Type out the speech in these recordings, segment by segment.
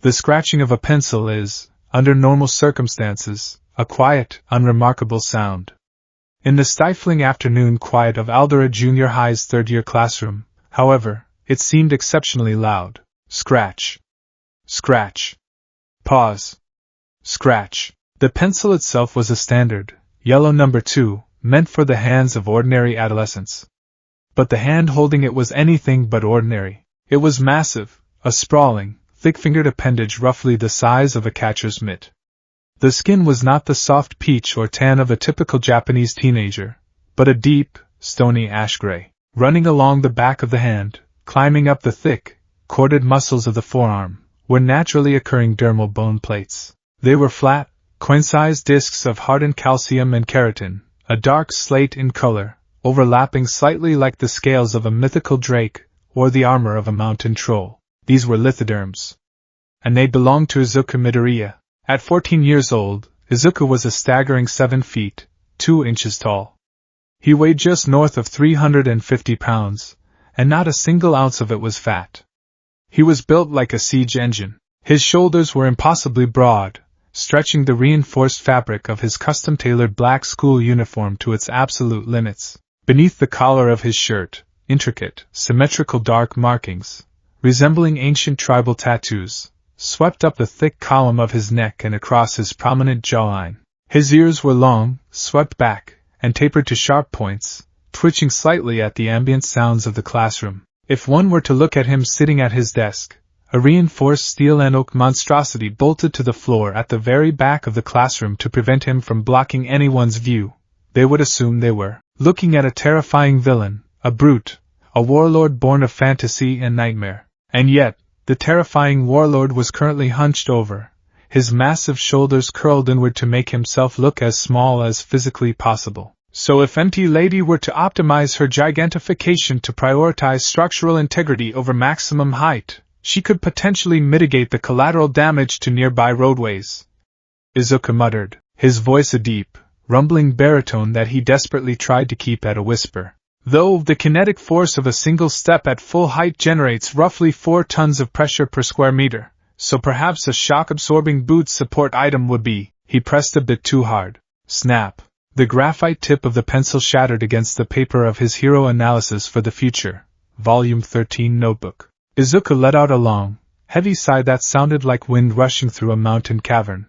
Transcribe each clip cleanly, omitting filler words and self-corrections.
The scratching of a pencil is, under normal circumstances, a quiet, unremarkable sound. In the stifling afternoon quiet of Aldera Junior High's third-year classroom, however, it seemed exceptionally loud. Scratch. Scratch. Pause. Scratch. The pencil itself was a standard, yellow number 2, meant for the hands of ordinary adolescents. But the hand holding it was anything but ordinary. It was massive, a sprawling, thick-fingered appendage roughly the size of a catcher's mitt. The skin was not the soft peach or tan of a typical Japanese teenager, but a deep, stony ash gray. Running along the back of the hand, climbing up the thick, corded muscles of the forearm, were naturally occurring dermal bone plates. They were flat, coin-sized discs of hardened calcium and keratin, a dark slate in color, overlapping slightly like the scales of a mythical drake or the armor of a mountain troll. These were lithoderms. And they belonged to Izuku Midoriya. At 14 years old, Izuku was a staggering 7 feet, 2 inches tall. He weighed just north of 350 pounds, and not a single ounce of it was fat. He was built like a siege engine. His shoulders were impossibly broad, stretching the reinforced fabric of his custom-tailored black school uniform to its absolute limits. Beneath the collar of his shirt, intricate, symmetrical dark markings, resembling ancient tribal tattoos, swept up the thick column of his neck and across his prominent jawline. His ears were long, swept back, and tapered to sharp points, twitching slightly at the ambient sounds of the classroom. If one were to look at him sitting at his desk, a reinforced steel and oak monstrosity bolted to the floor at the very back of the classroom to prevent him from blocking anyone's view, they would assume they were looking at a terrifying villain, a brute, a warlord born of fantasy and nightmare. And yet, the terrifying warlord was currently hunched over, his massive shoulders curled inward to make himself look as small as physically possible. So if MT Lady were to optimize her gigantification to prioritize structural integrity over maximum height, she could potentially mitigate the collateral damage to nearby roadways. Izuku muttered, his voice a deep, rumbling baritone that he desperately tried to keep at a whisper. Though the kinetic force of a single step at full height generates roughly 4 tons of pressure per square meter, so perhaps a shock-absorbing boot support item would be. He pressed a bit too hard. Snap. The graphite tip of the pencil shattered against the paper of his Hero Analysis for the Future, Volume 13 notebook. Izuku let out a long, heavy sigh that sounded like wind rushing through a mountain cavern.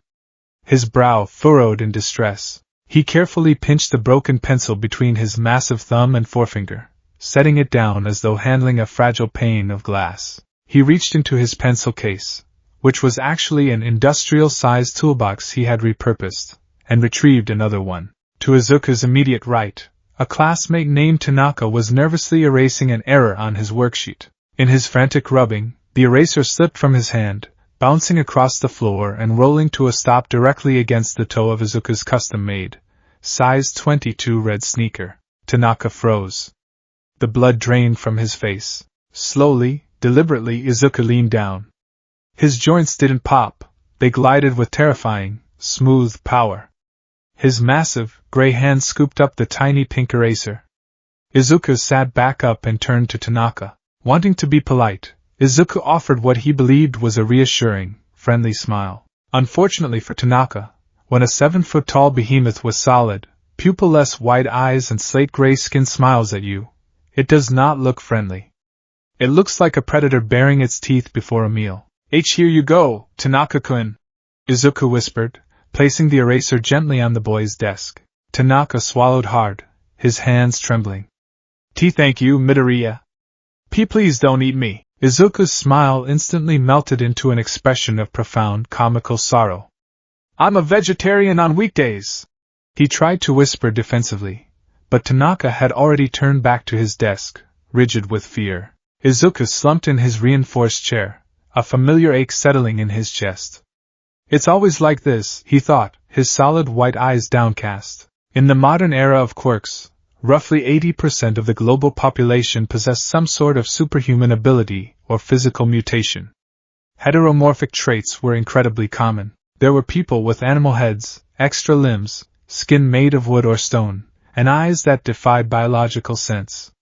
His brow furrowed in distress. He carefully pinched the broken pencil between his massive thumb and forefinger, setting it down as though handling a fragile pane of glass. He reached into his pencil case, which was actually an industrial-sized toolbox he had repurposed, and retrieved another one. To Izuku's immediate right, a classmate named Tanaka was nervously erasing an error on his worksheet. In his frantic rubbing, the eraser slipped from his hand, bouncing across the floor and rolling to a stop directly against the toe of Izuku's custom-made, size 22 red sneaker. Tanaka froze. The blood drained from his face. Slowly, deliberately, Izuku leaned down. His joints didn't pop, they glided with terrifying, smooth power. His massive, gray hand scooped up the tiny pink eraser. Izuku sat back up and turned to Tanaka. Wanting to be polite, Izuku offered what he believed was a reassuring, friendly smile. Unfortunately for Tanaka, when a 7-foot-tall behemoth with solid, pupil-less white eyes and slate-gray skin smiles at you, it does not look friendly. It looks like a predator baring its teeth before a meal. Here you go, Tanaka-kun, Izuku whispered, placing the eraser gently on the boy's desk. Tanaka swallowed hard, his hands trembling. Thank you, Midoriya. Please don't eat me. Izuku's smile instantly melted into an expression of profound comical sorrow. I'm a vegetarian on weekdays. He tried to whisper defensively, but Tanaka had already turned back to his desk, rigid with fear. Izuku slumped in his reinforced chair, a familiar ache settling in his chest. It's always like this, he thought, his solid white eyes downcast. In the modern era of quirks, roughly 80% of the global population possessed some sort of superhuman ability or physical mutation. Heteromorphic traits were incredibly common. There were people with animal heads, extra limbs, skin made of wood or stone, and eyes that defied biological sense.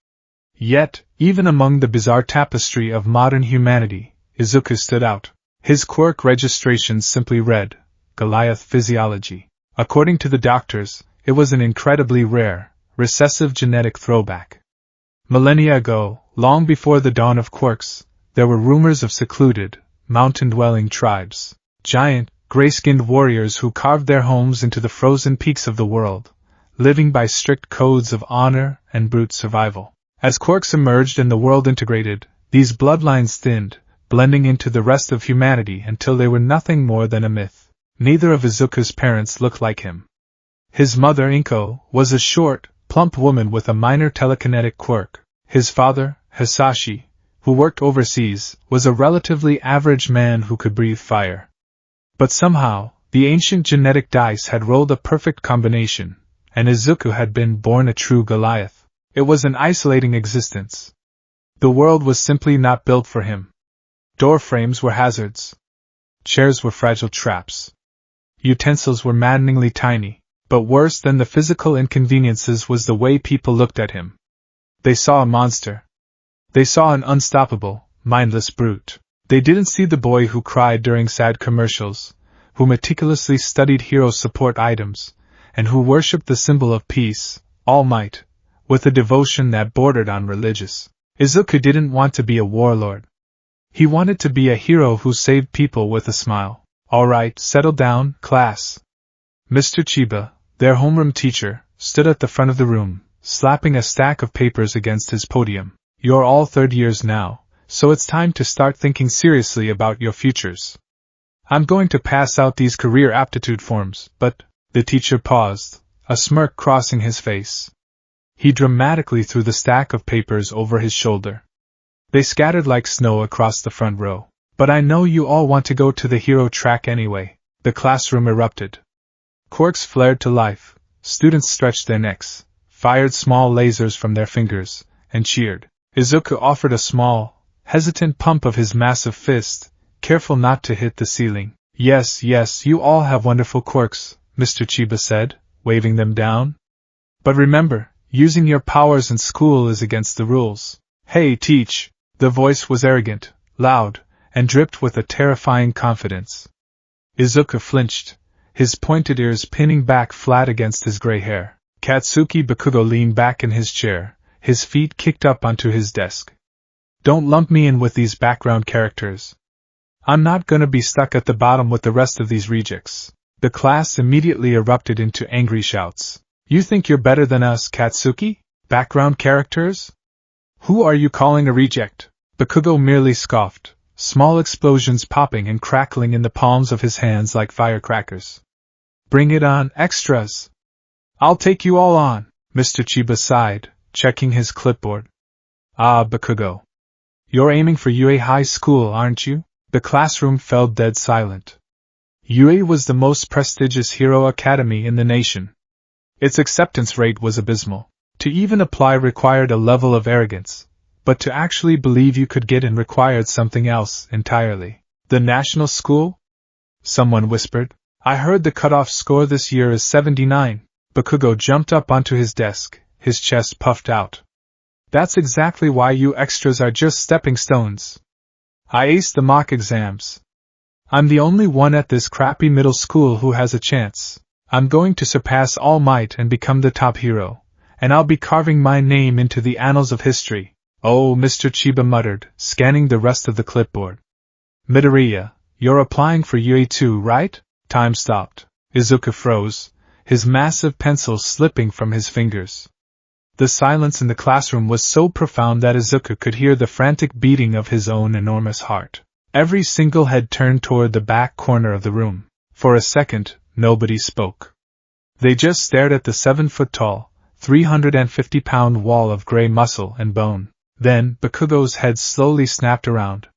Yet, even among the bizarre tapestry of modern humanity, Izuku stood out. His quirk registration simply read, Goliath Physiology. According to the doctors, it was an incredibly rare, recessive genetic throwback. Millennia ago, long before the dawn of quirks, there were rumors of secluded, mountain-dwelling tribes, giant, gray-skinned warriors who carved their homes into the frozen peaks of the world, living by strict codes of honor and brute survival. As quirks emerged and the world integrated, these bloodlines thinned, blending into the rest of humanity until they were nothing more than a myth. Neither of Izuku's parents looked like him. His mother, Inko, was a short, plump woman with a minor telekinetic quirk. His father, Hisashi, who worked overseas, was a relatively average man who could breathe fire. But somehow, the ancient genetic dice had rolled a perfect combination, and Izuku had been born a true Goliath. It was an isolating existence. The world was simply not built for him. Door frames were hazards. Chairs were fragile traps. Utensils were maddeningly tiny, but worse than the physical inconveniences was the way people looked at him. They saw a monster. They saw an unstoppable, mindless brute. They didn't see the boy who cried during sad commercials, who meticulously studied hero support items, and who worshipped the symbol of peace, all might, with a devotion that bordered on religious. Izuku didn't want to be a warlord. He wanted to be a hero who saved people with a smile. All right, settle down, class. Mr. Chiba, their homeroom teacher, stood at the front of the room, slapping a stack of papers against his podium. You're all third years now, so it's time to start thinking seriously about your futures. I'm going to pass out these career aptitude forms, but... The teacher paused, a smirk crossing his face. He dramatically threw the stack of papers over his shoulder. They scattered like snow across the front row. But I know you all want to go to the hero track anyway. The classroom erupted. Quirks flared to life, students stretched their necks, fired small lasers from their fingers, and cheered. Izuku offered a small, hesitant pump of his massive fist, careful not to hit the ceiling. Yes, you all have wonderful quirks, Mr. Chiba said, waving them down. But remember, using your powers in school is against the rules. Hey, teach! The voice was arrogant, loud, and dripped with a terrifying confidence. Izuku flinched, his pointed ears pinning back flat against his gray hair. Katsuki Bakugo leaned back in his chair, his feet kicked up onto his desk. Don't lump me in with these background characters. I'm not gonna be stuck at the bottom with the rest of these rejects. The class immediately erupted into angry shouts. You think you're better than us, Katsuki? Background characters? Who are you calling a reject? Bakugo merely scoffed, small explosions popping and crackling in the palms of his hands like firecrackers. Bring it on, extras! I'll take you all on, Mr. Chiba sighed, checking his clipboard. Ah, Bakugo. You're aiming for UA High School, aren't you? The classroom fell dead silent. UA was the most prestigious hero academy in the nation. Its acceptance rate was abysmal. To even apply required a level of arrogance, but to actually believe you could get in required something else entirely. The national school? Someone whispered. I heard the cutoff score this year is 79. Bakugo jumped up onto his desk, his chest puffed out. That's exactly why you extras are just stepping stones. I aced the mock exams. I'm the only one at this crappy middle school who has a chance. I'm going to surpass All Might and become the top hero, and I'll be carving my name into the annals of history. Oh, Mr. Chiba muttered, scanning the rest of the clipboard. Midoriya, you're applying for UA2, right? Time stopped. Izuku froze, his massive pencil slipping from his fingers. The silence in the classroom was so profound that Izuku could hear the frantic beating of his own enormous heart. Every single head turned toward the back corner of the room. For a second, nobody spoke. They just stared at the 7-foot-tall, 350-pound wall of gray muscle and bone. Then, Bakugo's head slowly snapped around.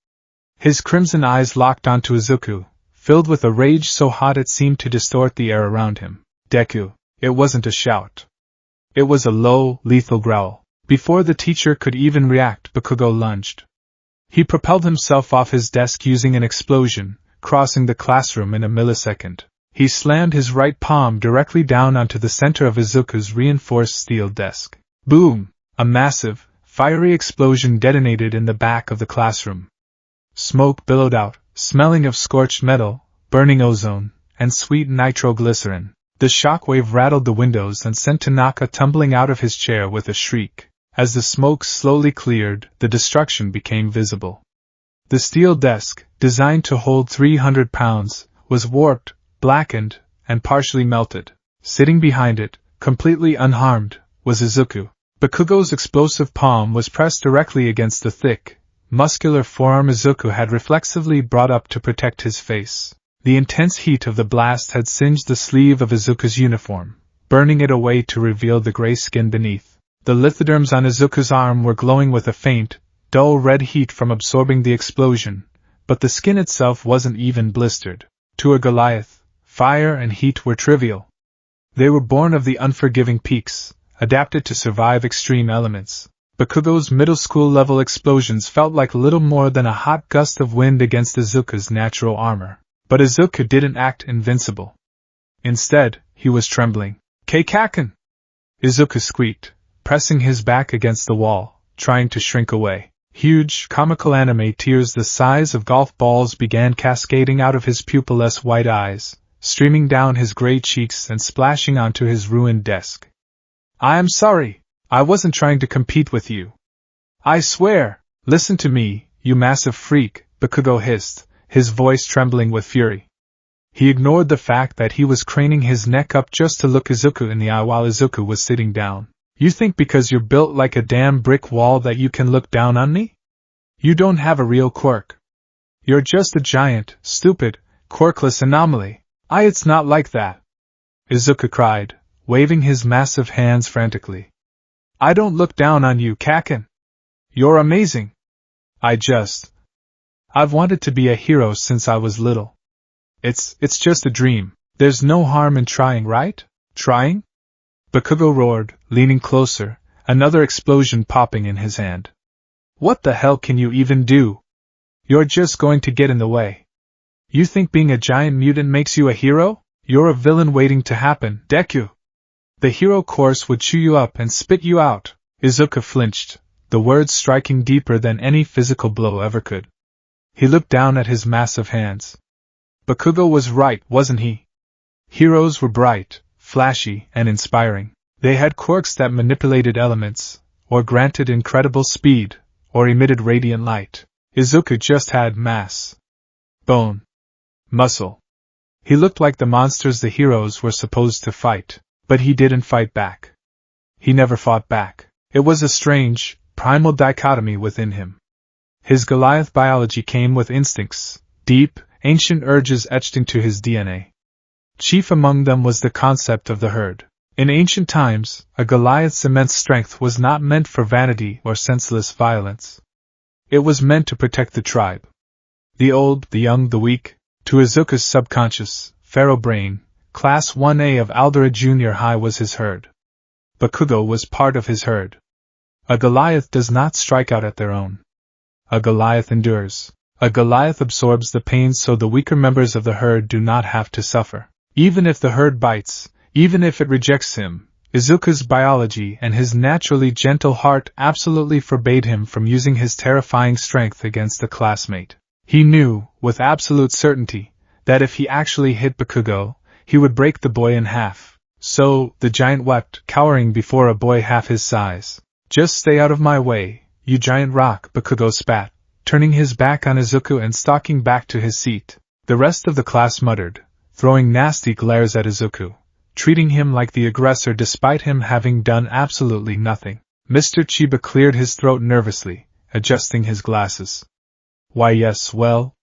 His crimson eyes locked onto Izuku, filled with a rage so hot it seemed to distort the air around him. Deku. It wasn't a shout. It was a low, lethal growl. Before the teacher could even react, Bakugo lunged. He propelled himself off his desk using an explosion, crossing the classroom in a millisecond. He slammed his right palm directly down onto the center of Izuku's reinforced steel desk. Boom! A massive, fiery explosion detonated in the back of the classroom. Smoke billowed out, smelling of scorched metal, burning ozone, and sweet nitroglycerin. The shockwave rattled the windows and sent Tanaka tumbling out of his chair with a shriek. As the smoke slowly cleared, the destruction became visible. The steel desk, designed to hold 300 pounds, was warped, blackened, and partially melted. Sitting behind it, completely unharmed, was Izuku. Bakugo's explosive palm was pressed directly against the thick, muscular forearm Izuku had reflexively brought up to protect his face. The intense heat of the blast had singed the sleeve of Izuku's uniform, burning it away to reveal the gray skin beneath. The lithoderms on Izuku's arm were glowing with a faint, dull red heat from absorbing the explosion, but the skin itself wasn't even blistered. To a Goliath, fire and heat were trivial. They were born of the unforgiving peaks, adapted to survive extreme elements. Bakugo's middle school level explosions felt like little more than a hot gust of wind against Izuku's natural armor. But Izuku didn't act invincible. Instead, he was trembling. "Keikaken!" Izuku squeaked, pressing his back against the wall, trying to shrink away. Huge, comical anime tears the size of golf balls began cascading out of his pupilless white eyes, streaming down his gray cheeks and splashing onto his ruined desk. "I am sorry. I wasn't trying to compete with you. I swear." "Listen to me, you massive freak," Bakugo hissed, his voice trembling with fury. He ignored the fact that he was craning his neck up just to look Izuku in the eye while Izuku was sitting down. "You think because you're built like a damn brick wall that you can look down on me? You don't have a real quirk. You're just a giant, stupid, quirkless anomaly." It's not like that," Izuku cried, waving his massive hands frantically. "I don't look down on you, Kaken. You're amazing. I've wanted to be a hero since I was little. It's just a dream. There's no harm in trying, right?" "Trying?" Bakugo roared, leaning closer, another explosion popping in his hand. "What the hell can you even do? You're just going to get in the way. You think being a giant mutant makes you a hero? You're a villain waiting to happen, Deku. The hero course would chew you up and spit you out." Izuku flinched, the words striking deeper than any physical blow ever could. He looked down at his massive hands. Bakugo was right, wasn't he? Heroes were bright, flashy, and inspiring. They had quirks that manipulated elements, or granted incredible speed, or emitted radiant light. Izuku just had mass. Bone. Muscle. He looked like the monsters the heroes were supposed to fight, but he didn't fight back. He never fought back. It was a strange, primal dichotomy within him. His Goliath biology came with instincts, deep, ancient urges etched into his DNA. Chief among them was the concept of the herd. In ancient times, a Goliath's immense strength was not meant for vanity or senseless violence. It was meant to protect the tribe. The old, the young, the weak. To Izuku's subconscious, pharaoh brain, Class 1A of Aldera Junior High was his herd. Bakugo was part of his herd. A Goliath does not strike out at their own. A Goliath endures. A Goliath absorbs the pain so the weaker members of the herd do not have to suffer. Even if the herd bites, even if it rejects him, Izuku's biology and his naturally gentle heart absolutely forbade him from using his terrifying strength against a classmate. He knew, with absolute certainty, that if he actually hit Bakugo, he would break the boy in half. So, the giant wept, cowering before a boy half his size. "Just stay out of my way, you giant rock," Bakugo spat, turning his back on Izuku and stalking back to his seat. The rest of the class muttered, throwing nasty glares at Izuku, treating him like the aggressor despite him having done absolutely nothing. Mr. Chiba cleared his throat nervously, adjusting his glasses. "Why yes, well,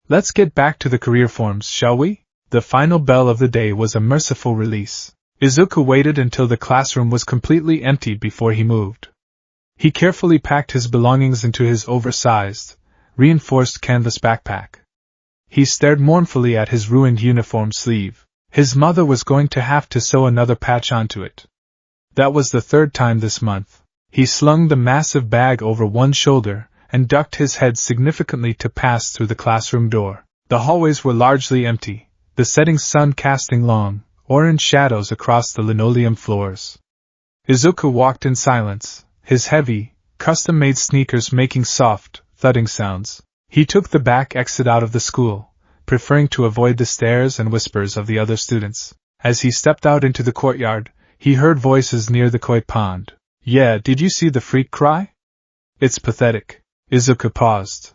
let's get back to the career forms, shall we?" The final bell of the day was a merciful release. Izuku waited until the classroom was completely empty before he moved. He carefully packed his belongings into his oversized, reinforced canvas backpack. He stared mournfully at his ruined uniform sleeve. His mother was going to have to sew another patch onto it. That was the third time this month. He slung the massive bag over one shoulder and ducked his head significantly to pass through the classroom door. The hallways were largely empty, the setting sun casting long, orange shadows across the linoleum floors. Izuku walked in silence, his heavy, custom-made sneakers making soft, thudding sounds. He took the back exit out of the school, preferring to avoid the stares and whispers of the other students. As he stepped out into the courtyard, he heard voices near the koi pond. Yeah, did you see the freak cry? It's pathetic. Izuku paused.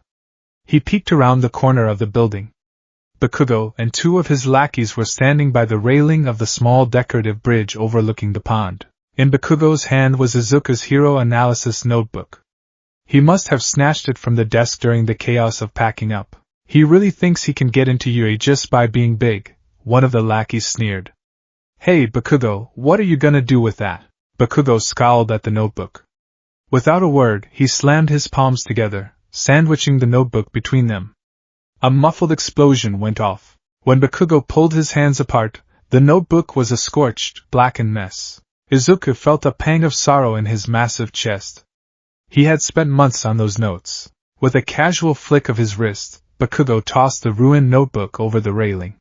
He peeked around the corner of the building. Bakugo and two of his lackeys were standing by the railing of the small decorative bridge overlooking the pond. In Bakugo's hand was Izuku's hero analysis notebook. He must have snatched it from the desk during the chaos of packing up. He really thinks he can get into Yui just by being big, one of the lackeys sneered. Hey Bakugo, what are you gonna do with that? Bakugo scowled at the notebook. Without a word, he slammed his palms together, sandwiching the notebook between them. A muffled explosion went off. When Bakugo pulled his hands apart, the notebook was a scorched, blackened mess. Izuku felt a pang of sorrow in his massive chest. He had spent months on those notes. With a casual flick of his wrist, Bakugo tossed the ruined notebook over the railing.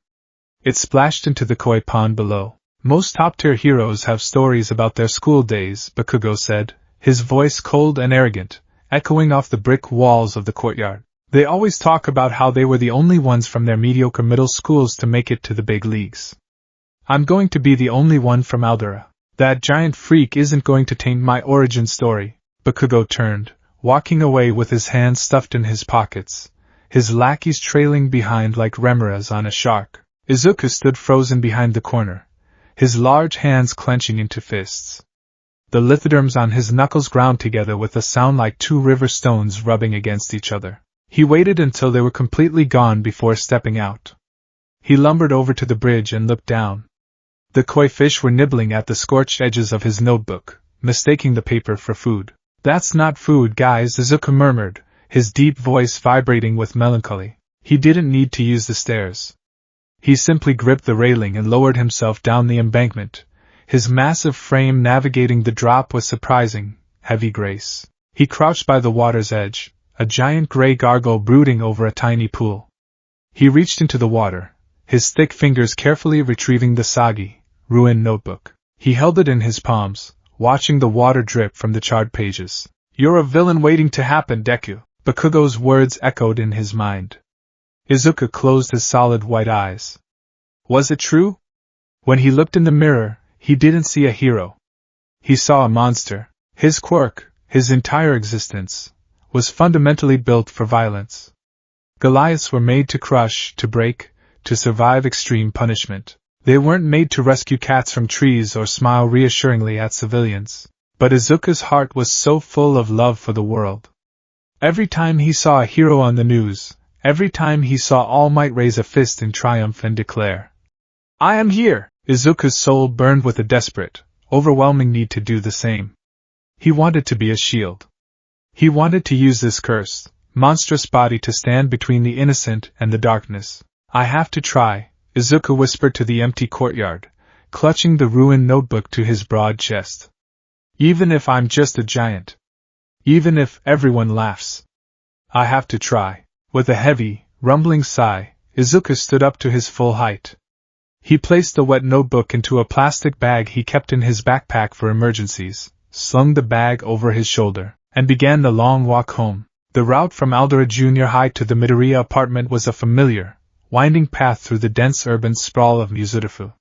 It splashed into the koi pond below. Most top-tier heroes have stories about their school days, Bakugo said, his voice cold and arrogant, echoing off the brick walls of the courtyard. They always talk about how they were the only ones from their mediocre middle schools to make it to the big leagues. I'm going to be the only one from Aldera. That giant freak isn't going to taint my origin story. Bakugo turned, walking away with his hands stuffed in his pockets, his lackeys trailing behind like remoras on a shark. Izuku stood frozen behind the corner, his large hands clenching into fists. The lithoderms on his knuckles ground together with a sound like two river stones rubbing against each other. He waited until they were completely gone before stepping out. He lumbered over to the bridge and looked down. The koi fish were nibbling at the scorched edges of his notebook, mistaking the paper for food. That's not food, guys, Izuku murmured, his deep voice vibrating with melancholy. He didn't need to use the stairs. He simply gripped the railing and lowered himself down the embankment, his massive frame navigating the drop with surprising, heavy grace. He crouched by the water's edge, a giant gray gargoyle brooding over a tiny pool. He reached into the water, his thick fingers carefully retrieving the soggy, ruined notebook. He held it in his palms, watching the water drip from the charred pages. You're a villain waiting to happen, Deku. Bakugo's words echoed in his mind. Izuku closed his solid white eyes. Was it true? When he looked in the mirror, he didn't see a hero. He saw a monster. His quirk, his entire existence, was fundamentally built for violence. Goliaths were made to crush, to break, to survive extreme punishment. They weren't made to rescue cats from trees or smile reassuringly at civilians. But Izuku's heart was so full of love for the world. Every time he saw a hero on the news, every time he saw All Might raise a fist in triumph and declare, "I am here!" Izuku's soul burned with a desperate, overwhelming need to do the same. He wanted to be a shield. He wanted to use this cursed, monstrous body to stand between the innocent and the darkness. I have to try, Izuku whispered to the empty courtyard, clutching the ruined notebook to his broad chest. Even if I'm just a giant. Even if everyone laughs. I have to try. With a heavy, rumbling sigh, Izuku stood up to his full height. He placed the wet notebook into a plastic bag he kept in his backpack for emergencies, slung the bag over his shoulder, and began the long walk home. The route from Aldera Junior High to the Midoriya apartment was a familiar, winding path through the dense urban sprawl of Muzurifu.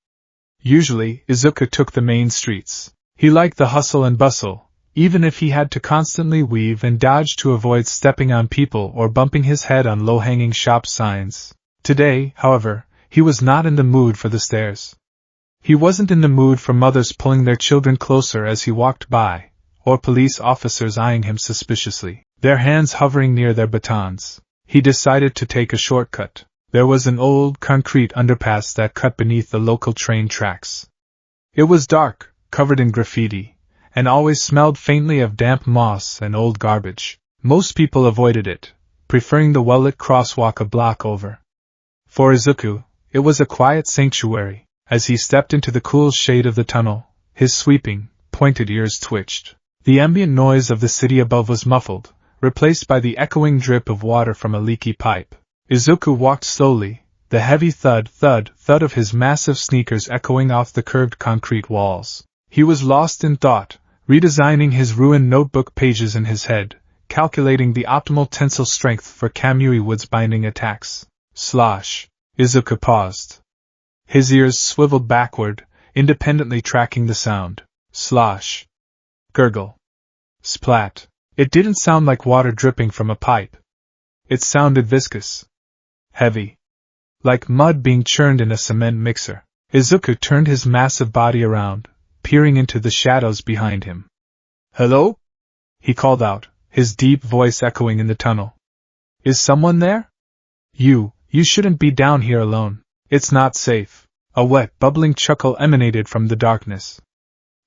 Usually, Izuku took the main streets. He liked the hustle and bustle, even if he had to constantly weave and dodge to avoid stepping on people or bumping his head on low-hanging shop signs. Today, however, he was not in the mood for the stairs. He wasn't in the mood for mothers pulling their children closer as he walked by, or police officers eyeing him suspiciously, their hands hovering near their batons. He decided to take a shortcut. There was an old, concrete underpass that cut beneath the local train tracks. It was dark, covered in graffiti, and always smelled faintly of damp moss and old garbage. Most people avoided it, preferring the well-lit crosswalk a block over. For Izuku, it was a quiet sanctuary. As he stepped into the cool shade of the tunnel, his sweeping, pointed ears twitched. The ambient noise of the city above was muffled, replaced by the echoing drip of water from a leaky pipe. Izuku walked slowly, the heavy thud, thud, thud of his massive sneakers echoing off the curved concrete walls. He was lost in thought, redesigning his ruined notebook pages in his head, calculating the optimal tensile strength for Kamui Wood's binding attacks. Slosh. Izuku paused. His ears swiveled backward, independently tracking the sound. Slosh. Gurgle. Splat. It didn't sound like water dripping from a pipe. It sounded viscous. Heavy. Like mud being churned in a cement mixer. Izuku turned his massive body around, peering into the shadows behind him. "Hello?" he called out, his deep voice echoing in the tunnel. "Is someone there? You shouldn't be down here alone. It's not safe." A wet, bubbling chuckle emanated from the darkness.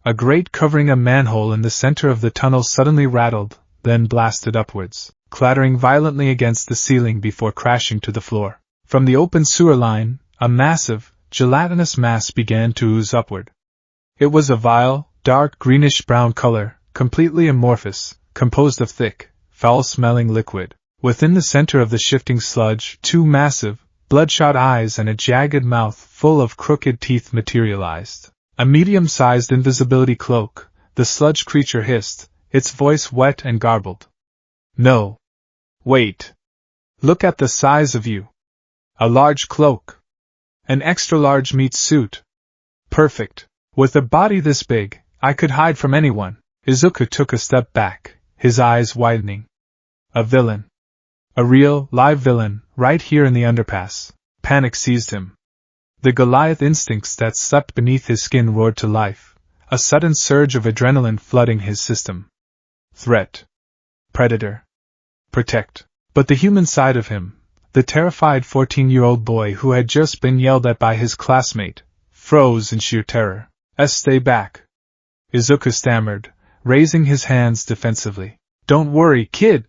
A grate covering a manhole in the center of the tunnel suddenly rattled, then blasted upwards, clattering violently against the ceiling before crashing to the floor. From the open sewer line, a massive, gelatinous mass began to ooze upward. It was a vile, dark greenish-brown color, completely amorphous, composed of thick, foul-smelling liquid. Within the center of the shifting sludge, two massive, bloodshot eyes and a jagged mouth full of crooked teeth materialized. A medium-sized invisibility cloak, the sludge creature hissed, its voice wet and garbled. "No. Wait. Look at the size of you. A large cloak. An extra-large meat suit. Perfect. With a body this big, I could hide from anyone." Izuku took a step back, his eyes widening. A villain. A real, live villain, right here in the underpass. Panic seized him. The Goliath instincts that slept beneath his skin roared to life, a sudden surge of adrenaline flooding his system. Threat. Predator. Protect. But the human side of him, the terrified 14-year-old boy who had just been yelled at by his classmate, froze in sheer terror. "Stay back," Izuku stammered, raising his hands defensively. "Don't worry, kid."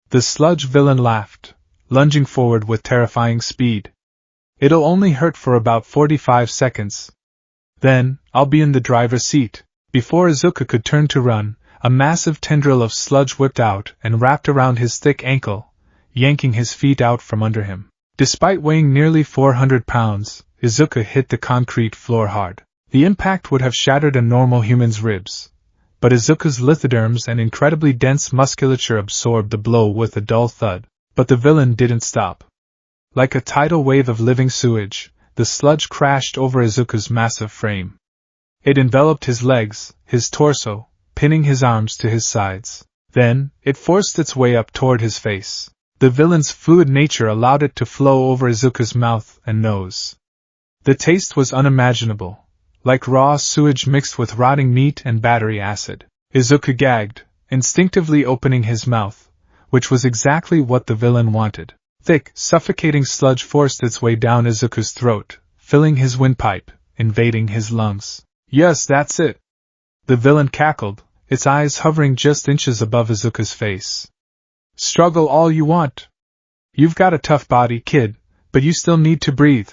The sludge villain laughed, lunging forward with terrifying speed. "It'll only hurt for about 45 seconds. Then, I'll be in the driver's seat." Before Izuku could turn to run, a massive tendril of sludge whipped out and wrapped around his thick ankle, yanking his feet out from under him. Despite weighing nearly 400 pounds, Izuku hit the concrete floor hard. The impact would have shattered a normal human's ribs, but Izuku's lithoderms and incredibly dense musculature absorbed the blow with a dull thud. But the villain didn't stop. Like a tidal wave of living sewage, the sludge crashed over Izuku's massive frame. It enveloped his legs, his torso, pinning his arms to his sides. Then, it forced its way up toward his face. The villain's fluid nature allowed it to flow over Izuku's mouth and nose. The taste was unimaginable, like raw sewage mixed with rotting meat and battery acid. Izuku gagged, instinctively opening his mouth, which was exactly what the villain wanted. Thick, suffocating sludge forced its way down Izuku's throat, filling his windpipe, invading his lungs. "Yes, that's it," the villain cackled, its eyes hovering just inches above Izuku's face. "Struggle all you want. You've got a tough body, kid, but you still need to breathe.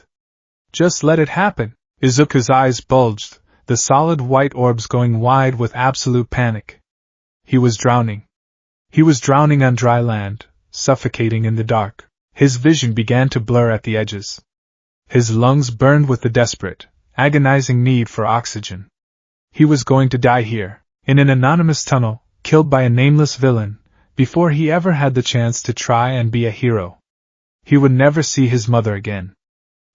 Just let it happen." Izuku's eyes bulged, the solid white orbs going wide with absolute panic. He was drowning. He was drowning on dry land, suffocating in the dark. His vision began to blur at the edges. His lungs burned with the desperate, agonizing need for oxygen. He was going to die here, in an anonymous tunnel, killed by a nameless villain, before he ever had the chance to try and be a hero. He would never see his mother again.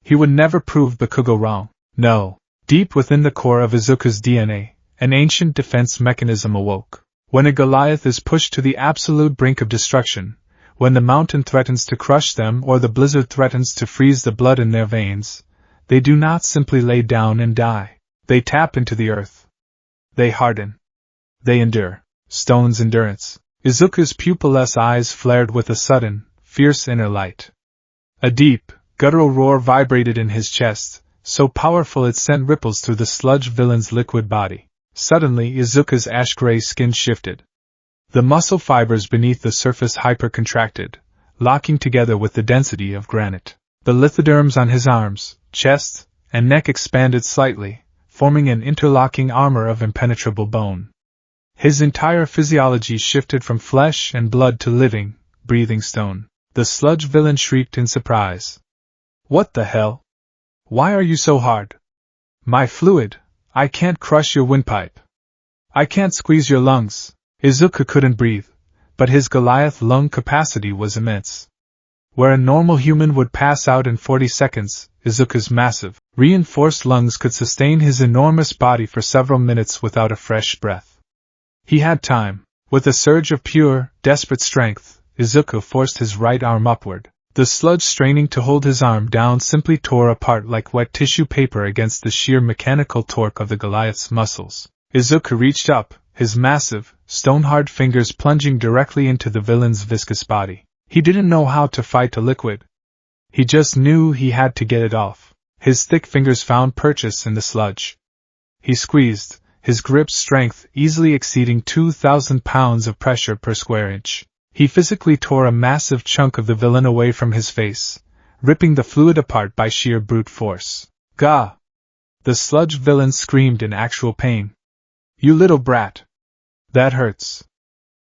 He would never prove Bakugo wrong. No. Deep within the core of Izuku's DNA, an ancient defense mechanism awoke. When a Goliath is pushed to the absolute brink of destruction, when the mountain threatens to crush them or the blizzard threatens to freeze the blood in their veins, they do not simply lay down and die. They tap into the earth. They harden. They endure. Stone's endurance. Izuku's pupilless eyes flared with a sudden, fierce inner light. A deep, guttural roar vibrated in his chest, so powerful it sent ripples through the sludge villain's liquid body. Suddenly Izuku's ash-gray skin shifted. The muscle fibers beneath the surface hyper-contracted, locking together with the density of granite. The lithoderms on his arms, chest, and neck expanded slightly, forming an interlocking armor of impenetrable bone. His entire physiology shifted from flesh and blood to living, breathing stone. The sludge villain shrieked in surprise. "What the hell? Why are you so hard? My fluid, I can't crush your windpipe. I can't squeeze your lungs." Izuku couldn't breathe, but his Goliath lung capacity was immense. Where a normal human would pass out in 40 seconds, Izuku's massive, reinforced lungs could sustain his enormous body for several minutes without a fresh breath. He had time. With a surge of pure, desperate strength, Izuku forced his right arm upward. The sludge straining to hold his arm down simply tore apart like wet tissue paper against the sheer mechanical torque of the Goliath's muscles. Izuku reached up, his massive, stone-hard fingers plunging directly into the villain's viscous body. He didn't know how to fight a liquid. He just knew he had to get it off. His thick fingers found purchase in the sludge. He squeezed, his grip's strength easily exceeding 2,000 pounds of pressure per square inch. He physically tore a massive chunk of the villain away from his face, ripping the fluid apart by sheer brute force. Gah! The sludge villain screamed in actual pain. You little brat! That hurts.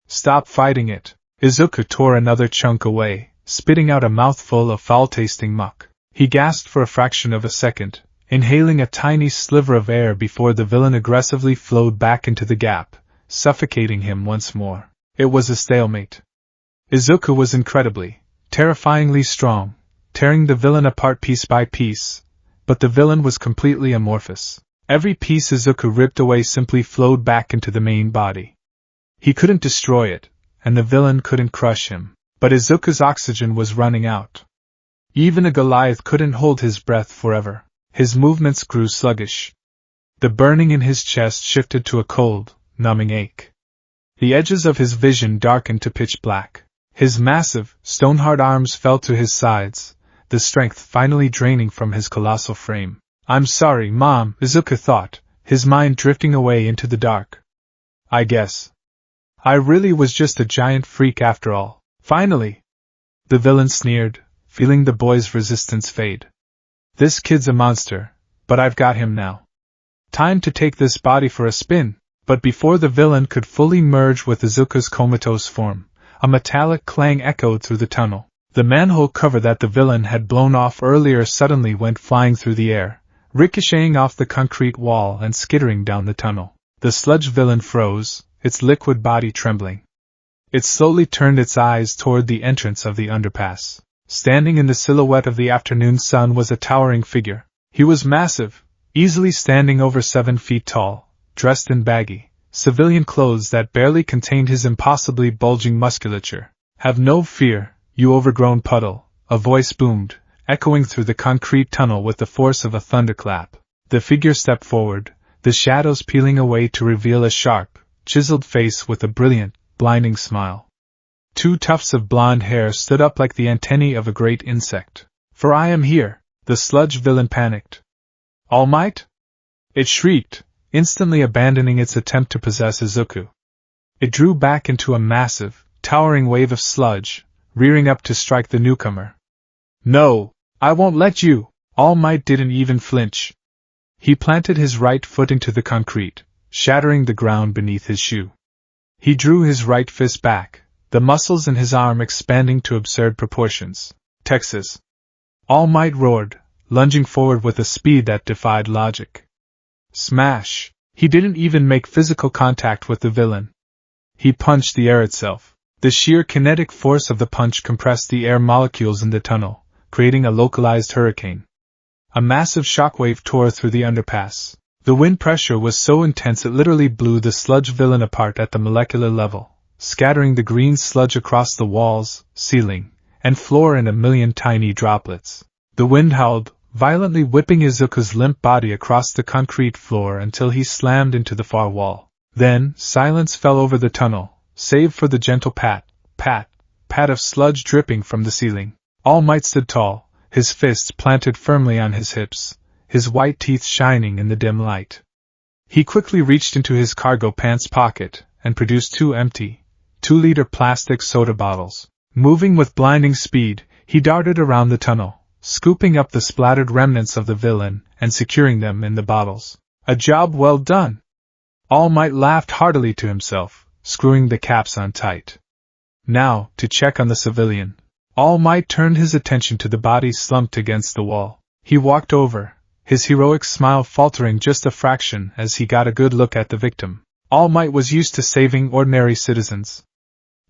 Stop fighting it. Izuku tore another chunk away, spitting out a mouthful of foul-tasting muck. He gasped for a fraction of a second, inhaling a tiny sliver of air before the villain aggressively flowed back into the gap, suffocating him once more. It was a stalemate. Izuku was incredibly, terrifyingly strong, tearing the villain apart piece by piece, but the villain was completely amorphous. Every piece Izuku ripped away simply flowed back into the main body. He couldn't destroy it, and the villain couldn't crush him, but Izuku's oxygen was running out. Even a Goliath couldn't hold his breath forever. His movements grew sluggish. The burning in his chest shifted to a cold, numbing ache. The edges of his vision darkened to pitch black. His massive, stone-hard arms fell to his sides, the strength finally draining from his colossal frame. I'm sorry, Mom, Izuku thought, his mind drifting away into the dark. I guess I really was just a giant freak after all. Finally! The villain sneered, feeling the boy's resistance fade. This kid's a monster, but I've got him now. Time to take this body for a spin. But before the villain could fully merge with Izuku's comatose form, a metallic clang echoed through the tunnel. The manhole cover that the villain had blown off earlier suddenly went flying through the air, ricocheting off the concrete wall and skittering down the tunnel. The sludge villain froze, its liquid body trembling. It slowly turned its eyes toward the entrance of the underpass. Standing in the silhouette of the afternoon sun was a towering figure. He was massive, easily standing over 7 feet tall, dressed in baggy, civilian clothes that barely contained his impossibly bulging musculature. Have no fear, you overgrown puddle, a voice boomed, echoing through the concrete tunnel with the force of a thunderclap. The figure stepped forward, the shadows peeling away to reveal a sharp, chiseled face with a brilliant, blinding smile. 2 tufts of blonde hair stood up like the antennae of a great insect. For I am here, the sludge villain panicked. All Might? It shrieked, instantly abandoning its attempt to possess Izuku. It drew back into a massive, towering wave of sludge, rearing up to strike the newcomer. No, I won't let you! All Might didn't even flinch. He planted his right foot into the concrete, shattering the ground beneath his shoe. He drew his right fist back, the muscles in his arm expanding to absurd proportions. Texas! All Might roared, lunging forward with a speed that defied logic. Smash! He didn't even make physical contact with the villain. He punched the air itself. The sheer kinetic force of the punch compressed the air molecules in the tunnel, creating a localized hurricane. A massive shockwave tore through the underpass. The wind pressure was so intense it literally blew the sludge villain apart at the molecular level, scattering the green sludge across the walls, ceiling, and floor in a million tiny droplets. The wind howled, violently whipping Izuku's limp body across the concrete floor until he slammed into the far wall. Then, silence fell over the tunnel, save for the gentle pat, pat, pat of sludge dripping from the ceiling. All Might stood tall, his fists planted firmly on his hips, his white teeth shining in the dim light. He quickly reached into his cargo pants pocket and produced 2 empty, 2-liter plastic soda bottles. Moving with blinding speed, he darted around the tunnel, scooping up the splattered remnants of the villain and securing them in the bottles. A job well done! All Might laughed heartily to himself, screwing the caps on tight. Now, to check on the civilian. All Might turned his attention to the body slumped against the wall. He walked over, his heroic smile faltering just a fraction as he got a good look at the victim. All Might was used to saving ordinary citizens.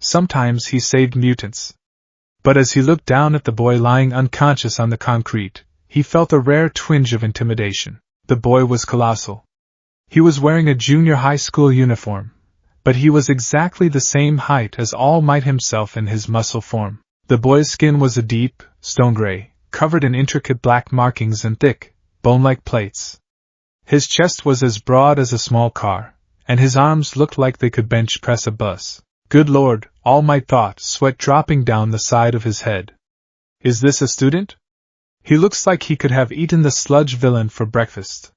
Sometimes he saved mutants. But as he looked down at the boy lying unconscious on the concrete, he felt a rare twinge of intimidation. The boy was colossal. He was wearing a junior high school uniform, but he was exactly the same height as All Might himself in his muscle form. The boy's skin was a deep, stone gray, covered in intricate black markings and thick, bone-like plates. His chest was as broad as a small car, and his arms looked like they could bench press a bus. Good Lord, All Might thought, sweat dropping down the side of his head. Is this a student? He looks like he could have eaten the sludge villain for breakfast.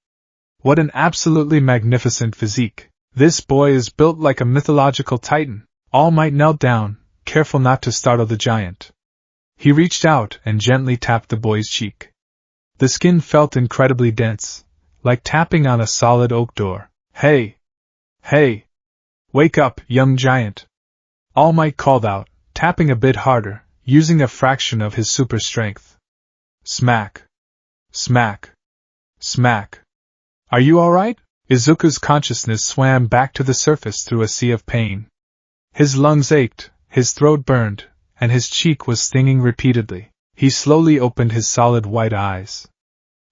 What an absolutely magnificent physique. This boy is built like a mythological titan. All Might knelt down, careful not to startle the giant. He reached out and gently tapped the boy's cheek. The skin felt incredibly dense, like tapping on a solid oak door. Hey! Hey! Wake up, young giant! All Might called out, tapping a bit harder, using a fraction of his super strength. Smack! Smack! Smack! Are you alright? Izuku's consciousness swam back to the surface through a sea of pain. His lungs ached, his throat burned, and his cheek was stinging repeatedly. He slowly opened his solid white eyes.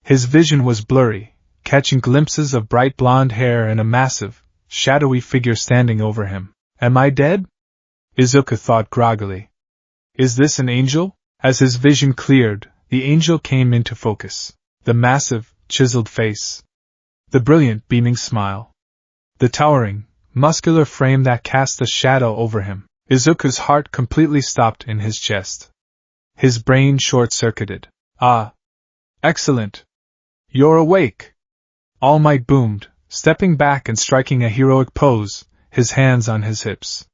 His vision was blurry, catching glimpses of bright blonde hair and a massive, shadowy figure standing over him. Am I dead? Izuku thought groggily. Is this an angel? As his vision cleared, the angel came into focus. The massive, chiseled face. The brilliant, beaming smile. The towering, muscular frame that cast a shadow over him. Izuku's heart completely stopped in his chest. His brain short-circuited. Ah! Excellent! You're awake! All Might boomed, stepping back and striking a heroic pose, his hands on his hips.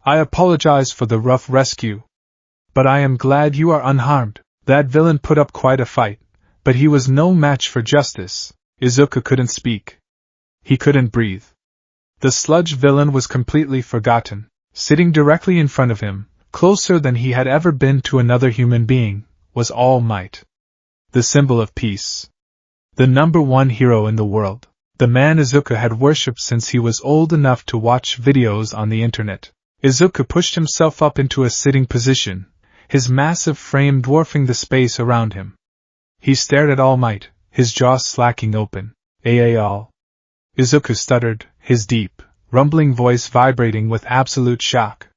I apologize for the rough rescue. But I am glad you are unharmed. That villain put up quite a fight, but he was no match for justice. Izuku couldn't speak. He couldn't breathe. The sludge villain was completely forgotten. Sitting directly in front of him, closer than he had ever been to another human being, was All Might. The symbol of peace. The #1 hero in the world. The man Izuku had worshipped since he was old enough to watch videos on the internet. Izuku pushed himself up into a sitting position, his massive frame dwarfing the space around him. He stared at All Might, his jaw slacking open. All. Izuku stuttered, his deep, rumbling voice vibrating with absolute shock.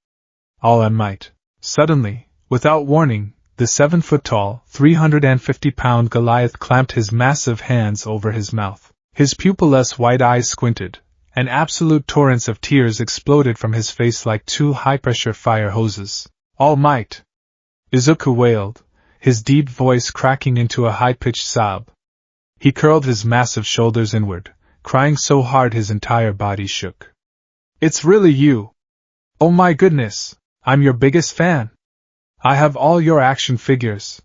All Might. Suddenly, without warning, the 7-foot-tall, 350-pound Goliath clamped his massive hands over his mouth. His pupilless white eyes squinted, and absolute torrents of tears exploded from his face like two high-pressure fire hoses. All Might! Izuku wailed, his deep voice cracking into a high-pitched sob. He curled his massive shoulders inward, crying so hard his entire body shook. It's really you! Oh my goodness! I'm your biggest fan! I have all your action figures.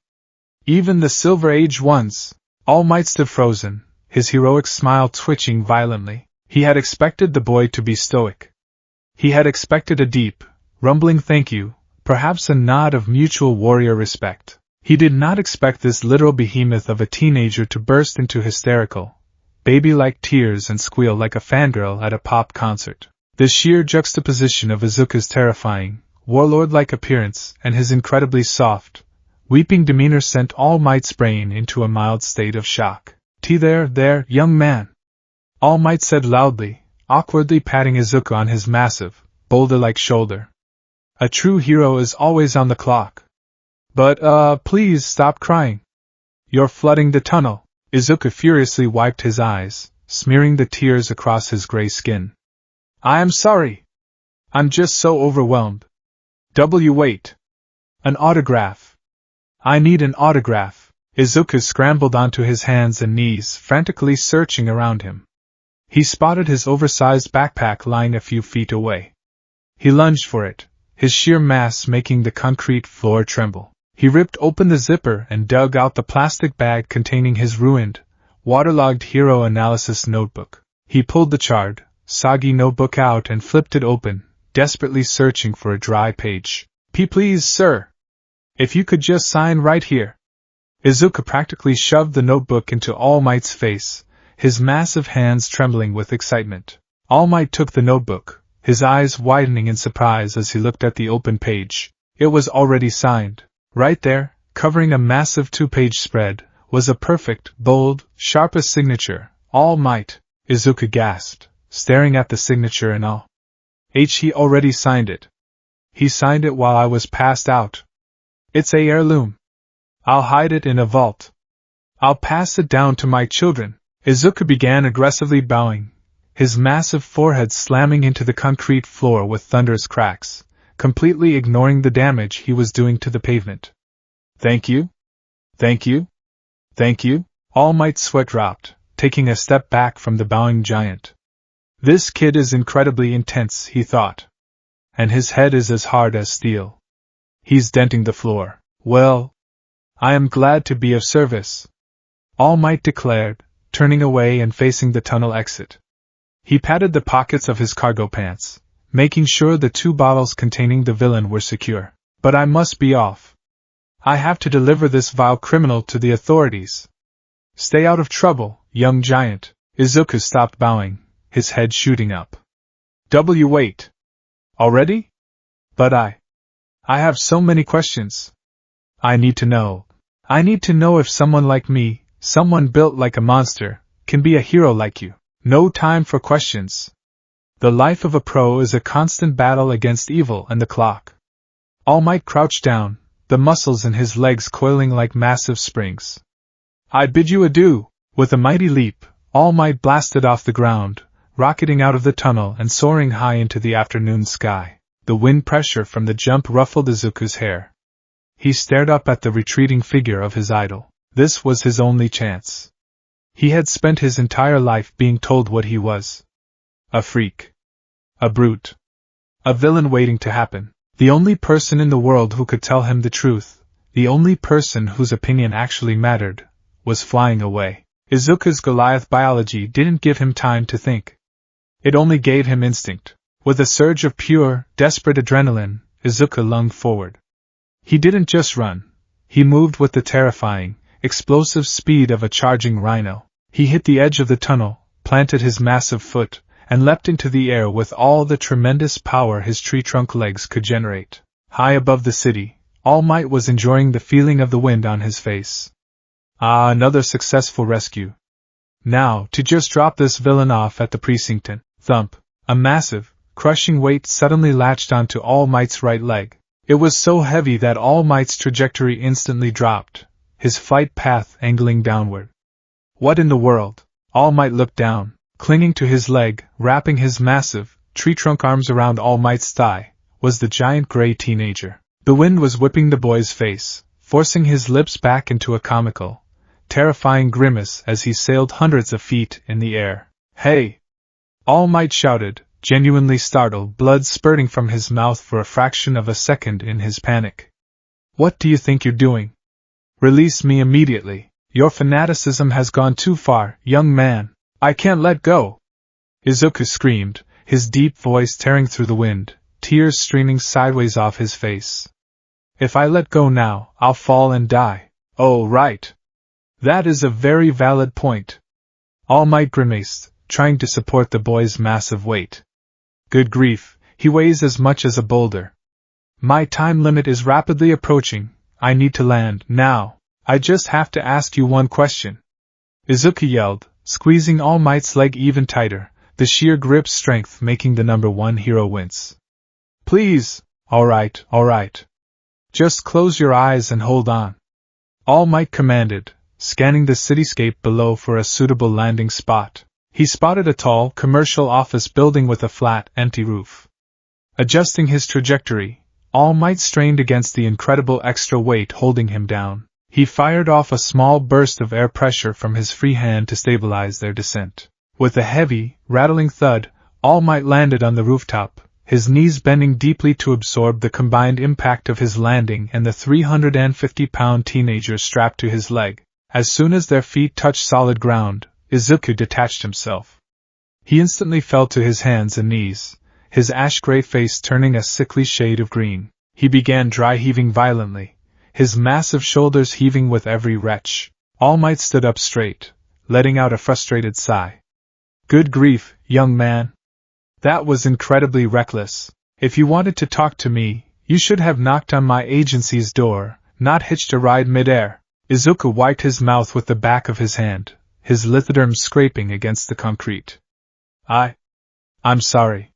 Even the Silver Age ones. All Might stood frozen, his heroic smile twitching violently. He had expected the boy to be stoic. He had expected a deep, rumbling thank you, perhaps a nod of mutual warrior respect. He did not expect this literal behemoth of a teenager to burst into hysterical, baby-like tears and squeal like a fangirl at a pop concert. The sheer juxtaposition of Izuku's terrifying, warlord-like appearance and his incredibly soft, weeping demeanor sent All Might's brain into a mild state of shock. There, young man! All Might said loudly, awkwardly patting Izuku on his massive, boulder-like shoulder. A true hero is always on the clock. But, please stop crying. You're flooding the tunnel. Izuku furiously wiped his eyes, smearing the tears across his gray skin. I am sorry. I'm just so overwhelmed. Wait. An autograph. I need an autograph. Izuku scrambled onto his hands and knees, frantically searching around him. He spotted his oversized backpack lying a few feet away. He lunged for it, his sheer mass making the concrete floor tremble. He ripped open the zipper and dug out the plastic bag containing his ruined, waterlogged hero analysis notebook. He pulled the charred, soggy notebook out and flipped it open, desperately searching for a dry page. Please, sir. If you could just sign right here. Izuku practically shoved the notebook into All Might's face, his massive hands trembling with excitement. All Might took the notebook, his eyes widening in surprise as he looked at the open page. It was already signed. Right there, covering a massive 2-page spread, was a perfect, bold, sharpest signature. All Might, Izuku gasped, staring at the signature in awe. He already signed it. He signed it while I was passed out. It's a heirloom. I'll hide it in a vault. I'll pass it down to my children. Izuku began aggressively bowing, his massive forehead slamming into the concrete floor with thunderous cracks, completely ignoring the damage he was doing to the pavement. Thank you? Thank you? Thank you? All Might's sweat dropped, taking a step back from the bowing giant. This kid is incredibly intense, he thought. And his head is as hard as steel. He's denting the floor. Well, I am glad to be of service, All Might declared, turning away and facing the tunnel exit. He patted the pockets of his cargo pants, making sure the 2 bottles containing the villain were secure. But I must be off. I have to deliver this vile criminal to the authorities. Stay out of trouble, young giant. Izuku stopped bowing, his head shooting up. Wait. Already? But I have so many questions. I need to know. I need to know if someone like me, someone built like a monster, can be a hero like you. No time for questions. The life of a pro is a constant battle against evil and the clock. All Might crouched down, the muscles in his legs coiling like massive springs. I bid you adieu. With a mighty leap, All Might blasted off the ground, rocketing out of the tunnel and soaring high into the afternoon sky. The wind pressure from the jump ruffled Izuku's hair. He stared up at the retreating figure of his idol. This was his only chance. He had spent his entire life being told what he was. A freak. A brute. A villain waiting to happen. The only person in the world who could tell him the truth, the only person whose opinion actually mattered, was flying away. Izuku's Goliath biology didn't give him time to think. It only gave him instinct. With a surge of pure, desperate adrenaline, Izuku lunged forward. He didn't just run. He moved with the terrifying, explosive speed of a charging rhino. He hit the edge of the tunnel, planted his massive foot, and leapt into the air with all the tremendous power his tree-trunk legs could generate. High above the city, All Might was enjoying the feeling of the wind on his face. Ah, another successful rescue. Now, to just drop this villain off at the precinct and thump. A massive, crushing weight suddenly latched onto All Might's right leg. It was so heavy that All Might's trajectory instantly dropped, his flight path angling downward. What in the world? All Might looked down, clinging to his leg, wrapping his massive, tree-trunk arms around All Might's thigh, was the giant gray teenager. The wind was whipping the boy's face, forcing his lips back into a comical, terrifying grimace as he sailed hundreds of feet in the air. Hey! All Might shouted, genuinely startled, blood spurting from his mouth for a fraction of a second in his panic. What do you think you're doing? Release me immediately. Your fanaticism has gone too far, young man. I can't let go! Izuku screamed, his deep voice tearing through the wind, tears streaming sideways off his face. If I let go now, I'll fall and die. Oh, right. That is a very valid point. All Might grimaced, trying to support the boy's massive weight. Good grief, he weighs as much as a boulder. My time limit is rapidly approaching. I need to land now. I just have to ask you one question. Izuku yelled, squeezing All Might's leg even tighter, the sheer grip strength making the number 1 hero wince. Please. All right. Just close your eyes and hold on. All Might commanded, scanning the cityscape below for a suitable landing spot. He spotted a tall, commercial office building with a flat, empty roof. Adjusting his trajectory, All Might strained against the incredible extra weight holding him down. He fired off a small burst of air pressure from his free hand to stabilize their descent. With a heavy, rattling thud, All Might landed on the rooftop, his knees bending deeply to absorb the combined impact of his landing and the 350-pound teenager strapped to his leg. As soon as their feet touched solid ground, Izuku detached himself. He instantly fell to his hands and knees, his ash-gray face turning a sickly shade of green. He began dry heaving violently, his massive shoulders heaving with every retch. All Might stood up straight, letting out a frustrated sigh. Good grief, young man. That was incredibly reckless. If you wanted to talk to me, you should have knocked on my agency's door, not hitched a ride midair. Izuku wiped his mouth with the back of his hand, his lithoderm scraping against the concrete. I'm sorry.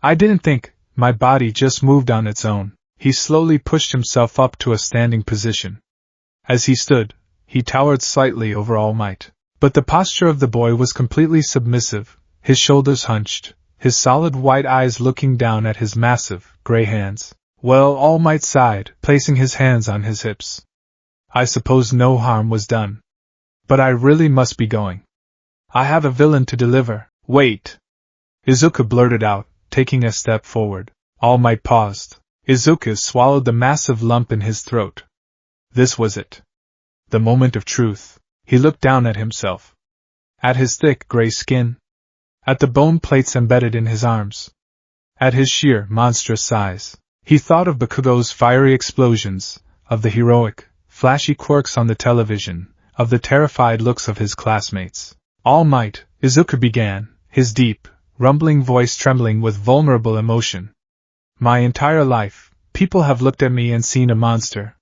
I didn't think, my body just moved on its own. He slowly pushed himself up to a standing position. As he stood, he towered slightly over All Might. But the posture of the boy was completely submissive, his shoulders hunched, his solid white eyes looking down at his massive, gray hands. Well, All Might sighed, placing his hands on his hips. I suppose no harm was done. But I really must be going. I have a villain to deliver. Wait! Izuku blurted out, taking a step forward. All Might paused. Izuku swallowed the massive lump in his throat. This was it. The moment of truth. He looked down at himself. At his thick gray skin. At the bone plates embedded in his arms. At his sheer, monstrous size. He thought of Bakugo's fiery explosions, of the heroic, flashy quirks on the television, of the terrified looks of his classmates. All Might, Izuku began, his deep, rumbling voice trembling with vulnerable emotion. My entire life, people have looked at me and seen a monster.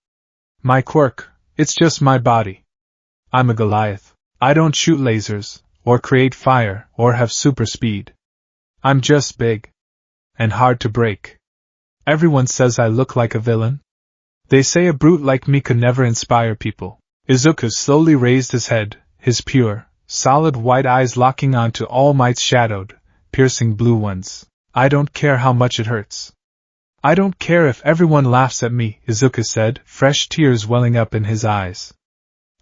My quirk, it's just my body. I'm a Goliath. I don't shoot lasers, or create fire, or have super speed. I'm just big. And hard to break. Everyone says I look like a villain. They say a brute like me could never inspire people. Izuku slowly raised his head, his pure, solid white eyes locking onto All Might's shadowed, piercing blue ones. I don't care how much it hurts. I don't care if everyone laughs at me, Izuku said, fresh tears welling up in his eyes.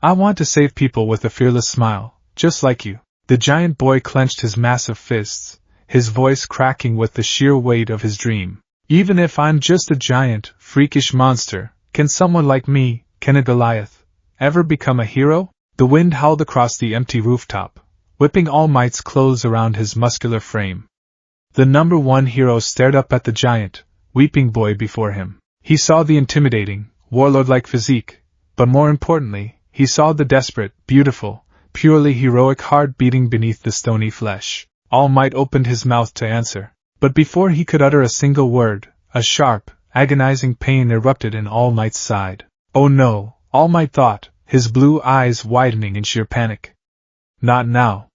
I want to save people with a fearless smile, just like you. The giant boy clenched his massive fists, his voice cracking with the sheer weight of his dream. Even if I'm just a giant, freakish monster, can someone like me, can a Goliath, ever become a hero? The wind howled across the empty rooftop, whipping All Might's clothes around his muscular frame. The number one hero stared up at the giant, weeping boy before him. He saw the intimidating, warlord-like physique, but more importantly, he saw the desperate, beautiful, purely heroic heart beating beneath the stony flesh. All Might opened his mouth to answer, but before he could utter a single word, a sharp, agonizing pain erupted in All Might's side. Oh no, All Might thought, his blue eyes widening in sheer panic. Not now.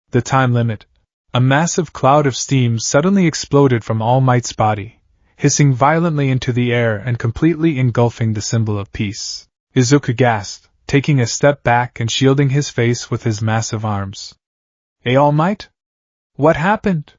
The time limit. A massive cloud of steam suddenly exploded from All Might's body, hissing violently into the air and completely engulfing the symbol of peace. Izuku gasped, taking a step back and shielding his face with his massive arms. All Might? What happened?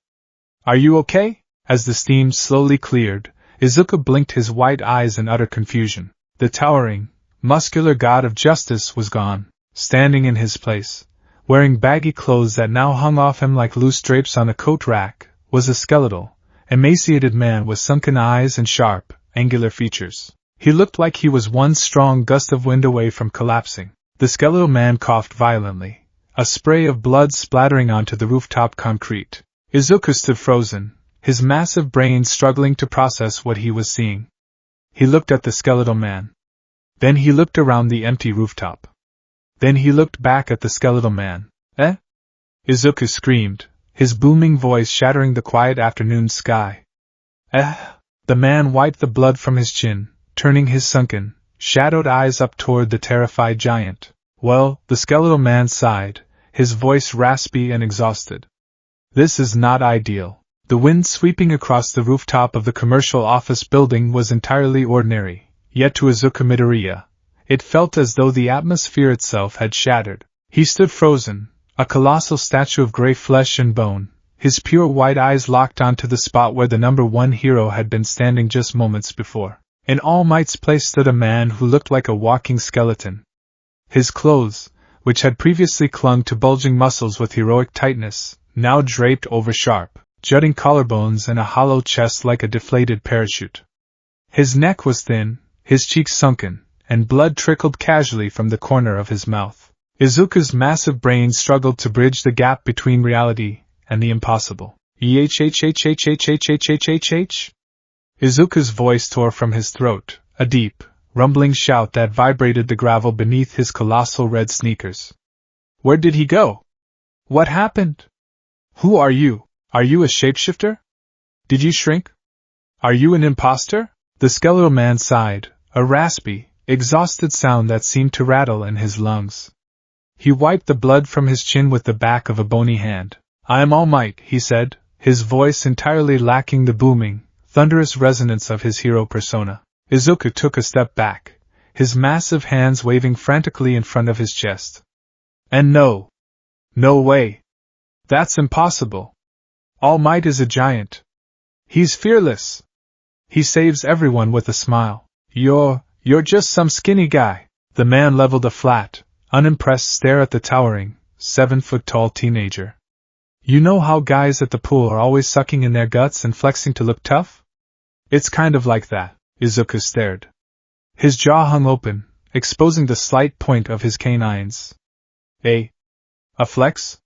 Are you okay? As the steam slowly cleared, Izuku blinked his white eyes in utter confusion. The towering, muscular god of justice was gone. Standing in his place, wearing baggy clothes that now hung off him like loose drapes on a coat rack, was a skeletal, emaciated man with sunken eyes and sharp, angular features. He looked like he was one strong gust of wind away from collapsing. The skeletal man coughed violently, a spray of blood splattering onto the rooftop concrete. Izuku stood frozen, his massive brain struggling to process what he was seeing. He looked at the skeletal man. Then he looked around the empty rooftop. Then he looked back at the skeletal man. Eh? Izuku screamed, his booming voice shattering the quiet afternoon sky. Eh? The man wiped the blood from his chin, turning his sunken, shadowed eyes up toward the terrified giant. Well, the skeletal man sighed, his voice raspy and exhausted. This is not ideal. The wind sweeping across the rooftop of the commercial office building was entirely ordinary, yet to Izuku Midoriya, it felt as though the atmosphere itself had shattered. He stood frozen, a colossal statue of gray flesh and bone, his pure white eyes locked onto the spot where the number one hero had been standing just moments before. In All Might's place stood a man who looked like a walking skeleton. His clothes, which had previously clung to bulging muscles with heroic tightness, now draped over sharp, jutting collarbones and a hollow chest like a deflated parachute. His neck was thin, his cheeks sunken, and blood trickled casually from the corner of his mouth. Izuku's massive brain struggled to bridge the gap between reality and the impossible. Izuku's voice tore from his throat, a deep, rumbling shout that vibrated the gravel beneath his colossal red sneakers. Where did he go? What happened? Who are you? Are you a shapeshifter? Did you shrink? Are you an imposter? The skeletal man sighed, a raspy, exhausted sound that seemed to rattle in his lungs. He wiped the blood from his chin with the back of a bony hand. I am All Might, he said, his voice entirely lacking the booming, thunderous resonance of his hero persona. Izuku took a step back, his massive hands waving frantically in front of his chest. And no. No way. That's impossible. All Might is a giant. He's fearless. He saves everyone with a smile. You're just some skinny guy. The man leveled a flat, unimpressed stare at the towering, 7-foot-tall teenager. You know how guys at the pool are always sucking in their guts and flexing to look tough? It's kind of like that. Izuku stared. His jaw hung open, exposing the slight point of his canines. A flex?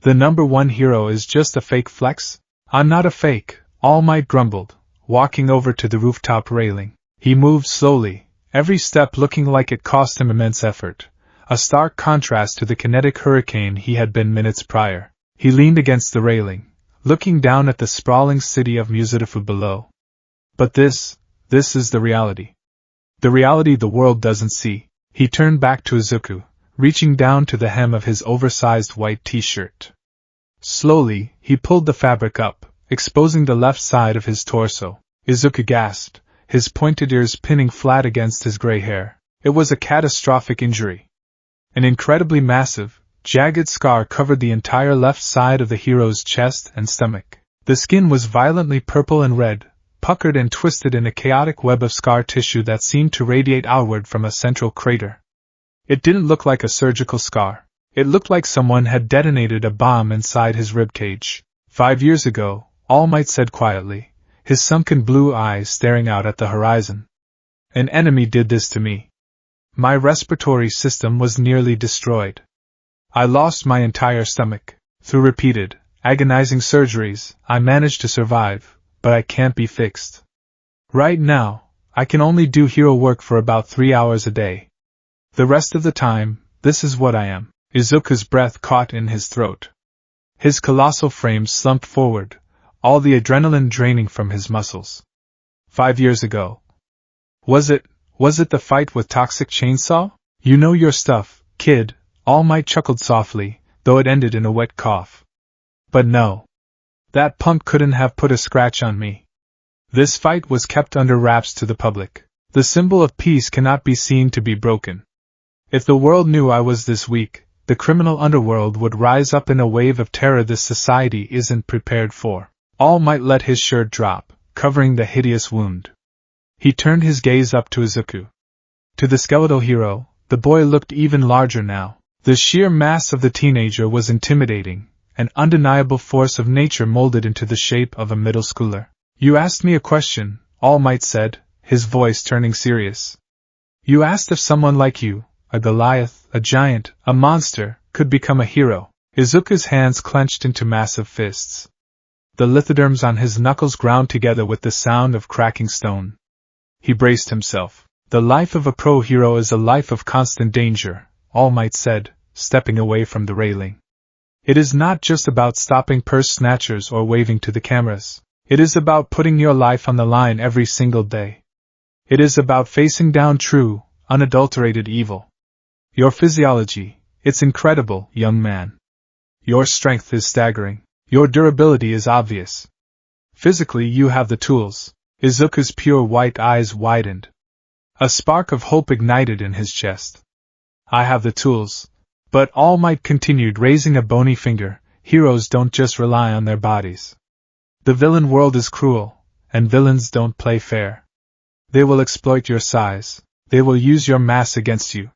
The number one hero is just a fake flex? I'm not a fake, All Might grumbled, walking over to the rooftop railing. He moved slowly, every step looking like it cost him immense effort, a stark contrast to the kinetic hurricane he had been minutes prior. He leaned against the railing, looking down at the sprawling city of Muzidafu below. But this is the reality. The reality the world doesn't see. He turned back to Izuku, reaching down to the hem of his oversized white t-shirt. Slowly, he pulled the fabric up, exposing the left side of his torso. Izuku gasped, his pointed ears pinning flat against his gray hair. It was a catastrophic injury. An incredibly massive, jagged scar covered the entire left side of the hero's chest and stomach. The skin was violently purple and red, puckered and twisted in a chaotic web of scar tissue that seemed to radiate outward from a central crater. It didn't look like a surgical scar. It looked like someone had detonated a bomb inside his ribcage. 5 years ago, All Might said quietly, his sunken blue eyes staring out at the horizon. An enemy did this to me. My respiratory system was nearly destroyed. I lost my entire stomach. Through repeated, agonizing surgeries, I managed to survive, but I can't be fixed. Right now, I can only do hero work for about 3 hours a day. The rest of the time, this is what I am. Izuku's breath caught in his throat. His colossal frame slumped forward, all the adrenaline draining from his muscles. 5 years ago. Was it the fight with Toxic Chainsaw? You know your stuff, kid, All Might chuckled softly, though it ended in a wet cough. But no. That punk couldn't have put a scratch on me. This fight was kept under wraps to the public. The symbol of peace cannot be seen to be broken. If the world knew I was this weak, the criminal underworld would rise up in a wave of terror this society isn't prepared for. All Might let his shirt drop, covering the hideous wound. He turned his gaze up to Izuku. To the skeletal hero, the boy looked even larger now. The sheer mass of the teenager was intimidating, an undeniable force of nature molded into the shape of a middle schooler. You asked me a question, All Might said, his voice turning serious. You asked if someone like you, a Goliath, a giant, a monster, could become a hero. Izuku's hands clenched into massive fists. The lithoderms on his knuckles ground together with the sound of cracking stone. He braced himself. The life of a pro hero is a life of constant danger, All Might said, stepping away from the railing. It is not just about stopping purse snatchers or waving to the cameras. It is about putting your life on the line every single day. It is about facing down true, unadulterated evil. Your physiology, it's incredible, young man. Your strength is staggering. Your durability is obvious. Physically you have the tools. Izuku's pure white eyes widened. A spark of hope ignited in his chest. I have the tools. But All Might continued, raising a bony finger, heroes don't just rely on their bodies. The villain world is cruel, and villains don't play fair. They will exploit your size. They will use your mass against you.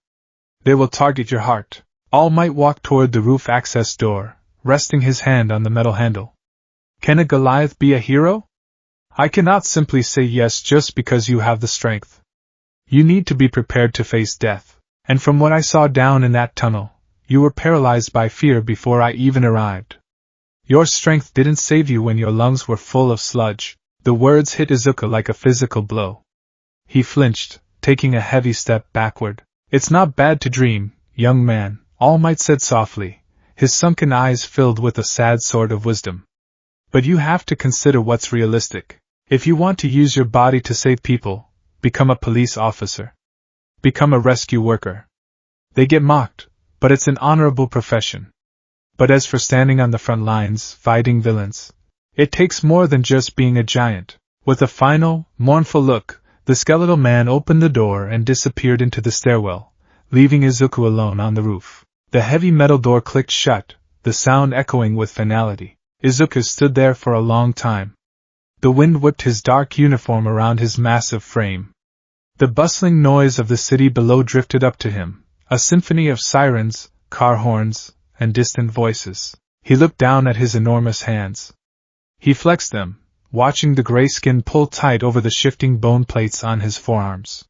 They will target your heart. All Might walked toward the roof access door, resting his hand on the metal handle. Can a Goliath be a hero? I cannot simply say yes just because you have the strength. You need to be prepared to face death. And from what I saw down in that tunnel, you were paralyzed by fear before I even arrived. Your strength didn't save you when your lungs were full of sludge. The words hit Izuku like a physical blow. He flinched, taking a heavy step backward. It's not bad to dream, young man, All Might said softly, his sunken eyes filled with a sad sort of wisdom. But you have to consider what's realistic. If you want to use your body to save people, become a police officer. Become a rescue worker. They get mocked, but it's an honorable profession. But as for standing on the front lines, fighting villains, it takes more than just being a giant. With a final, mournful look, the skeletal man opened the door and disappeared into the stairwell, leaving Izuku alone on the roof. The heavy metal door clicked shut, the sound echoing with finality. Izuku stood there for a long time. The wind whipped his dark uniform around his massive frame. The bustling noise of the city below drifted up to him, a symphony of sirens, car horns, and distant voices. He looked down at his enormous hands. He flexed them, watching the gray skin pull tight over the shifting bone plates on his forearms.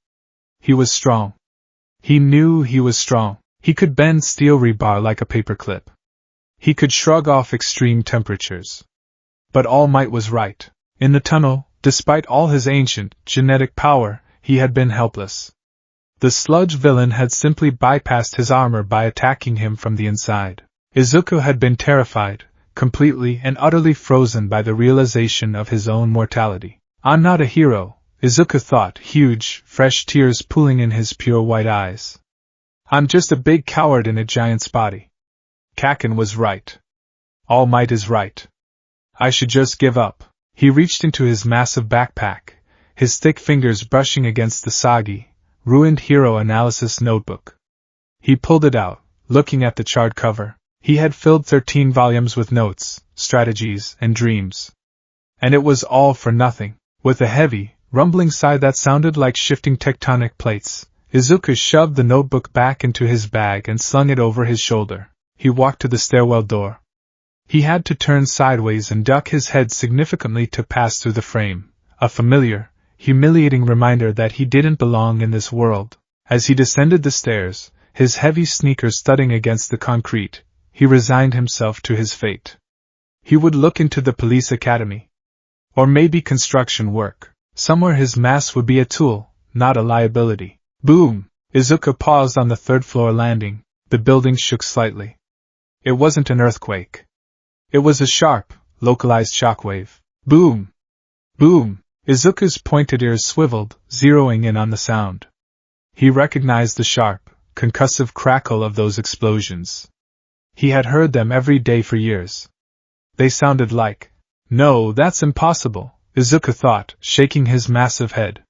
He was strong. He knew he was strong. He could bend steel rebar like a paperclip. He could shrug off extreme temperatures. But All Might was right. In the tunnel, despite all his ancient, genetic power, he had been helpless. The sludge villain had simply bypassed his armor by attacking him from the inside. Izuku had been terrified, completely and utterly frozen by the realization of his own mortality. I'm not a hero, Izuku thought, huge, fresh tears pooling in his pure white eyes. I'm just a big coward in a giant's body. Kaken was right. All Might is right. I should just give up. He reached into his massive backpack, his thick fingers brushing against the soggy, ruined hero analysis notebook. He pulled it out, looking at the charred cover. He had filled 13 volumes with notes, strategies, and dreams. And it was all for nothing. With a heavy, rumbling sigh that sounded like shifting tectonic plates, Izuku shoved the notebook back into his bag and slung it over his shoulder. He walked to the stairwell door. He had to turn sideways and duck his head significantly to pass through the frame, a familiar, humiliating reminder that he didn't belong in this world. As he descended the stairs, his heavy sneakers thudding against the concrete, he resigned himself to his fate. He would look into the police academy. Or maybe construction work. Somewhere his mass would be a tool, not a liability. Boom! Izuku paused on the third-floor landing. The building shook slightly. It wasn't an earthquake. It was a sharp, localized shockwave. Boom! Boom! Izuku's pointed ears swiveled, zeroing in on the sound. He recognized the sharp, concussive crackle of those explosions. He had heard them every day for years. They sounded like, "No, that's impossible," Izuku thought, shaking his massive head.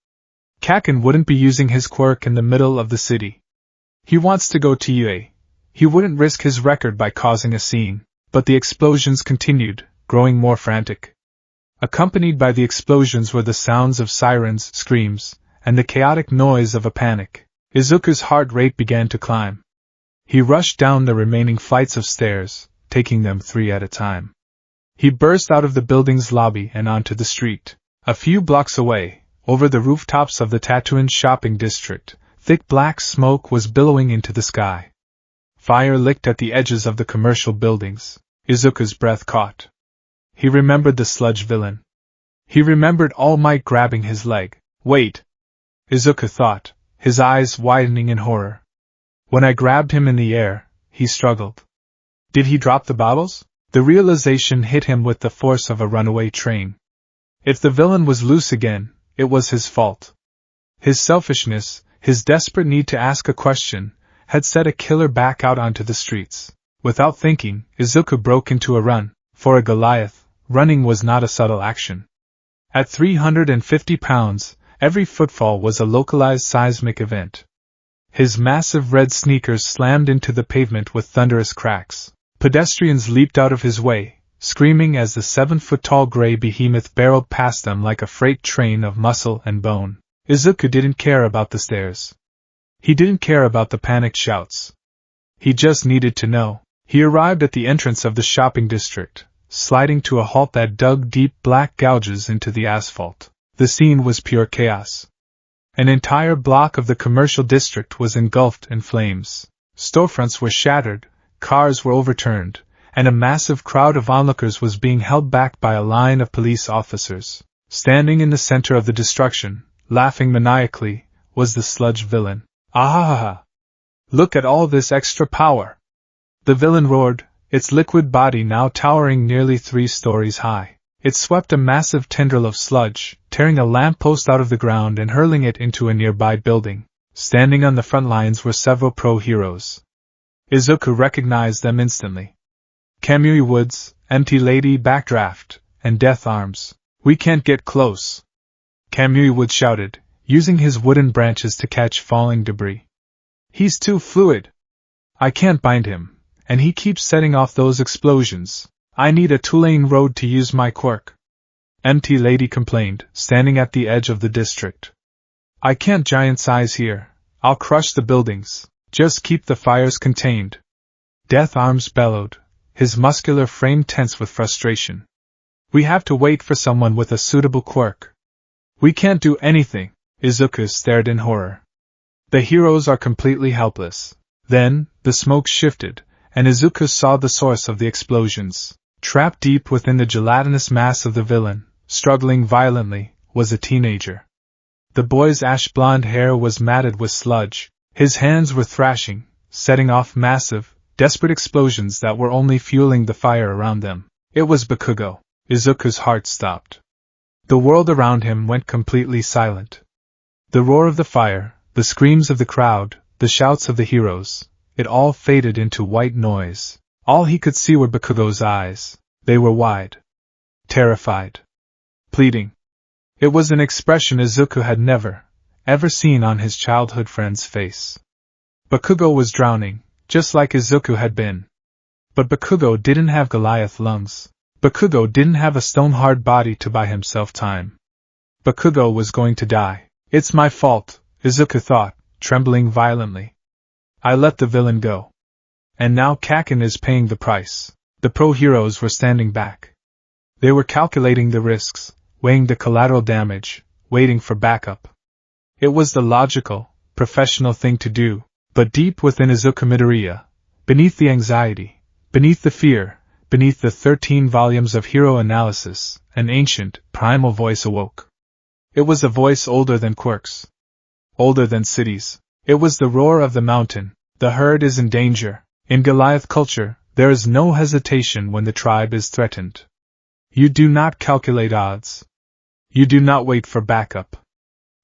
Kaken wouldn't be using his quirk in the middle of the city. He wants to go to UA. He wouldn't risk his record by causing a scene. But the explosions continued, growing more frantic. Accompanied by the explosions were the sounds of sirens, screams, and the chaotic noise of a panic. Izuku's heart rate began to climb. He rushed down the remaining flights of stairs, taking them 3 at a time. He burst out of the building's lobby and onto the street. A few blocks away, over the rooftops of the Tatooine shopping district, thick black smoke was billowing into the sky. Fire licked at the edges of the commercial buildings. Izuku's breath caught. He remembered the sludge villain. He remembered All Might grabbing his leg. Wait! Izuku thought, his eyes widening in horror. When I grabbed him in the air, he struggled. Did he drop the bottles? The realization hit him with the force of a runaway train. If the villain was loose again, it was his fault. His selfishness, his desperate need to ask a question, had set a killer back out onto the streets. Without thinking, Izuku broke into a run. For a Goliath, running was not a subtle action. At 350 pounds, every footfall was a localized seismic event. His massive red sneakers slammed into the pavement with thunderous cracks. Pedestrians leaped out of his way, screaming as the 7-foot-tall gray behemoth barreled past them like a freight train of muscle and bone. Izuku didn't care about the stares. He didn't care about the panicked shouts. He just needed to know. He arrived at the entrance of the shopping district, sliding to a halt that dug deep black gouges into the asphalt. The scene was pure chaos. An entire block of the commercial district was engulfed in flames. Storefronts were shattered, cars were overturned, and a massive crowd of onlookers was being held back by a line of police officers. Standing in the center of the destruction, laughing maniacally, was the sludge villain. Ahahaha! Look at all this extra power! The villain roared, its liquid body now towering nearly 3 stories high. It swept a massive tendril of sludge, tearing a lamppost out of the ground and hurling it into a nearby building. Standing on the front lines were several pro-heroes. Izuku recognized them instantly. Kamui Woods, Empty Lady Backdraft, and Death Arms. "We can't get close," Kamui Woods shouted, using his wooden branches to catch falling debris. "He's too fluid. I can't bind him, and he keeps setting off those explosions. I need a two-lane road to use my quirk," Empty Lady complained, standing at the edge of the district. "I can't giant size here. I'll crush the buildings. Just keep the fires contained." Death Arms bellowed, his muscular frame tense with frustration. "We have to wait for someone with a suitable quirk. We can't do anything." Izuku stared in horror. The heroes are completely helpless. Then, the smoke shifted, and Izuku saw the source of the explosions. Trapped deep within the gelatinous mass of the villain, struggling violently, was a teenager. The boy's ash-blonde hair was matted with sludge. His hands were thrashing, setting off massive, desperate explosions that were only fueling the fire around them. It was Bakugo. Izuku's heart stopped. The world around him went completely silent. The roar of the fire, the screams of the crowd, the shouts of the heroes, it all faded into white noise. All he could see were Bakugo's eyes. They were wide. Terrified. Pleading. It was an expression Izuku had never, ever seen on his childhood friend's face. Bakugo was drowning, just like Izuku had been. But Bakugo didn't have Goliath lungs. Bakugo didn't have a stone-hard body to buy himself time. Bakugo was going to die. "It's my fault," Izuku thought, trembling violently. "I let the villain go. And now Kaken is paying the price." The pro-heroes were standing back. They were calculating the risks, weighing the collateral damage, waiting for backup. It was the logical, professional thing to do, but deep within Izuku Midoriya, beneath the anxiety, beneath the fear, beneath the 13 volumes of hero analysis, an ancient, primal voice awoke. It was a voice older than quirks. Older than cities. It was the roar of the mountain. The herd is in danger. In Goliath culture, there is no hesitation when the tribe is threatened. You do not calculate odds. You do not wait for backup.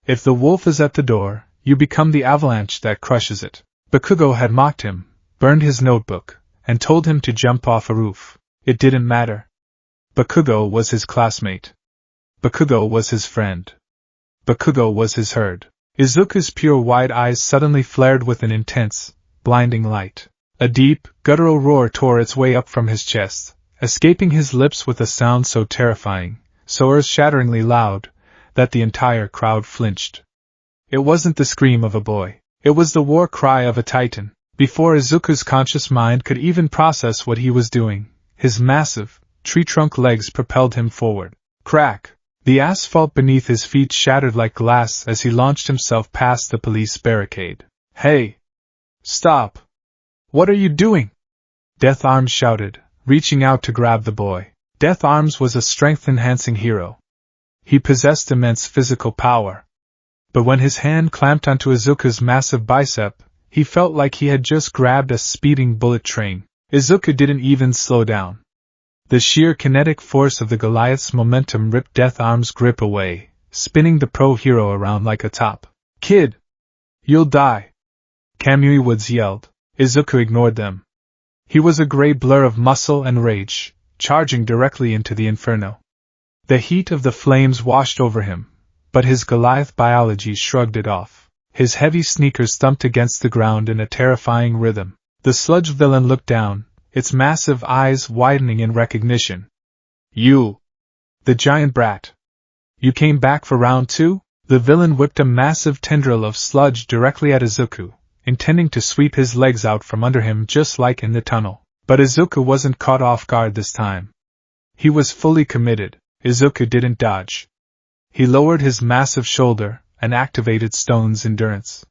If the wolf is at the door, you become the avalanche that crushes it. Bakugo had mocked him, burned his notebook, and told him to jump off a roof. It didn't matter. Bakugo was his classmate. Bakugo was his friend. Bakugo was his herd. Izuku's pure white eyes suddenly flared with an intense, blinding light. A deep, guttural roar tore its way up from his chest, escaping his lips with a sound so terrifying, so earth-shatteringly loud, that the entire crowd flinched. It wasn't the scream of a boy. It was the war cry of a titan. Before Izuku's conscious mind could even process what he was doing, his massive, tree-trunk legs propelled him forward. Crack! The asphalt beneath his feet shattered like glass as he launched himself past the police barricade. "Hey! Stop! What are you doing?" Death Arms shouted, reaching out to grab the boy. Death Arms was a strength-enhancing hero. He possessed immense physical power. But when his hand clamped onto Izuku's massive bicep, he felt like he had just grabbed a speeding bullet train. Izuku didn't even slow down. The sheer kinetic force of the Goliath's momentum ripped Death Arms' grip away, spinning the pro-hero around like a top. "Kid! You'll die!" Kamui Woods yelled. Izuku ignored them. He was a gray blur of muscle and rage, charging directly into the inferno. The heat of the flames washed over him, but his Goliath biology shrugged it off. His heavy sneakers thumped against the ground in a terrifying rhythm. The sludge villain looked down, its massive eyes widening in recognition. "You! The giant brat! You came back for round 2? The villain whipped a massive tendril of sludge directly at Izuku, intending to sweep his legs out from under him just like in the tunnel. But Izuku wasn't caught off guard this time. He was fully committed. Izuku didn't dodge. He lowered his massive shoulder and activated Stone's endurance.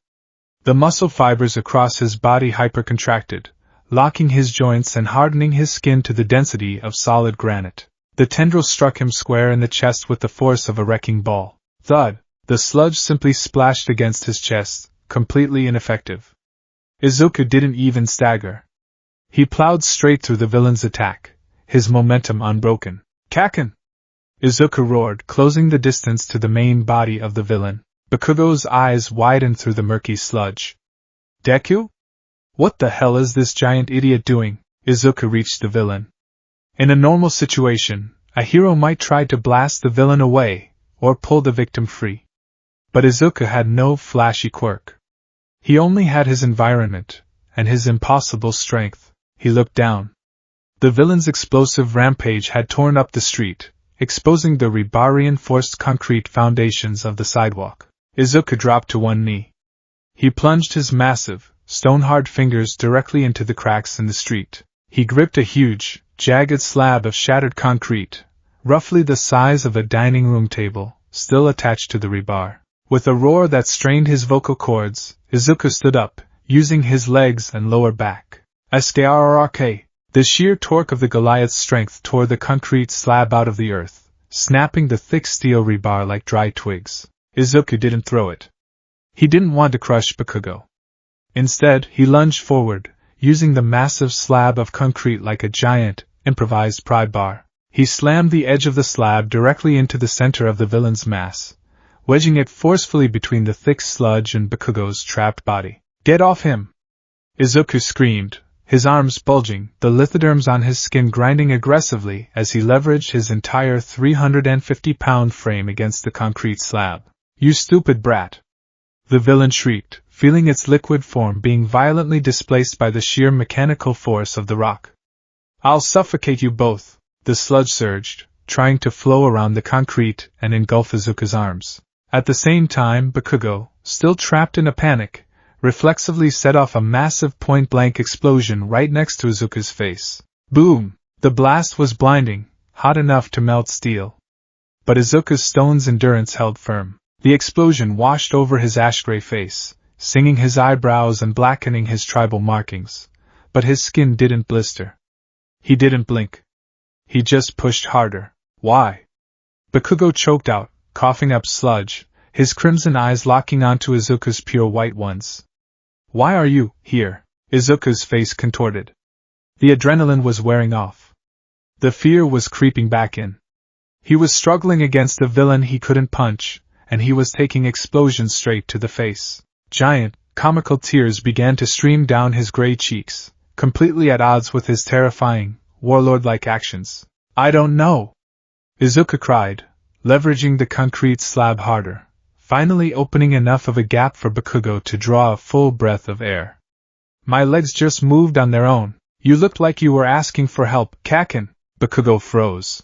The muscle fibers across his body hypercontracted, locking his joints and hardening his skin to the density of solid granite. The tendril struck him square in the chest with the force of a wrecking ball. Thud! The sludge simply splashed against his chest, completely ineffective. Izuku didn't even stagger. He plowed straight through the villain's attack, his momentum unbroken. "Kaken!" Izuku roared, closing the distance to the main body of the villain. Bakugo's eyes widened through the murky sludge. Deku? What the hell is this giant idiot doing? Izuku reached the villain. In a normal situation, a hero might try to blast the villain away, or pull the victim free. But Izuku had no flashy quirk. He only had his environment, and his impossible strength. He looked down. The villain's explosive rampage had torn up the street, exposing the rebar-reinforced concrete foundations of the sidewalk. Izuku dropped to one knee. He plunged his massive, stone-hard fingers directly into the cracks in the street. He gripped a huge, jagged slab of shattered concrete, roughly the size of a dining room table, still attached to the rebar. With a roar that strained his vocal cords, Izuku stood up, using his legs and lower back. Skrrk! The sheer torque of the Goliath's strength tore the concrete slab out of the earth, snapping the thick steel rebar like dry twigs. Izuku didn't throw it. He didn't want to crush Bakugo. Instead, he lunged forward, using the massive slab of concrete like a giant, improvised pry bar. He slammed the edge of the slab directly into the center of the villain's mass, wedging it forcefully between the thick sludge and Bakugo's trapped body. Get off him! Izuku screamed, his arms bulging, the lithoderms on his skin grinding aggressively as he leveraged his entire 350-pound frame against the concrete slab. You stupid brat! The villain shrieked, feeling its liquid form being violently displaced by the sheer mechanical force of the rock. I'll suffocate you both, the sludge surged, trying to flow around the concrete and engulf Izuku's arms. At the same time, Bakugo, still trapped in a panic, reflexively set off a massive point-blank explosion right next to Izuku's face. Boom! The blast was blinding, hot enough to melt steel. But Izuku's stone's endurance held firm. The explosion washed over his ash-gray face, singing his eyebrows and blackening his tribal markings. But his skin didn't blister. He didn't blink. He just pushed harder. Why? Bakugo choked out, coughing up sludge, his crimson eyes locking onto Izuku's pure white ones. Why are you here? Izuku's face contorted. The adrenaline was wearing off. The fear was creeping back in. He was struggling against a villain he couldn't punch, and he was taking explosions straight to the face. Giant, comical tears began to stream down his gray cheeks, completely at odds with his terrifying, warlord-like actions. I don't know! Izuku cried, leveraging the concrete slab harder, finally opening enough of a gap for Bakugo to draw a full breath of air. My legs just moved on their own. You looked like you were asking for help, Kakin. Bakugo froze.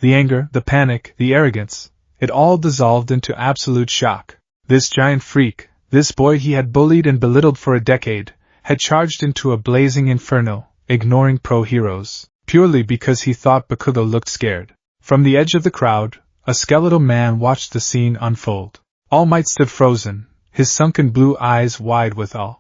The anger, the panic, the arrogance, it all dissolved into absolute shock. This giant freak, this boy he had bullied and belittled for a decade, had charged into a blazing inferno, ignoring pro-heroes, purely because he thought Bakugo looked scared. From the edge of the crowd, a skeletal man watched the scene unfold. All Might stood frozen, his sunken blue eyes wide with awe.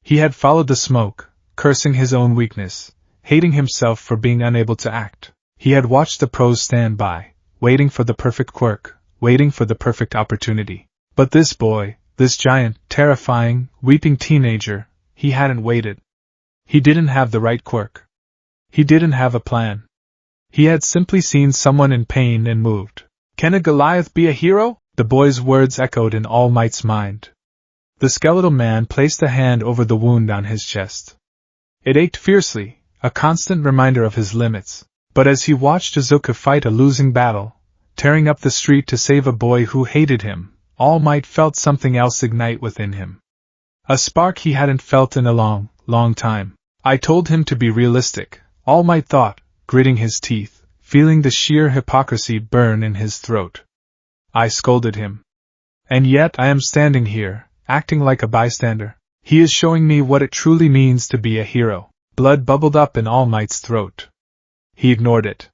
He had followed the smoke, cursing his own weakness, hating himself for being unable to act. He had watched the pros stand by, waiting for the perfect quirk, waiting for the perfect opportunity. But this boy, this giant, terrifying, weeping teenager, he hadn't waited. He didn't have the right quirk. He didn't have a plan. He had simply seen someone in pain and moved. Can a Goliath be a hero? The boy's words echoed in All Might's mind. The skeletal man placed a hand over the wound on his chest. It ached fiercely, a constant reminder of his limits. But as he watched Izuku fight a losing battle, tearing up the street to save a boy who hated him, All Might felt something else ignite within him. A spark he hadn't felt in a long, long time. I told him to be realistic, All Might thought, gritting his teeth, feeling the sheer hypocrisy burn in his throat. I scolded him. And yet I am standing here, acting like a bystander. He is showing me what it truly means to be a hero. Blood bubbled up in All Might's throat. He ignored it.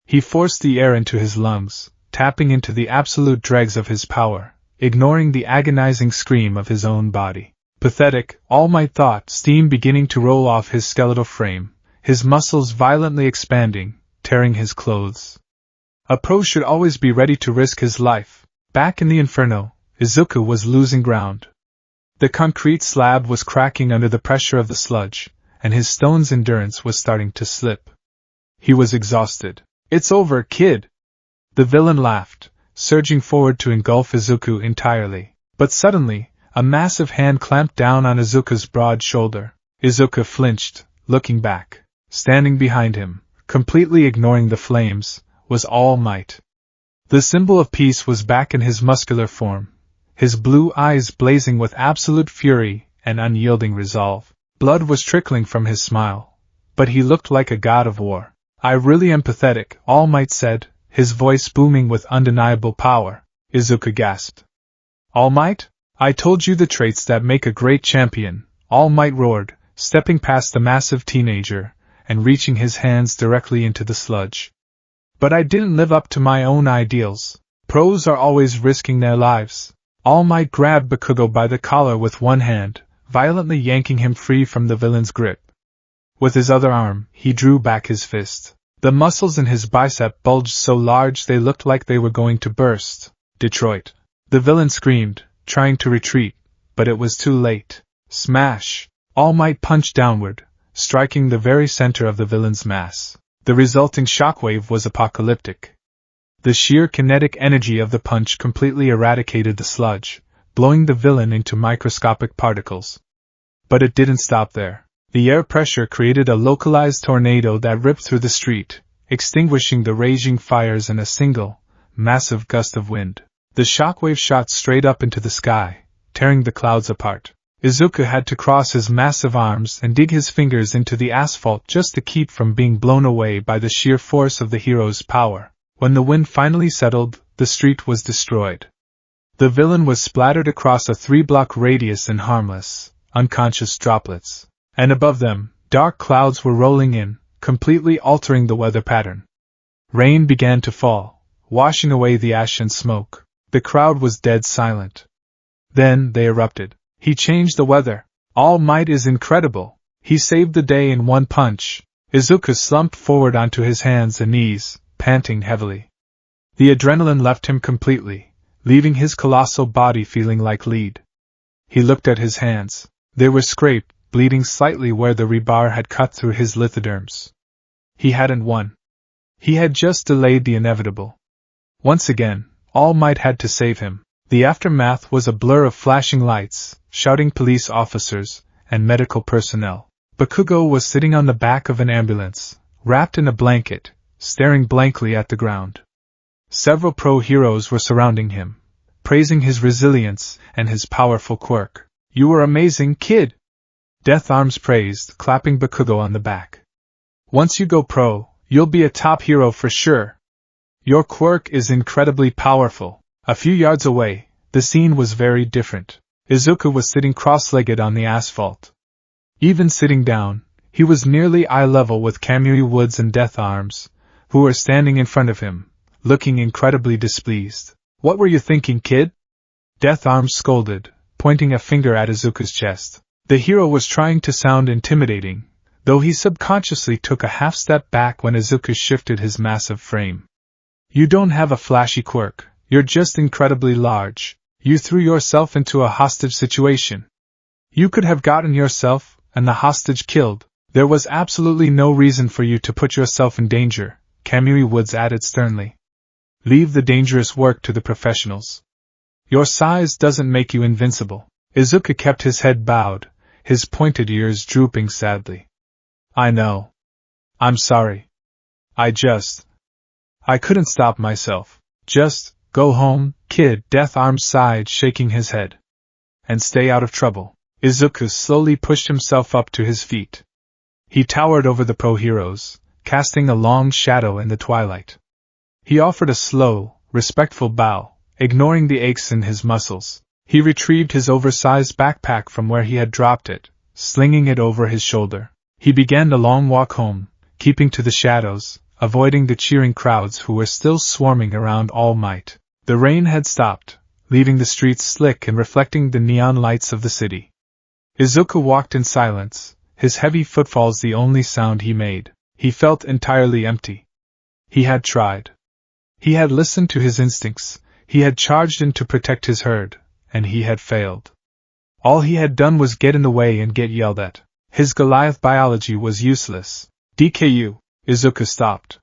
He forced the air into his lungs, tapping into the absolute dregs of his power, ignoring the agonizing scream of his own body. Pathetic, All Might thought, steam beginning to roll off his skeletal frame, his muscles violently expanding, tearing his clothes. A pro should always be ready to risk his life. Back in the inferno, Izuku was losing ground. The concrete slab was cracking under the pressure of the sludge, and his stone's endurance was starting to slip. He was exhausted. It's over, kid! The villain laughed, surging forward to engulf Izuku entirely. But suddenly, a massive hand clamped down on Izuku's broad shoulder. Izuku flinched, looking back. Standing behind him, completely ignoring the flames, was All Might. The symbol of peace was back in his muscular form, his blue eyes blazing with absolute fury and unyielding resolve. Blood was trickling from his smile, but he looked like a god of war. "I really am pathetic," All Might said, his voice booming with undeniable power. Izuku gasped. "All Might? I told you the traits that make a great champion," All Might roared, stepping past the massive teenager and reaching his hands directly into the sludge. "But I didn't live up to my own ideals. Pros are always risking their lives." All Might grabbed Bakugo by the collar with one hand, violently yanking him free from the villain's grip. With his other arm, he drew back his fist. The muscles in his bicep bulged so large they looked like they were going to burst. "Detroit!" The villain screamed, trying to retreat, but it was too late. Smash! All Might punched downward, striking the very center of the villain's mass. The resulting shockwave was apocalyptic. The sheer kinetic energy of the punch completely eradicated the sludge, blowing the villain into microscopic particles. But it didn't stop there. The air pressure created a localized tornado that ripped through the street, extinguishing the raging fires in a single, massive gust of wind. The shockwave shot straight up into the sky, tearing the clouds apart. Izuku had to cross his massive arms and dig his fingers into the asphalt just to keep from being blown away by the sheer force of the hero's power. When the wind finally settled, the street was destroyed. The villain was splattered across a 3-block radius in harmless, unconscious droplets. And above them, dark clouds were rolling in, completely altering the weather pattern. Rain began to fall, washing away the ash and smoke. The crowd was dead silent. Then they erupted. "He changed the weather. All Might is incredible. He saved the day in one punch." Izuku slumped forward onto his hands and knees, panting heavily. The adrenaline left him completely, leaving his colossal body feeling like lead. He looked at his hands. They were scraped, bleeding slightly where the rebar had cut through his lithoderms. He hadn't won. He had just delayed the inevitable. Once again, All Might had to save him. The aftermath was a blur of flashing lights, shouting police officers, and medical personnel. Bakugo was sitting on the back of an ambulance, wrapped in a blanket, staring blankly at the ground. Several pro-heroes were surrounding him, praising his resilience and his powerful quirk. "You were amazing, kid!" Death Arms praised, clapping Bakugo on the back. "Once you go pro, you'll be a top hero for sure. Your quirk is incredibly powerful." A few yards away, the scene was very different. Izuku was sitting cross-legged on the asphalt. Even sitting down, he was nearly eye level with Kamui Woods and Death Arms, who were standing in front of him, looking incredibly displeased. "What were you thinking, kid?" Death Arms scolded, pointing a finger at Izuku's chest. The hero was trying to sound intimidating, though he subconsciously took a half step back when Izuku shifted his massive frame. "You don't have a flashy quirk. You're just incredibly large. You threw yourself into a hostage situation. You could have gotten yourself and the hostage killed. There was absolutely no reason for you to put yourself in danger," Kamui Woods added sternly. "Leave the dangerous work to the professionals. Your size doesn't make you invincible." Izuku kept his head bowed, his pointed ears drooping sadly. "I know. I'm sorry. I couldn't stop myself. Just go home, kid," Death Arms sighed, shaking his head. "And stay out of trouble." Izuku slowly pushed himself up to his feet. He towered over the pro-heroes, casting a long shadow in the twilight. He offered a slow, respectful bow, ignoring the aches in his muscles. He retrieved his oversized backpack from where he had dropped it, slinging it over his shoulder. He began the long walk home, keeping to the shadows, avoiding the cheering crowds who were still swarming around All Might. The rain had stopped, leaving the streets slick and reflecting the neon lights of the city. Izuku walked in silence, his heavy footfalls the only sound he made. He felt entirely empty. He had tried. He had listened to his instincts, he had charged in to protect his herd, and he had failed. All he had done was get in the way and get yelled at. His Goliath biology was useless. "DKU." Izuku stopped.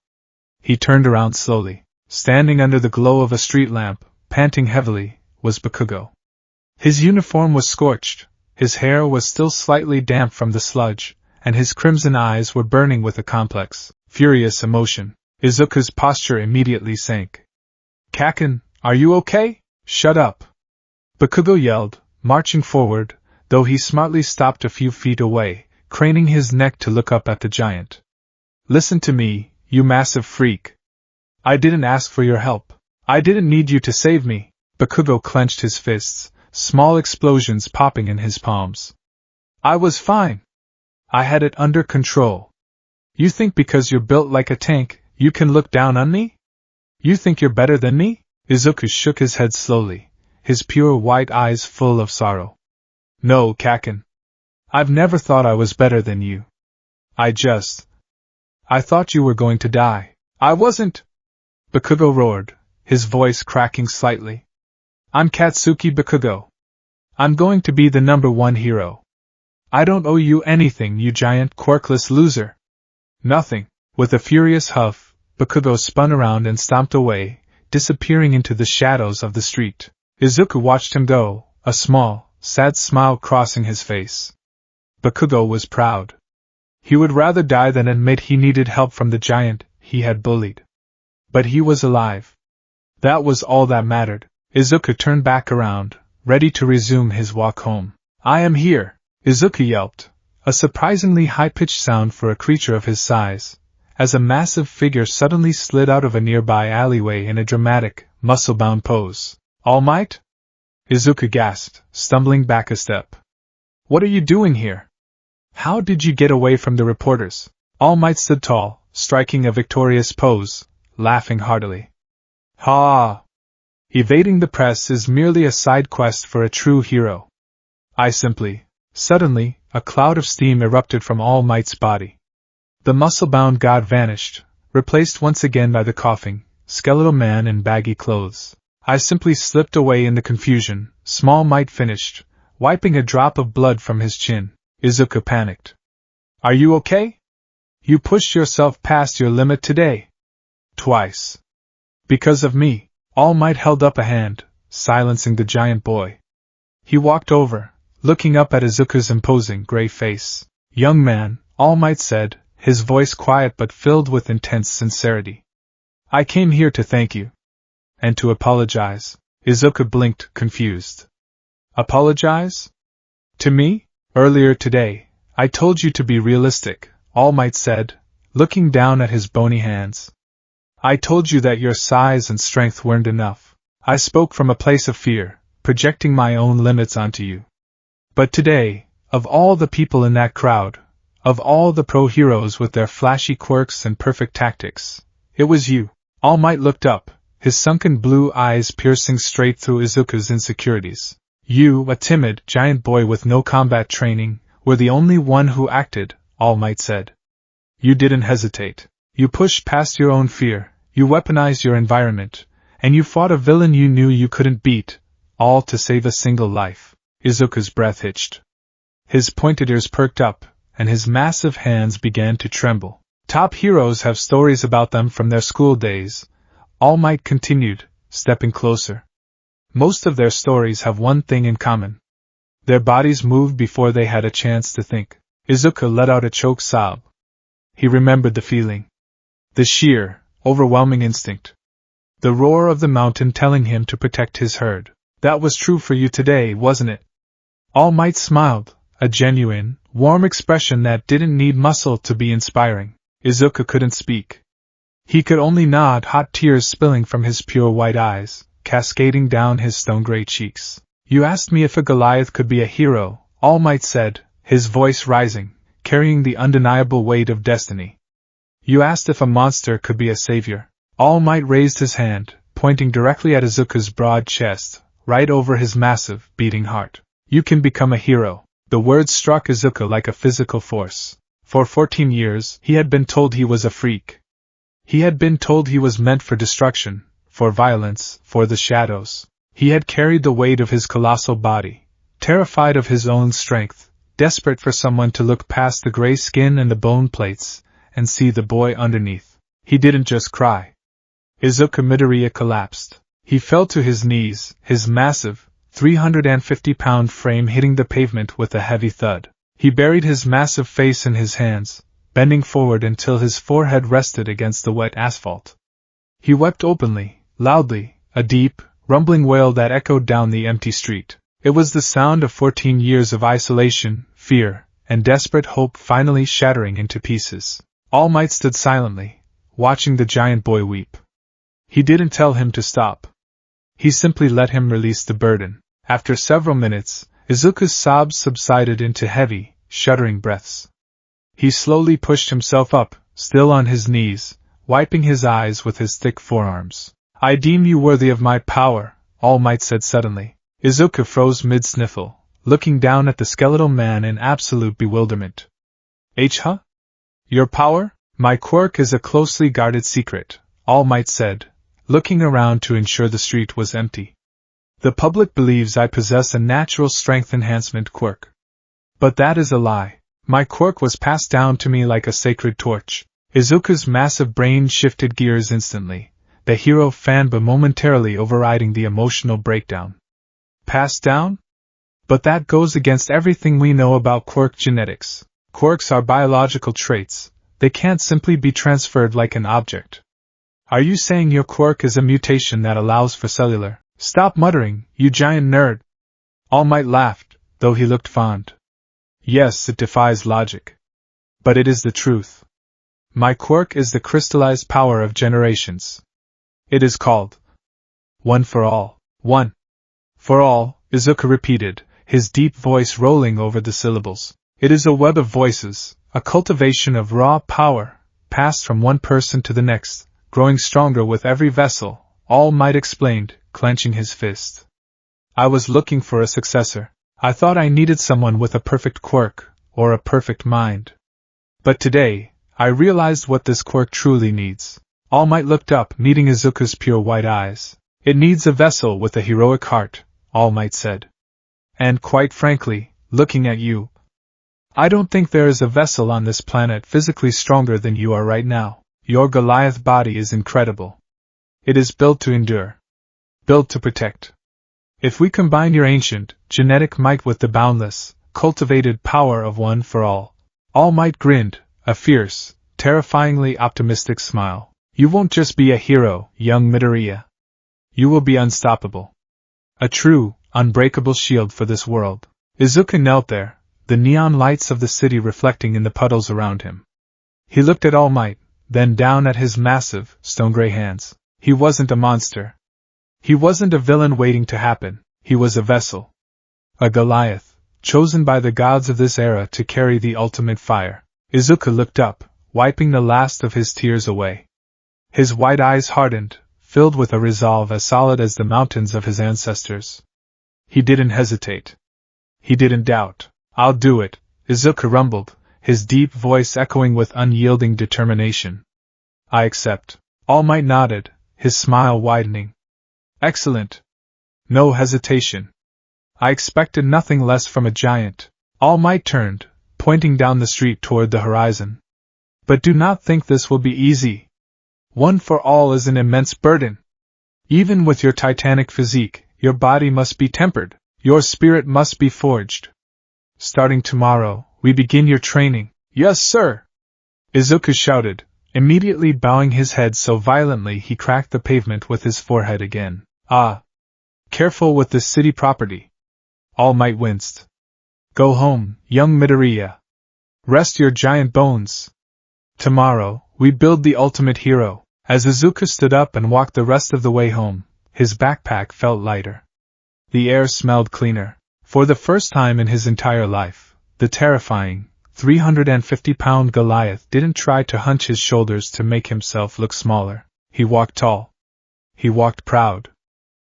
He turned around slowly. Standing under the glow of a street lamp, panting heavily, was Bakugo. His uniform was scorched, his hair was still slightly damp from the sludge, and his crimson eyes were burning with a complex, furious emotion. Izuku's posture immediately sank. "Kaken, are you okay? Shut up!" Bakugo yelled, marching forward, though he smartly stopped a few feet away, craning his neck to look up at the giant. "Listen to me, you massive freak. I didn't ask for your help. I didn't need you to save me." Bakugo clenched his fists, small explosions popping in his palms. "I was fine. I had it under control. You think because you're built like a tank, you can look down on me? You think you're better than me?" Izuku shook his head slowly, his pure white eyes full of sorrow. "No, Kaken. I've never thought I was better than you. I thought you were going to die." "I wasn't!" Bakugo roared, his voice cracking slightly. "I'm Katsuki Bakugo. I'm going to be the #1 hero. I don't owe you anything, you giant quirkless loser." "Nothing." With a furious huff, Bakugo spun around and stomped away, disappearing into the shadows of the street. Izuku watched him go, a small, sad smile crossing his face. Bakugo was proud. He would rather die than admit he needed help from the giant he had bullied. But he was alive. That was all that mattered. Izuku turned back around, ready to resume his walk home. "I am here!" Izuku yelped, a surprisingly high-pitched sound for a creature of his size, as a massive figure suddenly slid out of a nearby alleyway in a dramatic, muscle-bound pose. "All Might?" Izuku gasped, stumbling back a step. "What are you doing here? How did you get away from the reporters?" All Might stood tall, striking a victorious pose, laughing heartily. "Ha! Evading the press is merely a side quest for a true hero. Suddenly, a cloud of steam erupted from All Might's body. The muscle-bound god vanished, replaced once again by the coughing, skeletal man in baggy clothes. "I simply slipped away in the confusion," Small Might finished, wiping a drop of blood from his chin. Izuku panicked. "Are you okay? You pushed yourself past your limit today. Twice. Because of me." All Might held up a hand, silencing the giant boy. He walked over, looking up at Izuku's imposing gray face. "Young man," All Might said, his voice quiet but filled with intense sincerity. "I came here to thank you. And to apologize." Izuku blinked, confused. "Apologize? To me? Earlier today, I told you to be realistic," All Might said, looking down at his bony hands. "I told you that your size and strength weren't enough. I spoke from a place of fear, projecting my own limits onto you. But today, of all the people in that crowd, of all the pro-heroes with their flashy quirks and perfect tactics, it was you." All Might looked up, his sunken blue eyes piercing straight through Izuku's insecurities. "You, a timid, giant boy with no combat training, were the only one who acted," All Might said. "You didn't hesitate. You pushed past your own fear, you weaponized your environment, and you fought a villain you knew you couldn't beat, all to save a single life." Izuku's breath hitched. His pointed ears perked up, and his massive hands began to tremble. "Top heroes have stories about them from their school days," All Might continued, stepping closer. "Most of their stories have one thing in common. Their bodies moved before they had a chance to think." Izuku let out a choked sob. He remembered the feeling. The sheer, overwhelming instinct. The roar of the mountain telling him to protect his herd. "That was true for you today, wasn't it?" All Might smiled, a genuine, warm expression that didn't need muscle to be inspiring. Izuku couldn't speak. He could only nod, hot tears spilling from his pure white eyes, cascading down his stone-gray cheeks. "You asked me if a Goliath could be a hero," All Might said, his voice rising, carrying the undeniable weight of destiny. "You asked if a monster could be a savior." All Might raised his hand, pointing directly at Izuku's broad chest, right over his massive, beating heart. "You can become a hero." The words struck Izuku like a physical force. For 14 years, he had been told he was a freak. He had been told he was meant for destruction, for violence, for the shadows. He had carried the weight of his colossal body, terrified of his own strength, desperate for someone to look past the gray skin and the bone plates, and see the boy underneath. He didn't just cry. Izuku Midoriya collapsed. He fell to his knees, his massive, 350-pound frame hitting the pavement with a heavy thud. He buried his massive face in his hands, bending forward until his forehead rested against the wet asphalt. He wept openly, loudly, a deep, rumbling wail that echoed down the empty street. It was the sound of 14 years of isolation, fear, and desperate hope finally shattering into pieces. All Might stood silently, watching the giant boy weep. He didn't tell him to stop. He simply let him release the burden. After several minutes, Izuku's sobs subsided into heavy, shuddering breaths. He slowly pushed himself up, still on his knees, wiping his eyes with his thick forearms. I deem you worthy of my power, All Might said suddenly. Izuku froze mid-sniffle, looking down at the skeletal man in absolute bewilderment. Huh? Your power? My quirk is a closely guarded secret, All Might said, looking around to ensure the street was empty. The public believes I possess a natural strength enhancement quirk. But that is a lie. My quirk was passed down to me like a sacred torch. Izuku's massive brain shifted gears instantly, the hero fanba momentarily overriding the emotional breakdown. Passed down? But that goes against everything we know about quirk genetics. Quirks are biological traits. They can't simply be transferred like an object. Are you saying your quirk is a mutation that allows for cellular? Stop muttering, you giant nerd! All Might laughed, though he looked fond. Yes, it defies logic. But it is the truth. My quirk is the crystallized power of generations. It is called One for All. One for All, Izuku repeated, his deep voice rolling over the syllables. It is a web of voices, a cultivation of raw power, passed from one person to the next, growing stronger with every vessel, All Might explained, clenching his fist. I was looking for a successor. I thought I needed someone with a perfect quirk, or a perfect mind. But today, I realized what this quirk truly needs. All Might looked up, meeting Izuku's pure white eyes. It needs a vessel with a heroic heart, All Might said. And quite frankly, looking at you, I don't think there is a vessel on this planet physically stronger than you are right now. Your Goliath body is incredible. It is built to endure. Built to protect. If we combine your ancient, genetic might with the boundless, cultivated power of One for All Might grinned, a fierce, terrifyingly optimistic smile. You won't just be a hero, young Midoriya. You will be unstoppable. A true, unbreakable shield for this world. Izuku knelt there, the neon lights of the city reflecting in the puddles around him. He looked at All Might, then down at his massive, stone-gray hands. He wasn't a monster. He wasn't a villain waiting to happen. He was a vessel. A Goliath, chosen by the gods of this era to carry the ultimate fire. Izuku looked up, wiping the last of his tears away. His white eyes hardened, filled with a resolve as solid as the mountains of his ancestors. He didn't hesitate. He didn't doubt. I'll do it, Izuku rumbled, his deep voice echoing with unyielding determination. I accept. All Might nodded, his smile widening. Excellent. No hesitation. I expected nothing less from a giant. All Might turned, pointing down the street toward the horizon. But do not think this will be easy. One for All is an immense burden. Even with your titanic physique, your body must be tempered, your spirit must be forged. Starting tomorrow, we begin your training. Yes, sir! Izuku shouted, immediately bowing his head so violently he cracked the pavement with his forehead again. Ah! Careful with this city property. All Might winced. Go home, young Midoriya. Rest your giant bones. Tomorrow, we build the ultimate hero. As Izuku stood up and walked the rest of the way home, his backpack felt lighter. The air smelled cleaner. For the first time in his entire life, the terrifying, 350-pound Goliath didn't try to hunch his shoulders to make himself look smaller. He walked tall. He walked proud.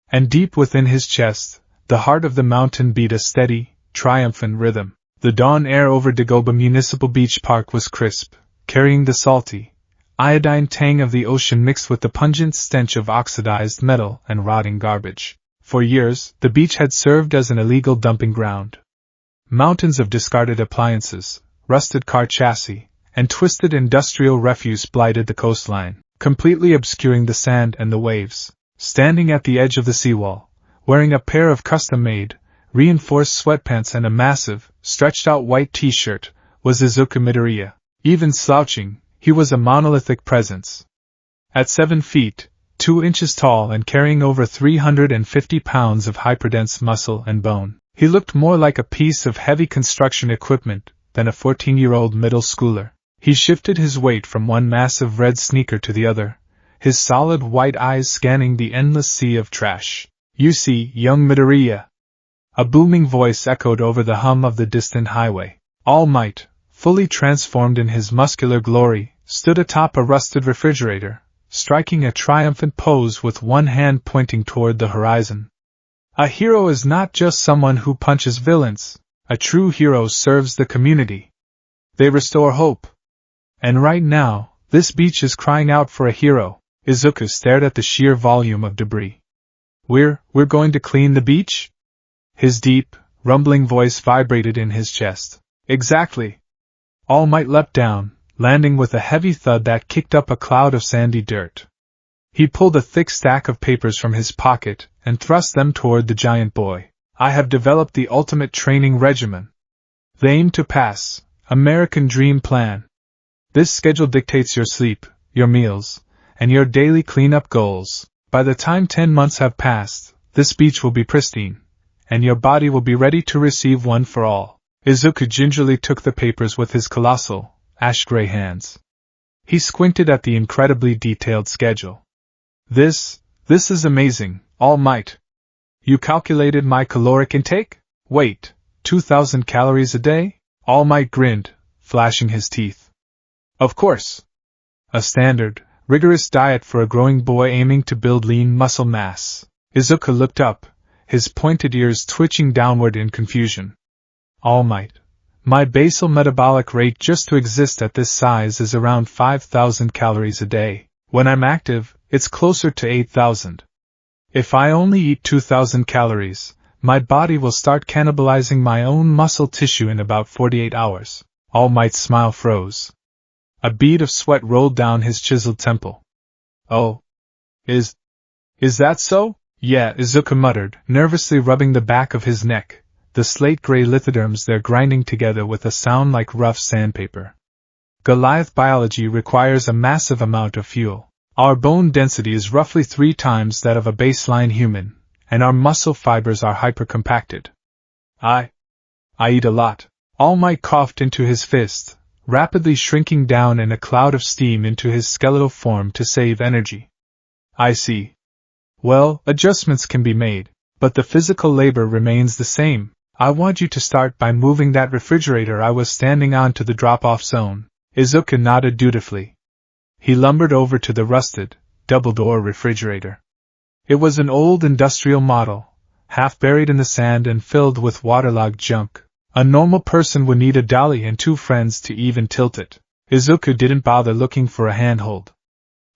And deep within his chest, the heart of the mountain beat a steady, triumphant rhythm. The dawn air over Dagoba Municipal Beach Park was crisp, carrying the salty, iodine tang of the ocean mixed with the pungent stench of oxidized metal and rotting garbage. For years, the beach had served as an illegal dumping ground. Mountains of discarded appliances, rusted car chassis, and twisted industrial refuse blighted the coastline. completely obscuring the sand and the waves. Standing at the edge of the seawall, wearing a pair of custom-made, reinforced sweatpants and a massive, stretched-out white t-shirt, was Izuku Midoriya. Even slouching, he was a monolithic presence. At 7 feet, 2 inches tall and carrying over 350 pounds of hyperdense muscle and bone, he looked more like a piece of heavy construction equipment than a 14-year-old middle schooler. He shifted his weight from one massive red sneaker to the other, his solid white eyes scanning the endless sea of trash. "You see, young Midoriya," a booming voice echoed over the hum of the distant highway. All Might, fully transformed in his muscular glory, stood atop a rusted refrigerator, striking a triumphant pose with one hand pointing toward the horizon. A hero is not just someone who punches villains. A true hero serves the community. They restore hope. And right now, this beach is crying out for a hero. Izuku stared at the sheer volume of debris. We're going to clean the beach?" His deep, rumbling voice vibrated in his chest. "Exactly." All Might leapt down, landing with a heavy thud that kicked up a cloud of sandy dirt. He pulled a thick stack of papers from his pocket and thrust them toward the giant boy. "I have developed the ultimate training regimen. The aim to pass, American Dream Plan. This schedule dictates your sleep, your meals, and your daily cleanup goals. By the time 10 months have passed, this beach will be pristine, and your body will be ready to receive one for all." Izuku gingerly took the papers with his colossal, ash-gray hands. He squinted at the incredibly detailed schedule. This is amazing, All Might. You calculated my caloric intake? Wait, 2,000 calories a day? All Might grinned, flashing his teeth. Of course. A standard, rigorous diet for a growing boy aiming to build lean muscle mass. Izuku looked up, his pointed ears twitching downward in confusion. All Might. My basal metabolic rate just to exist at this size is around 5,000 calories a day. When I'm active, it's closer to 8,000. If I only eat 2,000 calories, my body will start cannibalizing my own muscle tissue in about 48 hours. All Might's smile froze. A bead of sweat rolled down his chiseled temple. Oh. Is that so? Yeah, Izuku muttered, nervously rubbing the back of his neck, the slate-gray lithoderms there grinding together with a sound like rough sandpaper. Goliath biology requires a massive amount of fuel. Our bone density is roughly 3 times that of a baseline human, and our muscle fibers are hypercompacted. I eat a lot. All Might coughed into his fist, rapidly shrinking down in a cloud of steam into his skeletal form to save energy. I see. Well, adjustments can be made, but the physical labor remains the same. I want you to start by moving that refrigerator I was standing on to the drop-off zone. Izuku nodded dutifully. He lumbered over to the rusted, double-door refrigerator. It was an old industrial model, half buried in the sand and filled with waterlogged junk. A normal person would need a dolly and 2 friends to even tilt it. Izuku didn't bother looking for a handhold.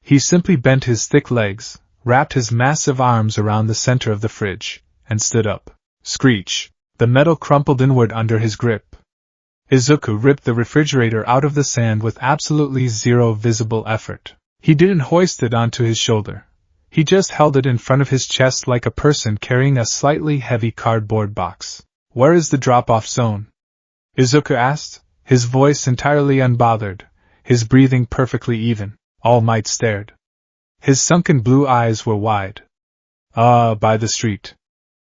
He simply bent his thick legs, wrapped his massive arms around the center of the fridge, and stood up. Screech! The metal crumpled inward under his grip. Izuku ripped the refrigerator out of the sand with absolutely zero visible effort. He didn't hoist it onto his shoulder. He just held it in front of his chest like a person carrying a slightly heavy cardboard box. Where is the drop-off zone? Izuku asked, his voice entirely unbothered, his breathing perfectly even. All Might stared. His sunken blue eyes were wide. By the street.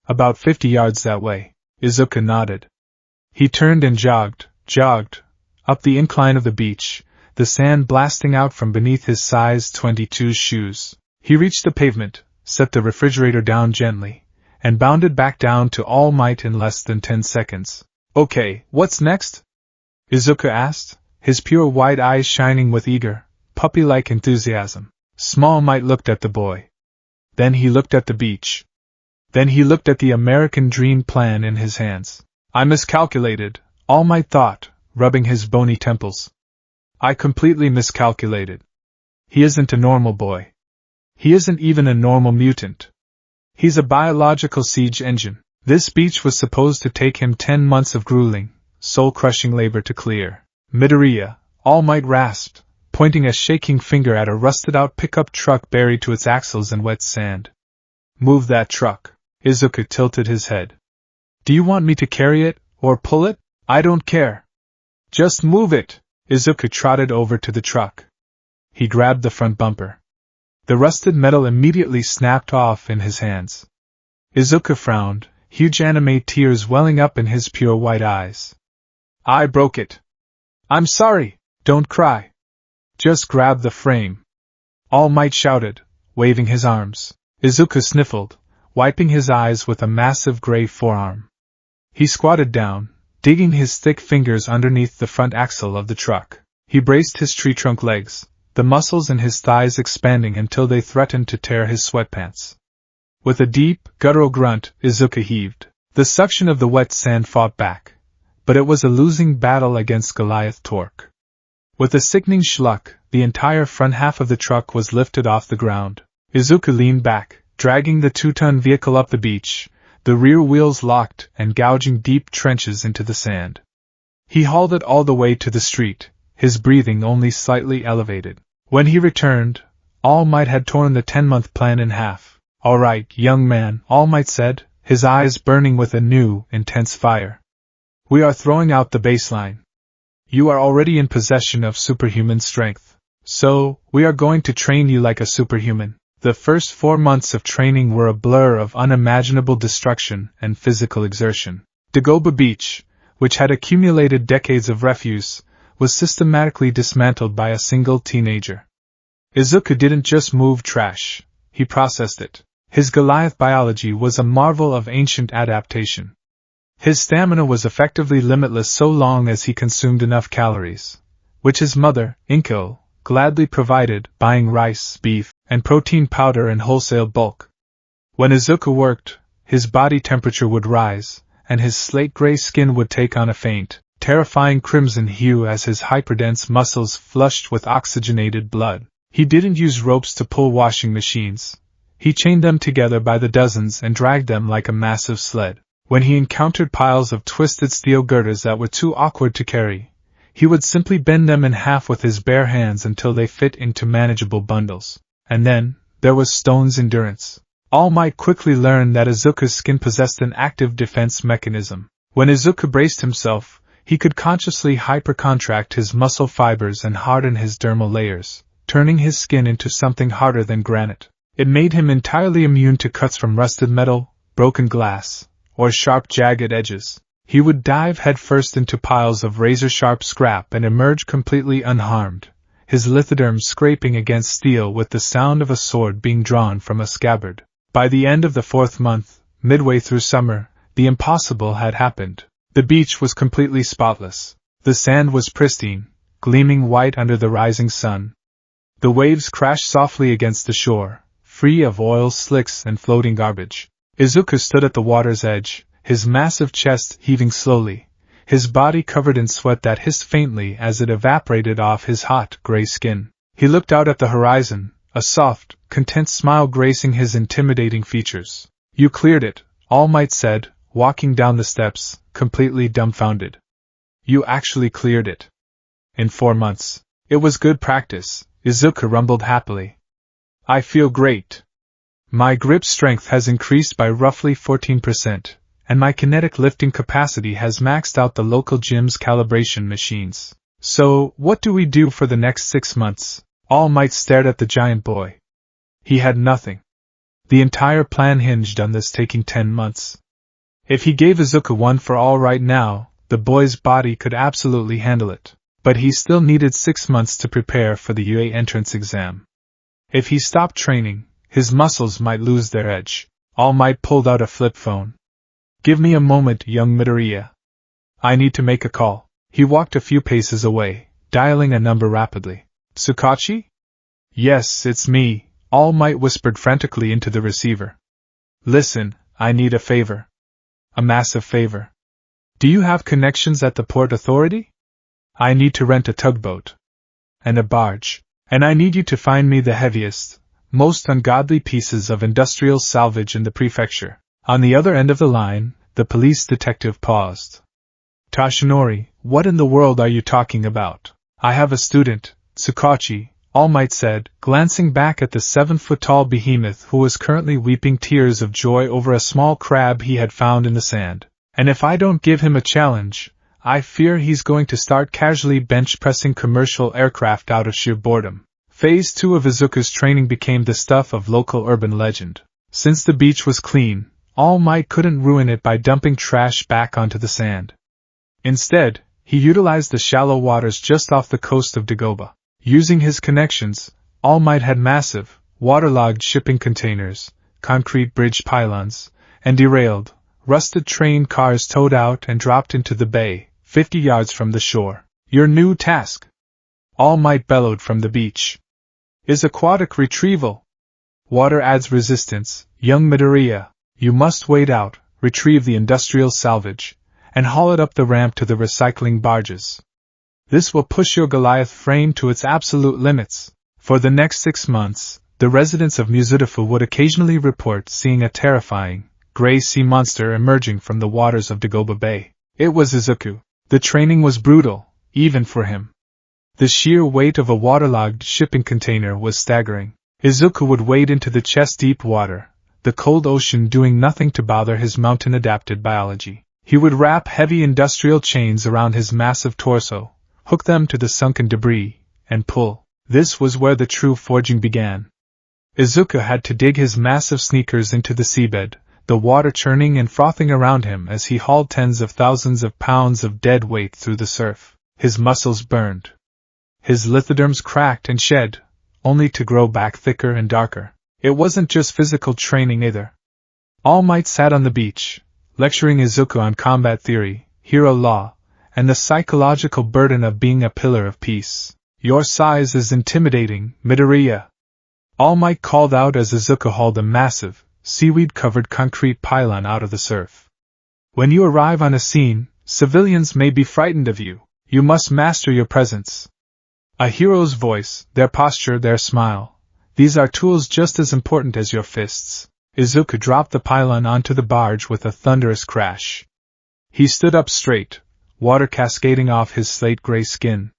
About 50 yards that way. Izuku nodded. He turned and jogged, up the incline of the beach, the sand blasting out from beneath his size 22 shoes. He reached the pavement, set the refrigerator down gently, and bounded back down to All Might in less than 10 seconds. Okay, what's next? Izuku asked, his pure white eyes shining with eager, puppy-like enthusiasm. All Might looked at the boy. Then he looked at the beach. Then he looked at the American Dream Plan in his hands. I miscalculated, All Might thought, rubbing his bony temples. I completely miscalculated. He isn't a normal boy. He isn't even a normal mutant. He's a biological siege engine. This beach was supposed to take him 10 months of grueling, soul-crushing labor to clear. Midoriya, All Might rasped, pointing a shaking finger at a rusted-out pickup truck buried to its axles in wet sand. Move that truck. Izuku tilted his head. Do you want me to carry it, or pull it? I don't care. Just move it. Izuku trotted over to the truck. He grabbed the front bumper. The rusted metal immediately snapped off in his hands. Izuku frowned, huge anime tears welling up in his pure white eyes. I broke it. I'm sorry. Don't cry. Just grab the frame. All Might shouted, waving his arms. Izuku sniffled, wiping his eyes with a massive gray forearm. He squatted down, digging his thick fingers underneath the front axle of the truck. He braced his tree trunk legs, the muscles in his thighs expanding until they threatened to tear his sweatpants. With a deep, guttural grunt, Izuku heaved. The suction of the wet sand fought back, but it was a losing battle against Goliath torque. With a sickening schluck, the entire front half of the truck was lifted off the ground. Izuku leaned back, dragging the 2-ton vehicle up the beach, the rear wheels locked and gouging deep trenches into the sand. He hauled it all the way to the street, his breathing only slightly elevated. When he returned, All Might had torn the 10-month plan in half. All right, young man, All Might said, his eyes burning with a new, intense fire. We are throwing out the baseline. You are already in possession of superhuman strength. So, we are going to train you like a superhuman. The first 4 months of training were a blur of unimaginable destruction and physical exertion. Dagoba Beach, which had accumulated decades of refuse, was systematically dismantled by a single teenager. Izuku didn't just move trash, he processed it. His Goliath biology was a marvel of ancient adaptation. His stamina was effectively limitless so long as he consumed enough calories, which his mother, Inko, gladly provided, buying rice, beef, and protein powder in wholesale bulk. When Izuku worked, his body temperature would rise, and his slate-gray skin would take on a faint, terrifying crimson hue as his hyperdense muscles flushed with oxygenated blood. He didn't use ropes to pull washing machines. He chained them together by the dozens and dragged them like a massive sled. When he encountered piles of twisted steel girders that were too awkward to carry, he would simply bend them in half with his bare hands until they fit into manageable bundles. And then, there was Stone's endurance. All Might quickly learned that Izuku's skin possessed an active defense mechanism. When Izuku braced himself, he could consciously hypercontract his muscle fibers and harden his dermal layers, turning his skin into something harder than granite. It made him entirely immune to cuts from rusted metal, broken glass, or sharp jagged edges. He would dive headfirst into piles of razor-sharp scrap and emerge completely unharmed, his lithoderm scraping against steel with the sound of a sword being drawn from a scabbard. By the end of the 4th month, midway through summer, the impossible had happened. The beach was completely spotless. The sand was pristine, gleaming white under the rising sun. The waves crashed softly against the shore, free of oil slicks and floating garbage. Izuku stood at the water's edge, his massive chest heaving slowly, his body covered in sweat that hissed faintly as it evaporated off his hot, gray skin. He looked out at the horizon, a soft, content smile gracing his intimidating features. You cleared it, All Might said, walking down the steps, completely dumbfounded. You actually cleared it. In 4 months. It was good practice, Izuku rumbled happily. I feel great. My grip strength has increased by roughly 14%, and my kinetic lifting capacity has maxed out the local gym's calibration machines. So, what do we do for the next 6 months? All Might stared at the giant boy. He had nothing. The entire plan hinged on this taking 10 months. If he gave Izuku one for all right now, the boy's body could absolutely handle it. But he still needed 6 months to prepare for the UA entrance exam. If he stopped training, his muscles might lose their edge. All Might pulled out a flip phone. Give me a moment, young Midoriya. I need to make a call. He walked a few paces away, dialing a number rapidly. Tsukachi? Yes, it's me, All Might whispered frantically into the receiver. Listen, I need a favor. A massive favor. Do you have connections at the Port Authority? I need to rent a tugboat. And a barge. And I need you to find me the heaviest, most ungodly pieces of industrial salvage in the prefecture. On the other end of the line, the police detective paused. Tashinori, what in the world are you talking about? I have a student, Tsukachi, All Might said, glancing back at the 7-foot-tall behemoth who was currently weeping tears of joy over a small crab he had found in the sand. And if I don't give him a challenge, I fear he's going to start casually bench-pressing commercial aircraft out of sheer boredom. Phase 2 of Izuku's training became the stuff of local urban legend. Since the beach was clean, All Might couldn't ruin it by dumping trash back onto the sand. Instead, he utilized the shallow waters just off the coast of Dagoba. Using his connections, All Might had massive, waterlogged shipping containers, concrete bridge pylons, and derailed, rusted train cars towed out and dropped into the bay, 50 yards from the shore. Your new task, All Might bellowed from the beach, is aquatic retrieval. Water adds resistance, young Midoriya. You must wade out, retrieve the industrial salvage, and haul it up the ramp to the recycling barges. This will push your Goliath frame to its absolute limits. For the next 6 months, the residents of Mizudafu would occasionally report seeing a terrifying, gray sea monster emerging from the waters of Dagoba Bay. It was Izuku. The training was brutal, even for him. The sheer weight of a waterlogged shipping container was staggering. Izuku would wade into the chest-deep water, the cold ocean doing nothing to bother his mountain-adapted biology. He would wrap heavy industrial chains around his massive torso, hook them to the sunken debris, and pull. This was where the true forging began. Izuku had to dig his massive sneakers into the seabed, the water churning and frothing around him as he hauled tens of thousands of pounds of dead weight through the surf. His muscles burned. His lithoderms cracked and shed, only to grow back thicker and darker. It wasn't just physical training either. All Might sat on the beach, lecturing Izuku on combat theory, hero law, and the psychological burden of being a pillar of peace. Your size is intimidating, Midoriya. All Might called out as Izuku hauled a massive, seaweed-covered concrete pylon out of the surf. When you arrive on a scene, civilians may be frightened of you. You must master your presence. A hero's voice, their posture, their smile. These are tools just as important as your fists. Izuku dropped the pylon onto the barge with a thunderous crash. He stood up straight, water cascading off his slate-gray skin.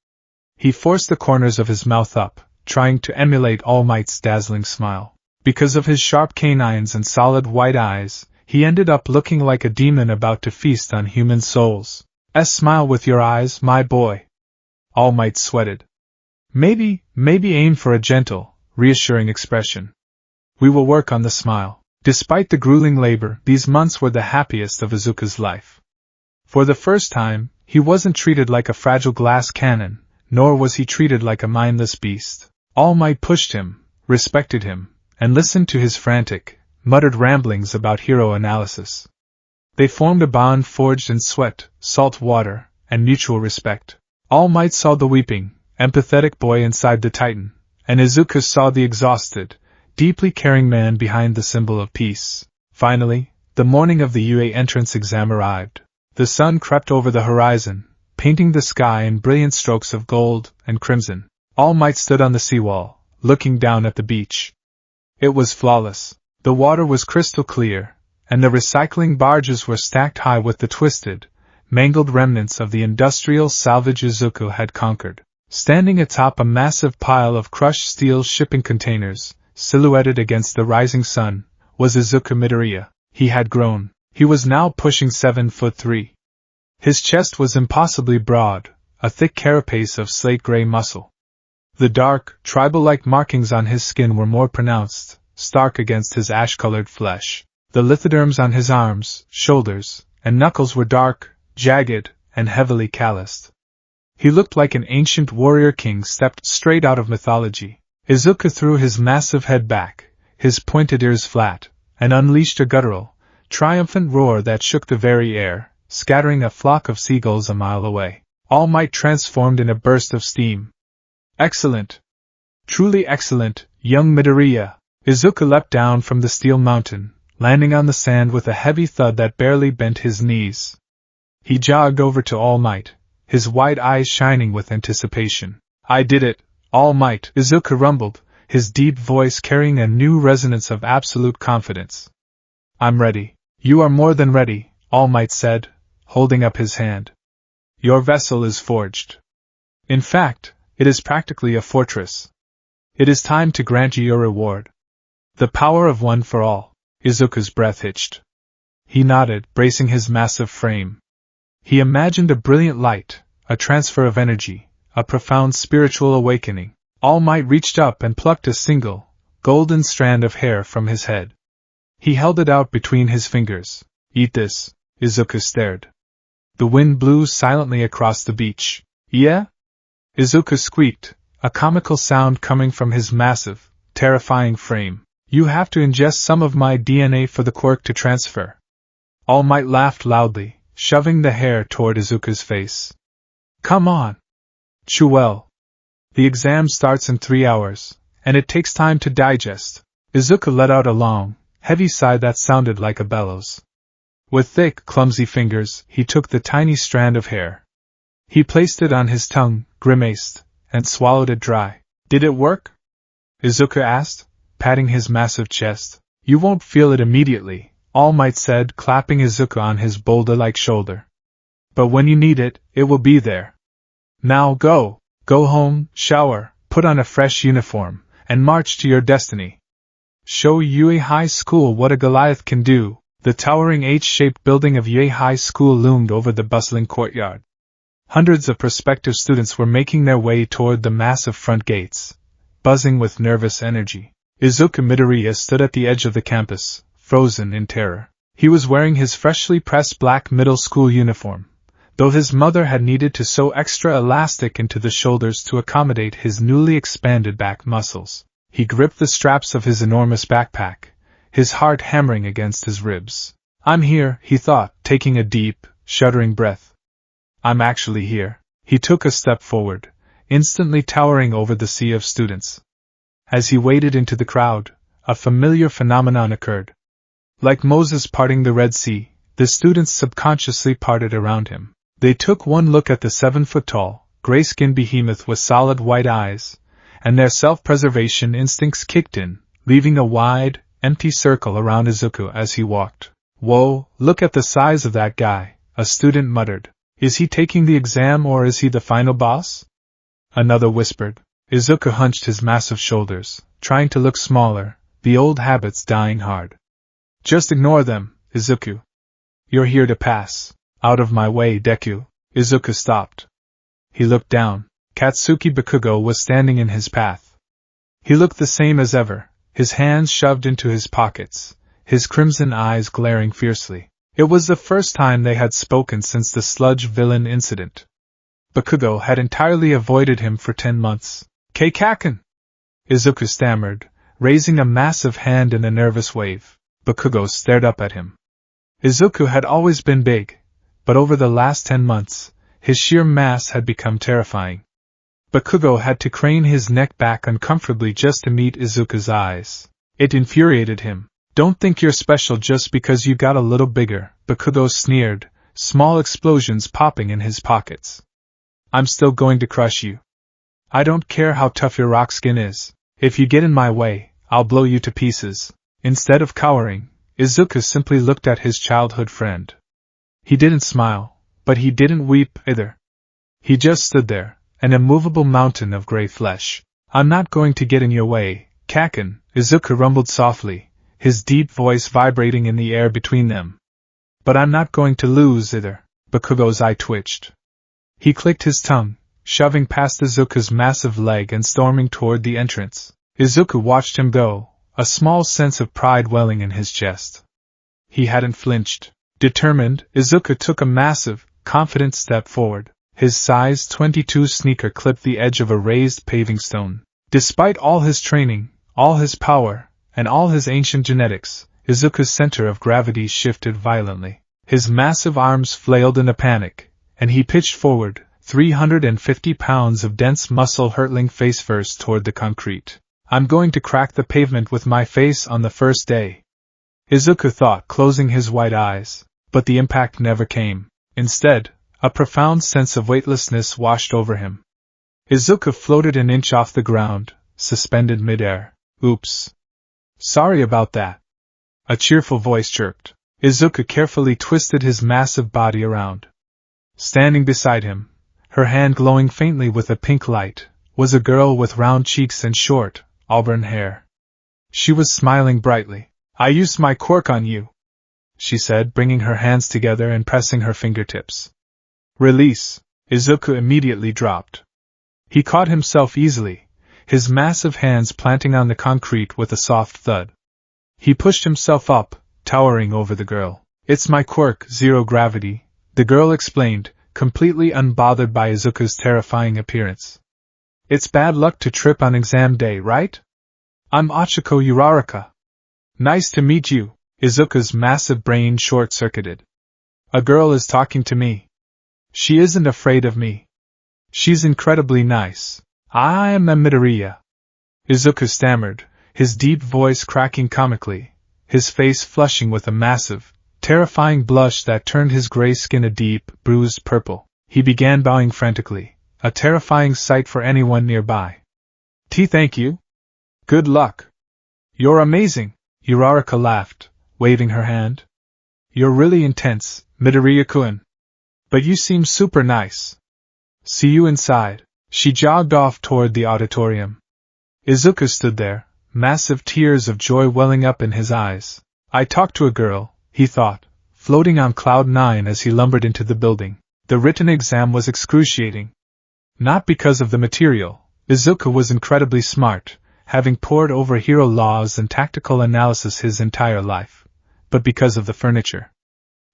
He forced the corners of his mouth up, trying to emulate All Might's dazzling smile. Because of his sharp canines and solid white eyes, he ended up looking like a demon about to feast on human souls. Smile with your eyes, my boy. All Might sweated. Maybe aim for a gentle, reassuring expression. We will work on the smile. Despite the grueling labor, these months were the happiest of Izuku's life. For the first time, he wasn't treated like a fragile glass cannon, nor was he treated like a mindless beast. All Might pushed him, respected him, and listened to his frantic, muttered ramblings about hero analysis. They formed a bond forged in sweat, salt water, and mutual respect. All Might saw the weeping, empathetic boy inside the Titan, and Izuku saw the exhausted, deeply caring man behind the symbol of peace. Finally, the morning of the UA entrance exam arrived. The sun crept over the horizon, painting the sky in brilliant strokes of gold and crimson. All Might stood on the seawall, looking down at the beach. It was flawless. The water was crystal clear, and the recycling barges were stacked high with the twisted, mangled remnants of the industrial salvage Izuku had conquered. Standing atop a massive pile of crushed steel shipping containers, silhouetted against the rising sun, was Izuku Midoriya. He had grown. He was now pushing 7'3". His chest was impossibly broad, a thick carapace of slate-gray muscle. The dark, tribal-like markings on his skin were more pronounced, stark against his ash-colored flesh. The lithoderms on his arms, shoulders, and knuckles were dark, jagged, and heavily calloused. He looked like an ancient warrior king stepped straight out of mythology. Izuku threw his massive head back, his pointed ears flat, and unleashed a guttural, triumphant roar that shook the very air, scattering a flock of seagulls a mile away. All Might transformed in a burst of steam. Excellent! Truly excellent, young Midoriya! Izuku leapt down from the steel mountain, landing on the sand with a heavy thud that barely bent his knees. He jogged over to All Might, his wide eyes shining with anticipation. I did it, All Might, Izuku rumbled, his deep voice carrying a new resonance of absolute confidence. I'm ready. You are more than ready, All Might said, holding up his hand. Your vessel is forged. In fact, It is practically a fortress. It is time to grant you your reward. The power of one for all. Izuku's breath hitched. He nodded, bracing his massive frame. He imagined a brilliant light, a transfer of energy, a profound spiritual awakening. All Might reached up and plucked a single, golden strand of hair from his head. He held it out between his fingers. Eat this, Izuku stared. The wind blew silently across the beach. Yeah? Izuku squeaked, a comical sound coming from his massive, terrifying frame. You have to ingest some of my DNA for the quirk to transfer. All Might laughed loudly, shoving the hair toward Izuku's face. Come on. Chew well. The exam starts in 3 hours, and it takes time to digest. Izuku let out a long, heavy sigh that sounded like a bellows. With thick, clumsy fingers, he took the tiny strand of hair. He placed it on his tongue, grimaced, and swallowed it dry. Did it work? Izuku asked, patting his massive chest. You won't feel it immediately, All Might said, clapping Izuku on his boulder-like shoulder. But when you need it, it will be there. Now go! Go home, shower, put on a fresh uniform, and march to your destiny. Show Yue High School what a Goliath can do. The towering H-shaped building of Yue High School loomed over the bustling courtyard. Hundreds of prospective students were making their way toward the massive front gates, buzzing with nervous energy. Izuku Midoriya stood at the edge of the campus, frozen in terror. He was wearing his freshly pressed black middle school uniform, though his mother had needed to sew extra elastic into the shoulders to accommodate his newly expanded back muscles. He gripped the straps of his enormous backpack, his heart hammering against his ribs. I'm here, he thought, taking a deep, shuddering breath. I'm actually here. He took a step forward, instantly towering over the sea of students. As he waded into the crowd, a familiar phenomenon occurred. Like Moses parting the Red Sea, the students subconsciously parted around him. They took one look at the 7-foot-tall, gray-skinned behemoth with solid white eyes, and their self-preservation instincts kicked in, leaving a wide, empty circle around Izuku as he walked. Whoa, look at the size of that guy, a student muttered. Is he taking the exam or is he the final boss? Another whispered. Izuku hunched his massive shoulders, trying to look smaller, the old habits dying hard. Just ignore them, Izuku. You're here to pass. Out of my way, Deku. Izuku stopped. He looked down. Katsuki Bakugo was standing in his path. He looked the same as ever, his hands shoved into his pockets, his crimson eyes glaring fiercely. It was the first time they had spoken since the sludge villain incident. Bakugo had entirely avoided him for 10 months. Keikaken! Izuku stammered, raising a massive hand in a nervous wave. Bakugo stared up at him. Izuku had always been big, but over the last 10 months, his sheer mass had become terrifying. Bakugo had to crane his neck back uncomfortably just to meet Izuku's eyes. It infuriated him. Don't think you're special just because you got a little bigger, Bakugo sneered, small explosions popping in his pockets. I'm still going to crush you. I don't care how tough your rock skin is. If you get in my way, I'll blow you to pieces. Instead of cowering, Izuku simply looked at his childhood friend. He didn't smile, but he didn't weep either. He just stood there, an immovable mountain of gray flesh. I'm not going to get in your way, Kaken, Izuku rumbled softly, his deep voice vibrating in the air between them. But I'm not going to lose either. Bakugo's eye twitched. He clicked his tongue, shoving past Izuku's massive leg and storming toward the entrance. Izuku watched him go, a small sense of pride welling in his chest. He hadn't flinched. Determined, Izuku took a massive, confident step forward. His size 22 sneaker clipped the edge of a raised paving stone. Despite all his training, all his power, and all his ancient genetics, Izuku's center of gravity shifted violently. His massive arms flailed in a panic, and he pitched forward, 350 pounds of dense muscle hurtling face first toward the concrete. I'm going to crack the pavement with my face on the first day. Izuku thought, closing his white eyes, but the impact never came. Instead, a profound sense of weightlessness washed over him. Izuku floated an inch off the ground, suspended midair. Oops. Sorry about that. A cheerful voice chirped. Izuku carefully twisted his massive body around. Standing beside him, her hand glowing faintly with a pink light, was a girl with round cheeks and short, auburn hair. She was smiling brightly. "I used my quirk on you," she said, bringing her hands together and pressing her fingertips. "Release." Izuku immediately dropped. He caught himself easily, his massive hands planting on the concrete with a soft thud. He pushed himself up, towering over the girl. "It's my quirk, zero gravity," the girl explained, completely unbothered by Izuku's terrifying appearance. "It's bad luck to trip on exam day, right? I'm Ochako Uraraka." "Nice to meet you." Izuku's massive brain short-circuited. "A girl is talking to me. She isn't afraid of me. She's incredibly nice. I am Midoriya." Izuku stammered, his deep voice cracking comically, his face flushing with a massive, terrifying blush that turned his gray skin a deep, bruised purple. He began bowing frantically, a terrifying sight for anyone nearby. Thank you. Good luck. You're amazing," Uraraka laughed, waving her hand. "You're really intense, Midoriya-kun. But you seem super nice. See you inside." She jogged off toward the auditorium. Izuku stood there, massive tears of joy welling up in his eyes. "I talked to a girl," he thought, floating on cloud nine as he lumbered into the building. The written exam was excruciating. Not because of the material. Izuku was incredibly smart, having pored over hero laws and tactical analysis his entire life, but because of the furniture.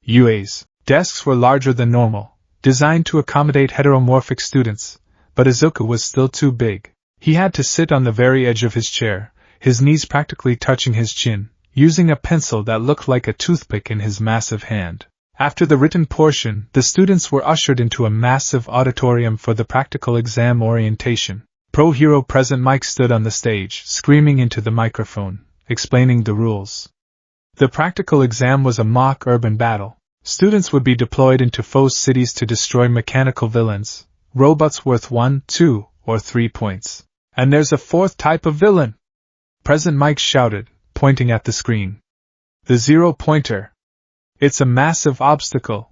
UA's desks were larger than normal, designed to accommodate heteromorphic students, but Izuku was still too big. He had to sit on the very edge of his chair, his knees practically touching his chin, using a pencil that looked like a toothpick in his massive hand. After the written portion, the students were ushered into a massive auditorium for the practical exam orientation. Pro Hero Present Mike stood on the stage, screaming into the microphone, explaining the rules. The practical exam was a mock urban battle. Students would be deployed into foe cities to destroy mechanical villains, robots worth 1, 2, or 3 points. "And there's a fourth type of villain!" Present Mike shouted, pointing at the screen. "The 0-pointer. It's a massive obstacle.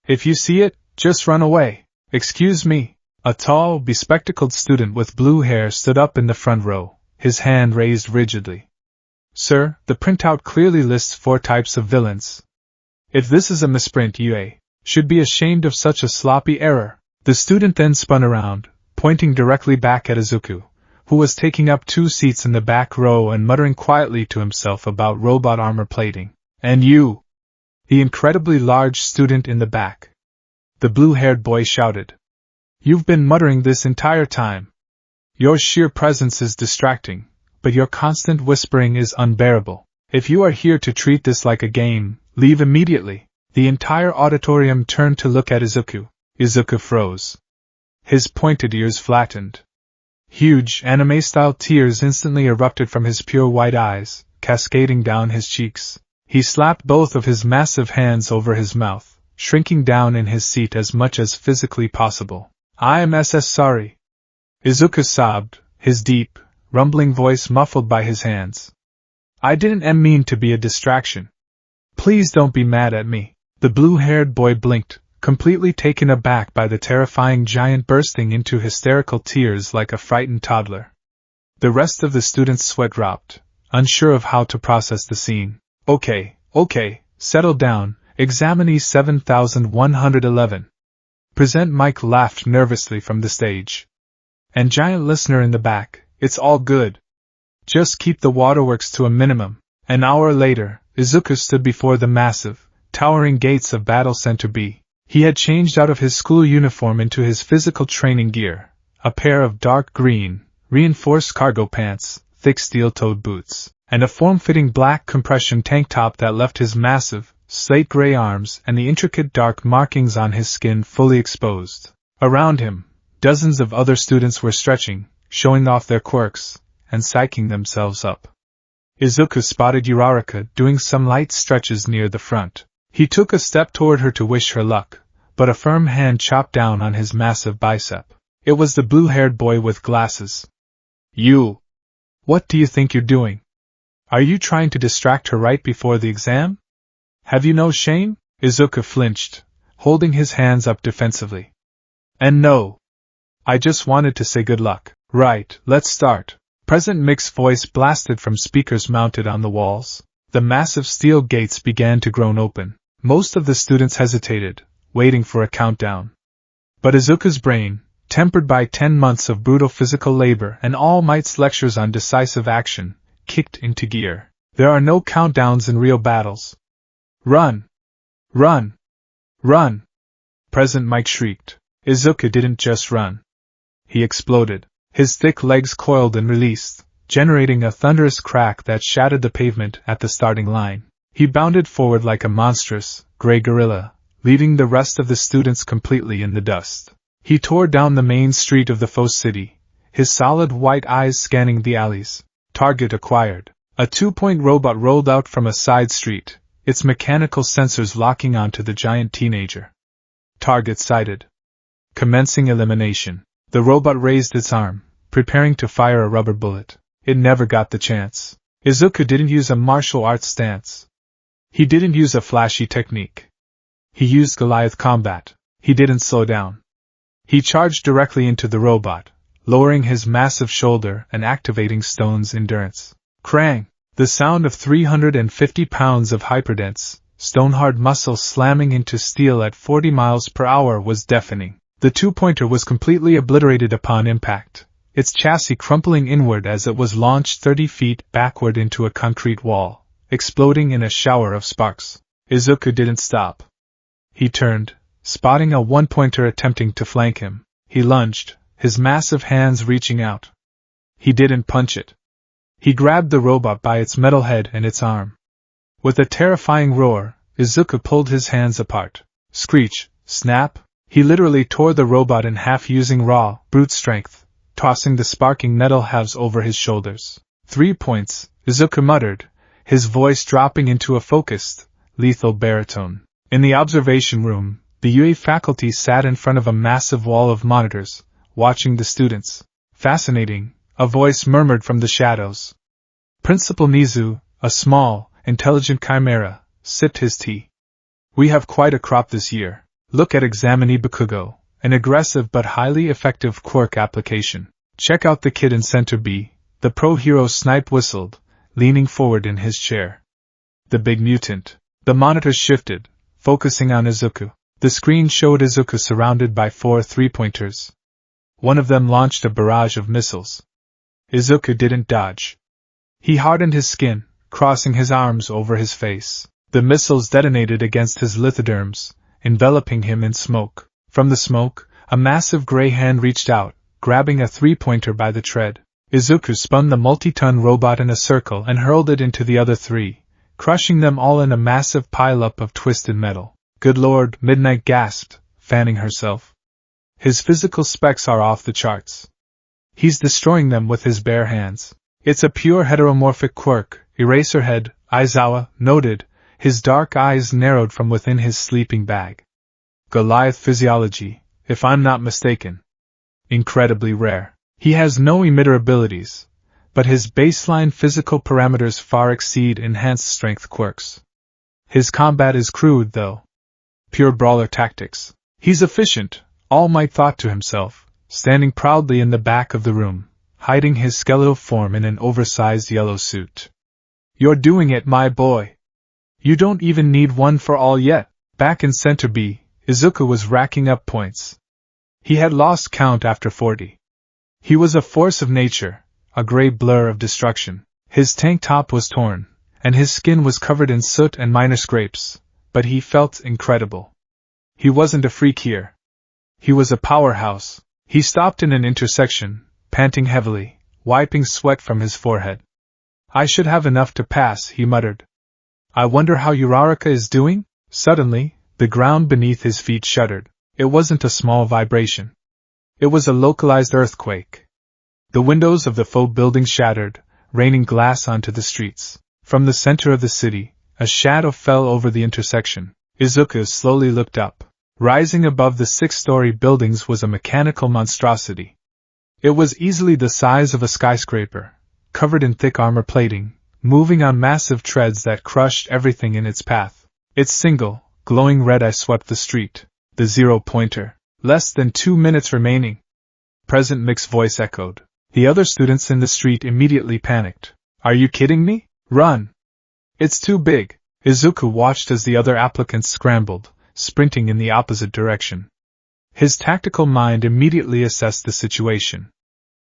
If you see it, just run away." "Excuse me." A tall, bespectacled student with blue hair stood up in the front row, his hand raised rigidly. "Sir, the printout clearly lists 4 types of villains. If this is a misprint, you should be ashamed of such a sloppy error." The student then spun around, pointing directly back at Izuku, who was taking up 2 seats in the back row and muttering quietly to himself about robot armor plating. "And you!" The incredibly large student in the back. The blue-haired boy shouted. "You've been muttering this entire time. Your sheer presence is distracting, but your constant whispering is unbearable. If you are here to treat this like a game, leave immediately." The entire auditorium turned to look at Izuku. Izuku froze. His pointed ears flattened. Huge, anime-style tears instantly erupted from his pure white eyes, cascading down his cheeks. He slapped both of his massive hands over his mouth, shrinking down in his seat as much as physically possible. "I am sorry." Izuku sobbed, his deep, rumbling voice muffled by his hands. "I didn't mean to be a distraction. Please don't be mad at me." The blue-haired boy blinked, completely taken aback by the terrifying giant bursting into hysterical tears like a frightened toddler. The rest of the students' sweat dropped, unsure of how to process the scene. Okay, settle down, examinee 7111. Present Mike laughed nervously from the stage. And giant listener in the back, "It's all good. Just keep the waterworks to a minimum." An hour later, Izuku stood before the massive, towering gates of Battle Center B. He had changed out of his school uniform into his physical training gear, a pair of dark green, reinforced cargo pants, thick steel-toed boots, and a form-fitting black compression tank top that left his massive, slate-gray arms and the intricate dark markings on his skin fully exposed. Around him, dozens of other students were stretching, showing off their quirks, and psyching themselves up. Izuku spotted Uraraka doing some light stretches near the front. He took a step toward her to wish her luck, but a firm hand chopped down on his massive bicep. It was the blue-haired boy with glasses. "You! What do you think you're doing? Are you trying to distract her right before the exam? Have you no shame?" Izuku flinched, holding his hands up defensively. "And no. I just wanted to say good luck." Right, let's start. Present Mick's voice blasted from speakers mounted on the walls. The massive steel gates began to groan open. Most of the students hesitated, waiting for a countdown. But Izuku's brain, tempered by 10 months of brutal physical labor and All Might's lectures on decisive action, kicked into gear. There are no countdowns in real battles. Run! Run! Run! Present Mike shrieked. Izuku didn't just run. He exploded. His thick legs coiled and released, generating a thunderous crack that shattered the pavement at the starting line. He bounded forward like a monstrous, gray gorilla, leaving the rest of the students completely in the dust. He tore down the main street of the faux city, his solid white eyes scanning the alleys. Target acquired. A 2-point robot rolled out from a side street, its mechanical sensors locking onto the giant teenager. Target sighted. Commencing elimination. The robot raised its arm, preparing to fire a rubber bullet. It never got the chance. Izuku didn't use a martial arts stance. He didn't use a flashy technique. He used Goliath combat. He didn't slow down. He charged directly into the robot, lowering his massive shoulder and activating Stone's endurance. Krang! The sound of 350 pounds of hyperdense, stone-hard muscle slamming into steel at 40 miles per hour was deafening. The 2-pointer was completely obliterated upon impact, its chassis crumpling inward as it was launched 30 feet backward into a concrete wall, exploding in a shower of sparks. Izuku didn't stop. He turned, spotting a 1-pointer attempting to flank him. He lunged, his massive hands reaching out. He didn't punch it. He grabbed the robot by its metal head and its arm. With a terrifying roar, Izuku pulled his hands apart. Screech, snap! He literally tore the robot in half using raw, brute strength, tossing the sparking metal halves over his shoulders. 3 points, Izuku muttered, his voice dropping into a focused, lethal baritone. In the observation room, the UA faculty sat in front of a massive wall of monitors, watching the students. Fascinating, a voice murmured from the shadows. Principal Nizu, a small, intelligent chimera, sipped his tea. We have quite a crop this year. Look at Examinee Bakugo, an aggressive but highly effective quirk application. Check out the kid in Center B, the pro hero Snipe whistled, leaning forward in his chair. The big mutant. The monitor shifted, focusing on Izuku. The screen showed Izuku surrounded by 4 3-pointers. One of them launched a barrage of missiles. Izuku didn't dodge. He hardened his skin, crossing his arms over his face. The missiles detonated against his lithoderms, enveloping him in smoke. From the smoke, a massive gray hand reached out, grabbing a 3-pointer by the tread. Izuku spun the multi-ton robot in a circle and hurled it into the other 3, crushing them all in a massive pile-up of twisted metal. Good lord, Midnight gasped, fanning herself. His physical specs are off the charts. He's destroying them with his bare hands. It's a pure heteromorphic quirk, Eraserhead, Aizawa noted, his dark eyes narrowed from within his sleeping bag. Goliath physiology, if I'm not mistaken. Incredibly rare. He has no emitter abilities, but his baseline physical parameters far exceed enhanced strength quirks. His combat is crude, though. Pure brawler tactics. He's efficient, All Might thought to himself, standing proudly in the back of the room, hiding his skeletal form in an oversized yellow suit. You're doing it, my boy. You don't even need one for all yet. Back in Center B, Izuku was racking up points. He had lost count after 40. He was a force of nature, a gray blur of destruction. His tank top was torn, and his skin was covered in soot and minor scrapes, but he felt incredible. He wasn't a freak here. He was a powerhouse. He stopped in an intersection, panting heavily, wiping sweat from his forehead. I should have enough to pass, he muttered. I wonder how Uraraka is doing? Suddenly, the ground beneath his feet shuddered. It wasn't a small vibration. It was a localized earthquake. The windows of the faux building shattered, raining glass onto the streets. From the center of the city, a shadow fell over the intersection. Izuku slowly looked up. Rising above the 6-story buildings was a mechanical monstrosity. It was easily the size of a skyscraper, covered in thick armor plating, moving on massive treads that crushed everything in its path. Its single, glowing red eye swept the street. The 0-pointer. Less than 2 minutes remaining. Present Mick's voice echoed. The other students in the street immediately panicked. Are you kidding me? Run! It's too big. Izuku watched as the other applicants scrambled, sprinting in the opposite direction. His tactical mind immediately assessed the situation.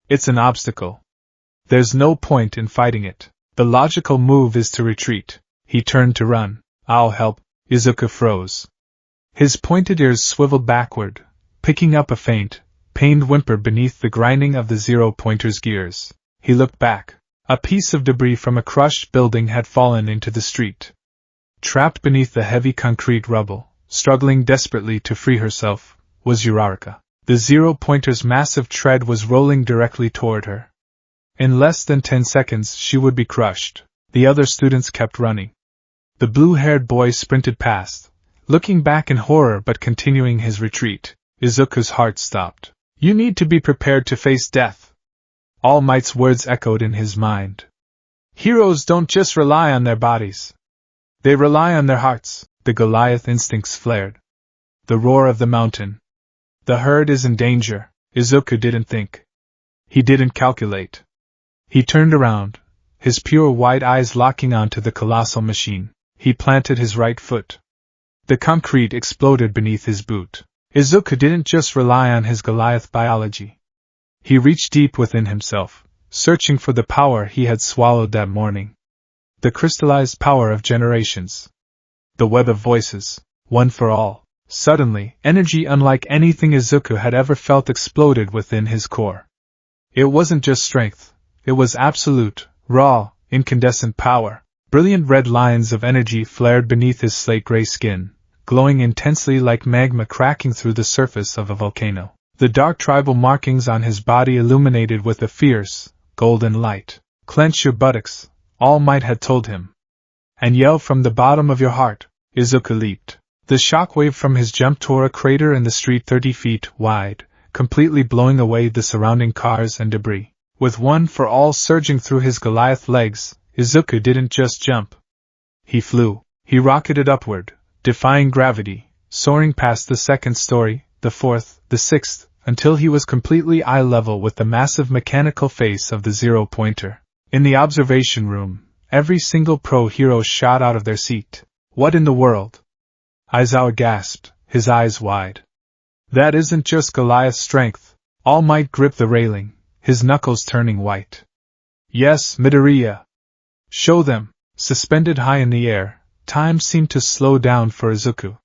It's an obstacle. There's no point in fighting it. The logical move is to retreat. He turned to run. I'll help. Izuku froze. His pointed ears swiveled backward, picking up a faint, pained whimper beneath the grinding of the zero-pointer's gears. He looked back. A piece of debris from a crushed building had fallen into the street. Trapped beneath the heavy concrete rubble, struggling desperately to free herself, was Uraraka. The zero-pointer's massive tread was rolling directly toward her. In less than 10 seconds she would be crushed. The other students kept running. The blue-haired boy sprinted past, looking back in horror but continuing his retreat. Izuku's heart stopped. You need to be prepared to face death. All Might's words echoed in his mind. Heroes don't just rely on their bodies. They rely on their hearts. The Goliath instincts flared. The roar of the mountain. The herd is in danger. Izuku didn't think. He didn't calculate. He turned around, his pure white eyes locking onto the colossal machine. He planted his right foot. The concrete exploded beneath his boot. Izuku didn't just rely on his Goliath biology. He reached deep within himself, searching for the power he had swallowed that morning. The crystallized power of generations. The web of voices, one for all. Suddenly, energy unlike anything Izuku had ever felt exploded within his core. It wasn't just strength, it was absolute, raw, incandescent power. Brilliant red lines of energy flared beneath his slate-gray skin, glowing intensely like magma cracking through the surface of a volcano. The dark tribal markings on his body illuminated with a fierce, golden light. Clench your buttocks, All Might had told him. And yell from the bottom of your heart. Izuku leaped. The shockwave from his jump tore a crater in the street 30 feet wide, completely blowing away the surrounding cars and debris. With one for all surging through his Goliath legs, Izuku didn't just jump. He flew. He rocketed upward, defying gravity, soaring past the second story, the fourth, the sixth, until he was completely eye level with the massive mechanical face of the zero-pointer. In the observation room, every single pro-hero shot out of their seat. What in the world? Aizawa gasped, his eyes wide. That isn't just Goliath's strength. All Might gripped the railing, his knuckles turning white. Yes, Midoriya. Show them. Suspended high in the air, time seemed to slow down for Izuku.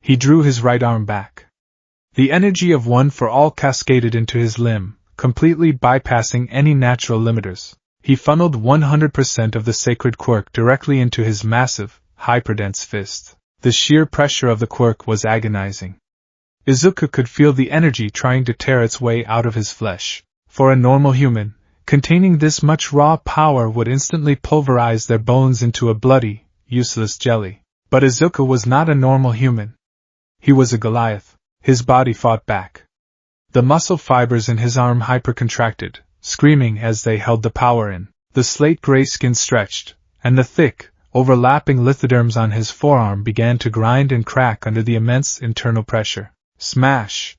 He drew his right arm back. The energy of one for all cascaded into his limb, completely bypassing any natural limiters. He funneled 100% of the sacred quirk directly into his massive, hyperdense fist. The sheer pressure of the quirk was agonizing. Izuku could feel the energy trying to tear its way out of his flesh. For a normal human, containing this much raw power would instantly pulverize their bones into a bloody, useless jelly. But Izuku was not a normal human. He was a Goliath. His body fought back. The muscle fibers in his arm hypercontracted, screaming as they held the power in. The slate-gray skin stretched, and the thick, overlapping lithoderms on his forearm began to grind and crack under the immense internal pressure. Smash!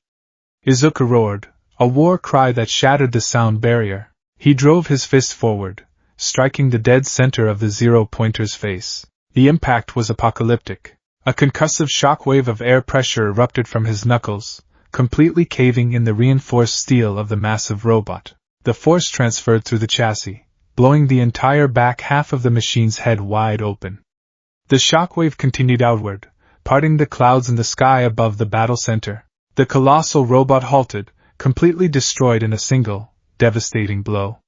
Izuku roared, a war cry that shattered the sound barrier. He drove his fist forward, striking the dead center of the zero-pointer's face. The impact was apocalyptic. A concussive shockwave of air pressure erupted from his knuckles, completely caving in the reinforced steel of the massive robot. The force transferred through the chassis, blowing the entire back half of the machine's head wide open. The shockwave continued outward, parting the clouds in the sky above the battle center. The colossal robot halted, completely destroyed in a single, devastating blow.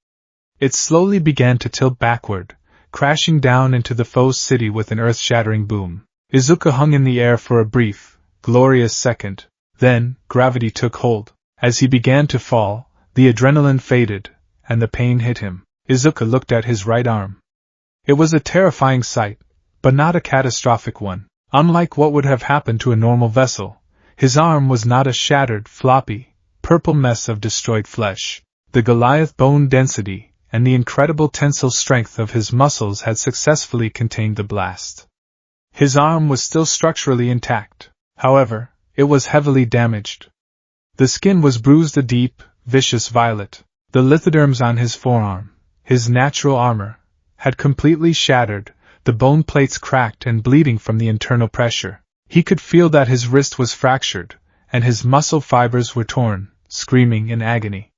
It slowly began to tilt backward, crashing down into the foe's city with an earth-shattering boom. Izuku hung in the air for a brief, glorious second. Then, gravity took hold. As he began to fall, the adrenaline faded, and the pain hit him. Izuku looked at his right arm. It was a terrifying sight, but not a catastrophic one. Unlike what would have happened to a normal vessel, his arm was not a shattered, floppy, purple mess of destroyed flesh. The Goliath bone density and the incredible tensile strength of his muscles had successfully contained the blast. His arm was still structurally intact. However, it was heavily damaged. The skin was bruised a deep, vicious violet. The lithoderms on his forearm, his natural armor, had completely shattered, the bone plates cracked and bleeding from the internal pressure. He could feel that his wrist was fractured, and his muscle fibers were torn, screaming in agony.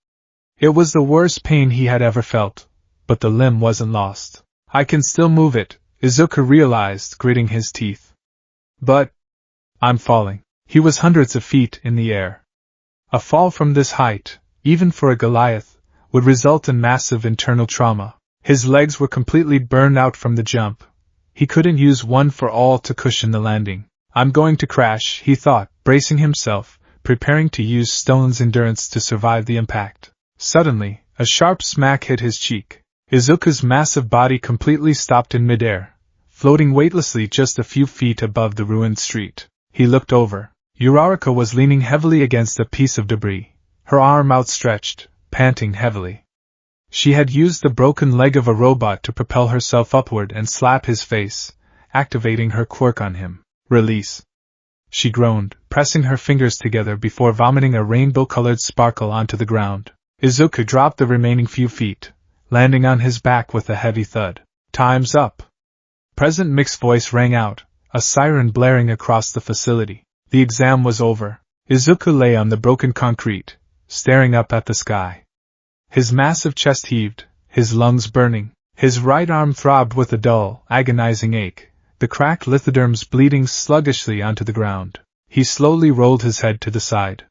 It was the worst pain he had ever felt, but the limb wasn't lost. I can still move it, Izuku realized, gritting his teeth. But I'm falling. He was hundreds of feet in the air. A fall from this height, even for a Goliath, would result in massive internal trauma. His legs were completely burned out from the jump. He couldn't use one for all to cushion the landing. I'm going to crash, he thought, bracing himself, preparing to use Stone's endurance to survive the impact. Suddenly, a sharp smack hit his cheek. Izuku's massive body completely stopped in midair, floating weightlessly just a few feet above the ruined street. He looked over. Uraraka was leaning heavily against a piece of debris, her arm outstretched, panting heavily. She had used the broken leg of a robot to propel herself upward and slap his face, activating her quirk on him. Release! She groaned, pressing her fingers together before vomiting a rainbow-colored sparkle onto the ground. Izuku dropped the remaining few feet, landing on his back with a heavy thud. Time's up! President Mick's voice rang out, a siren blaring across the facility. The exam was over. Izuku lay on the broken concrete, staring up at the sky. His massive chest heaved, his lungs burning. His right arm throbbed with a dull, agonizing ache, the cracked lithoderms bleeding sluggishly onto the ground. He slowly rolled his head to the side.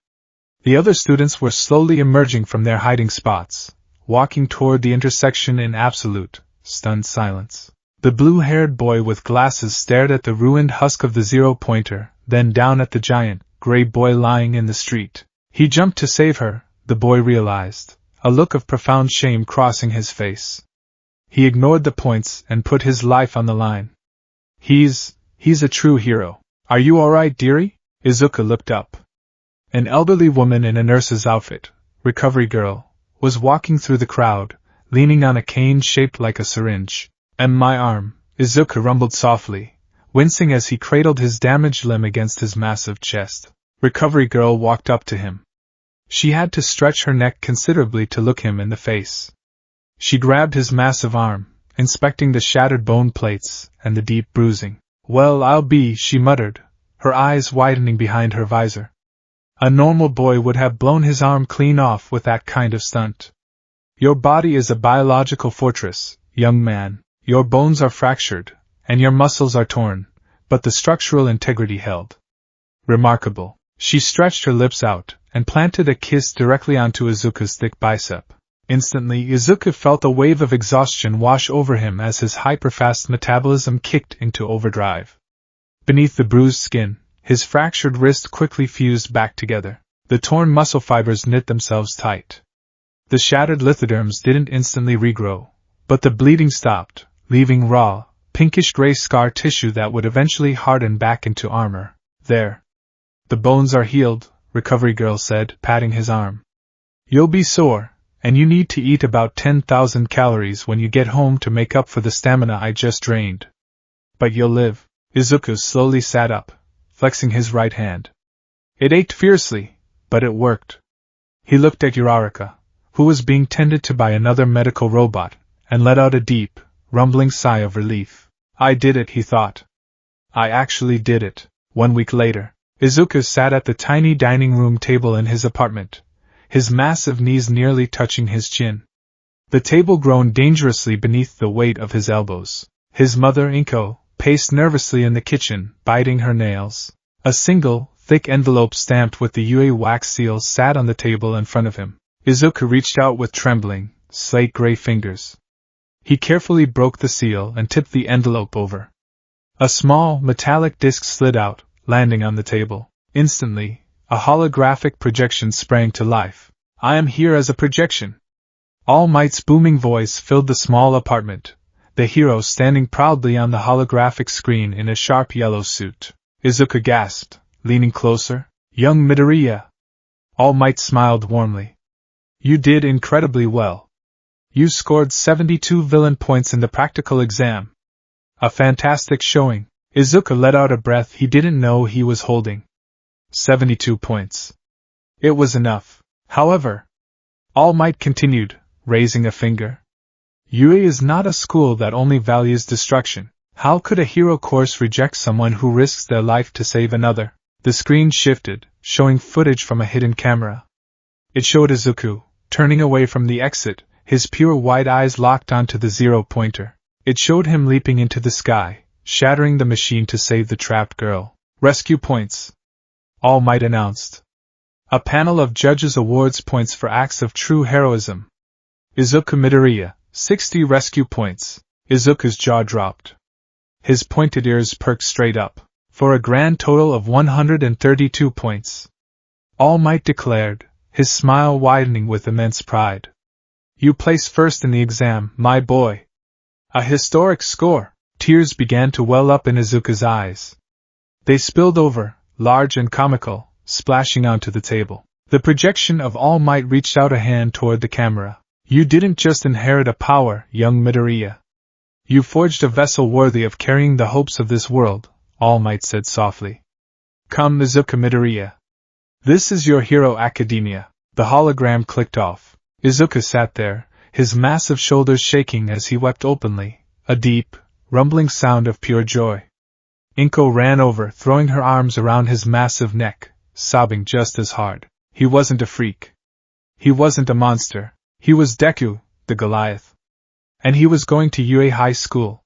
The other students were slowly emerging from their hiding spots, walking toward the intersection in absolute, stunned silence. The blue-haired boy with glasses stared at the ruined husk of the zero-pointer, then down at the giant, gray boy lying in the street. He jumped to save her, the boy realized, a look of profound shame crossing his face. He ignored the points and put his life on the line. He's a true hero. Are you alright, dearie? Izuku looked up. An elderly woman in a nurse's outfit, recovery girl, was walking through the crowd, leaning on a cane shaped like a syringe. And my arm, Izuku rumbled softly, wincing as he cradled his damaged limb against his massive chest. Recovery girl walked up to him. She had to stretch her neck considerably to look him in the face. She grabbed his massive arm, inspecting the shattered bone plates and the deep bruising. Well, I'll be, she muttered, her eyes widening behind her visor. A normal boy would have blown his arm clean off with that kind of stunt. Your body is a biological fortress, young man. Your bones are fractured, and your muscles are torn, but the structural integrity held. Remarkable. She stretched her lips out, and planted a kiss directly onto Izuku's thick bicep. Instantly, Izuku felt a wave of exhaustion wash over him as his hyperfast metabolism kicked into overdrive. Beneath the bruised skin, his fractured wrist quickly fused back together. The torn muscle fibers knit themselves tight. The shattered lithoderms didn't instantly regrow, but the bleeding stopped, leaving raw, pinkish-gray scar tissue that would eventually harden back into armor. There. The bones are healed, recovery girl said, patting his arm. You'll be sore, and you need to eat about 10,000 calories when you get home to make up for the stamina I just drained. But you'll live. Izuku slowly sat up, flexing his right hand. It ached fiercely, but it worked. He looked at Uraraka, who was being tended to by another medical robot, and let out a deep, rumbling sigh of relief. I did it, he thought. I actually did it. 1 week later, Izuku sat at the tiny dining room table in his apartment, his massive knees nearly touching his chin. The table groaned dangerously beneath the weight of his elbows. His mother, Inko, paced nervously in the kitchen, biting her nails. A single, thick envelope stamped with the UA wax seal sat on the table in front of him. Izuku reached out with trembling, slate-gray fingers. He carefully broke the seal and tipped the envelope over. A small, metallic disc slid out, landing on the table. Instantly, a holographic projection sprang to life. I am here as a projection. All Might's booming voice filled the small apartment, the hero standing proudly on the holographic screen in a sharp yellow suit. Izuku gasped, leaning closer. Young Midoriya. All Might smiled warmly. You did incredibly well. You scored 72 villain points in the practical exam. A fantastic showing. Izuku let out a breath he didn't know he was holding. 72 points. It was enough. However, All Might continued, raising a finger. UA is not a school that only values destruction. How could a hero course reject someone who risks their life to save another? The screen shifted, showing footage from a hidden camera. It showed Izuku, turning away from the exit, his pure white eyes locked onto the zero-pointer. It showed him leaping into the sky, shattering the machine to save the trapped girl. Rescue points, All Might announced. A panel of judges awards points for acts of true heroism. Izuku Midoriya, 60 rescue points. Izuku's jaw dropped. His pointed ears perked straight up. For a grand total of 132 points. All Might declared, his smile widening with immense pride. You place first in the exam, my boy. A historic score. Tears began to well up in Izuku's eyes. They spilled over, large and comical, splashing onto the table. The projection of All Might reached out a hand toward the camera. You didn't just inherit a power, young Midoriya. You forged a vessel worthy of carrying the hopes of this world, All Might said softly. Come, Izuku Midoriya. This is your hero academia. The hologram clicked off. Izuku sat there, his massive shoulders shaking as he wept openly, a deep, rumbling sound of pure joy. Inko ran over, throwing her arms around his massive neck, sobbing just as hard. He wasn't a freak. He wasn't a monster. He was Deku, the Goliath. And he was going to UA High School.